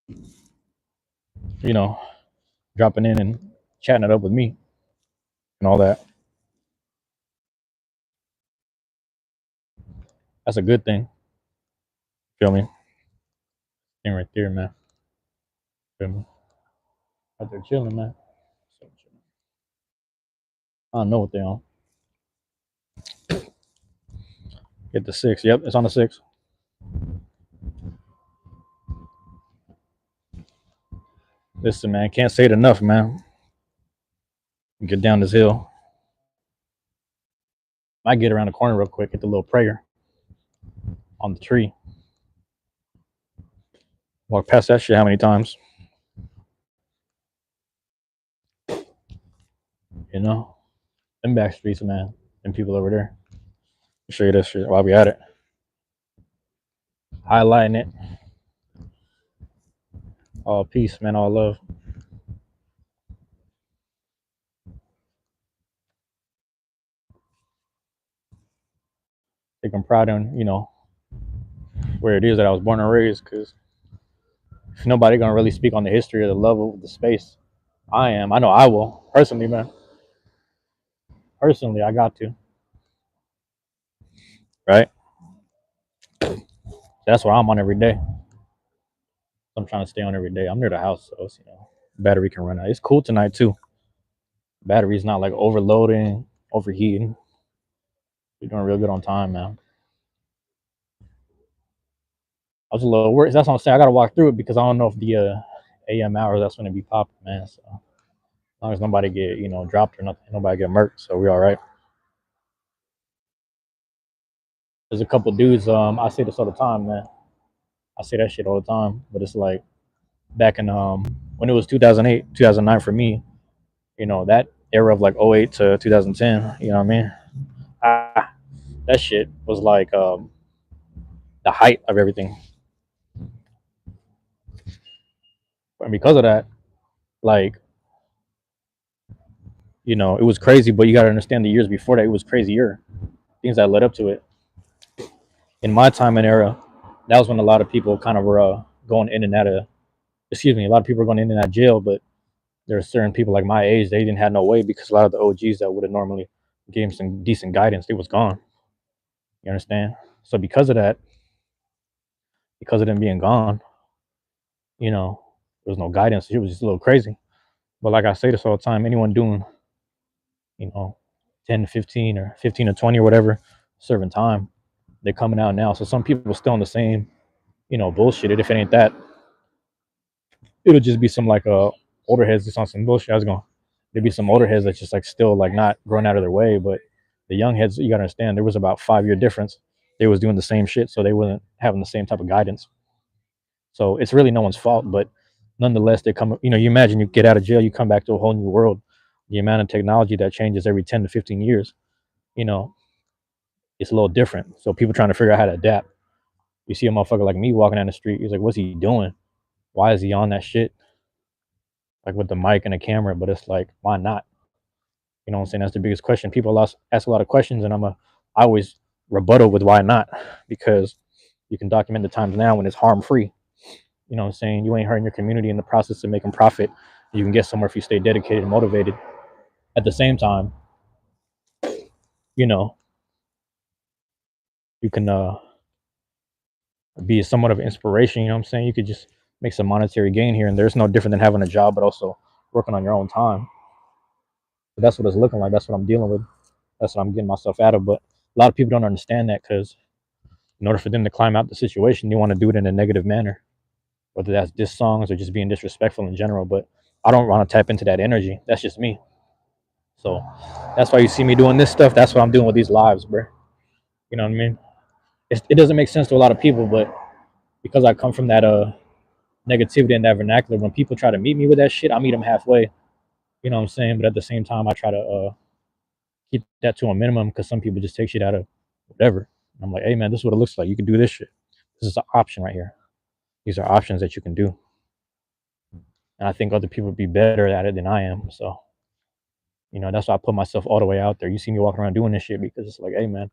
Speaker 1: you know, dropping in and chatting it up with me and all that. That's a good thing. Feel me? Thing right there, man. Feel me? Out there chilling, man. I don't know what they on. Get the 6. Yep, it's on the 6. Listen, man, can't say it enough, man. Get down this hill. I get around the corner real quick, get the little prayer on the tree. Walk past that shit how many times? You know? Them back streets, man. Them people over there. I'll show you this shit while we at it. Highlighting it. All peace, man. All love. Taking pride in, where it is that I was born and raised, because if nobody gonna really speak on the history or the level of the space, I am. I know I will. Personally, man. Personally, I got to. Right? That's what I'm on every day. I'm trying to stay on every day. I'm near the house, so it's, battery can run out. It's cool tonight too. Battery's not like overloading, overheating. You're doing real good on time, man. I was a little worried. That's what I'm saying. I gotta walk through it because I don't know if the AM hours that's when it be popping, man. So as long as nobody get dropped or nothing, nobody get murked, so we all right. There's a couple dudes. I say this all the time, man. I say that shit all the time, but it's like back in when it was 2008, 2009 for me. That era of like '08 to 2010. You know what I mean? That shit was like the height of everything, and because of that, like it was crazy. But you got to understand the years before that, it was crazier. Things that led up to it. In my time and era, that was when a lot of people kind of were going in and out of. Excuse me, a lot of people were going in and out of jail, but there are certain people like my age, they didn't have no way because a lot of the OGs that would have normally gave them some decent guidance, they was gone. You understand? So because of that, because of them being gone, there was no guidance. It was just a little crazy. But like I say this all the time, anyone doing, you know, 10 to 15 or 15 to 20 or whatever, serving time, they're coming out now. So some people are still in the same, bullshit. If it ain't that, it'll just be some like older heads just on some bullshit. I was going, there'd be some older heads that's just like still like not growing out of their way. But the young heads, you gotta understand, there was about 5 year difference. They was doing the same shit, so they wasn't having the same type of guidance. So it's really no one's fault, but nonetheless, they come. You imagine you get out of jail, you come back to a whole new world. The amount of technology that changes every 10 to 15 years, you know, it's a little different. So people trying to figure out how to adapt. You see a motherfucker like me walking down the street, he's like, "What's he doing? Why is he on that shit?" Like with the mic and the camera, but it's like, why not? You know what I'm saying? That's the biggest question. People ask a lot of questions, and I always rebuttal with why not, because you can document the times now when it's harm free. You know what I'm saying? You ain't hurting your community in the process of making profit. You can get somewhere if you stay dedicated and motivated. At the same time, you know, you can be somewhat of an inspiration. You know what I'm saying? You could just make some monetary gain here and there. It's no different than having a job, but also working on your own time. But that's what it's looking like. That's what I'm dealing with. That's what I'm getting myself out of. But a lot of people don't understand that, because in order for them to climb out the situation, they want to do it in a negative manner, whether that's diss songs or just being disrespectful in general. But I don't want to tap into that energy. That's just me. So that's why you see me doing this stuff. That's what I'm doing with these lives, bro. You know what I mean? It doesn't make sense to a lot of people, but because I come from that negativity and that vernacular, when people try to meet me with that shit, I meet them halfway. You know what I'm saying? But at the same time, I try to keep that to a minimum, because some people just take shit out of whatever. And I'm like, hey man, this is what it looks like. You can do this shit. This is an option right here. These are options that you can do. And I think other people would be better at it than I am. So, that's why I put myself all the way out there. You see me walking around doing this shit because it's like, hey man,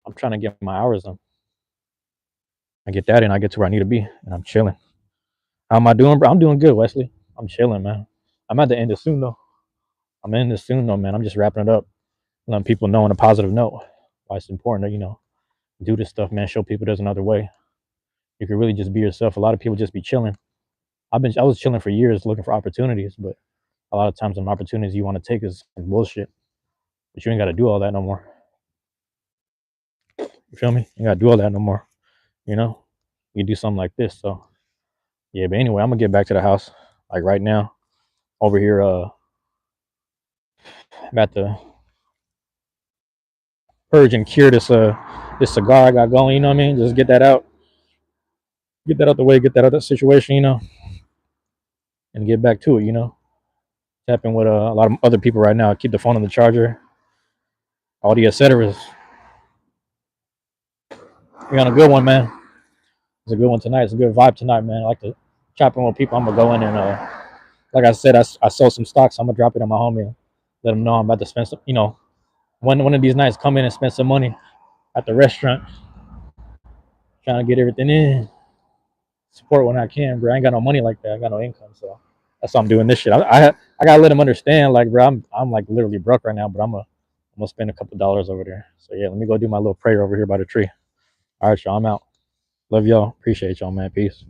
Speaker 1: I'm trying to get my hours done. I get that in, I get to where I need to be, and I'm chilling. How am I doing, bro? I'm doing good, Wesley. I'm chilling, man. I'm at the end of soon though. I'm in this soon though, man. I'm just wrapping it up, letting people know on a positive note why it's important to, do this stuff, man. Show people there's another way. You can really just be yourself. A lot of people just be chilling. I was chilling for years looking for opportunities, but a lot of times the opportunities you want to take is some bullshit. But you ain't gotta do all that no more. You feel me? You gotta do all that no more. You know? You do something like this. So yeah, but anyway, I'm gonna get back to the house. Like right now. Over here, I'm at the purge and cure this cigar I got going, you know what I mean? Just get that out. Get that out the way, get that out of that situation, and get back to it, Tapping with a lot of other people right now. Keep the phone on the charger. All the et ceteras. We on a good one, man. It's a good one tonight. It's a good vibe tonight, man. I like to chop in with people. I'm gonna go in and like I said, I sold some stocks. So I'm gonna drop it on my homie. Let him know I'm about to spend some, one of these nights come in and spend some money at the restaurant. Trying to get everything in. Support when I can, bro. I ain't got no money like that. I got no income, so that's why I'm doing this shit. I gotta let him understand, like, bro, I'm like literally broke right now, but I'm gonna spend a couple dollars over there. So yeah, let me go do my little prayer over here by the tree. All right, y'all, I'm out. Love y'all. Appreciate y'all, man. Peace.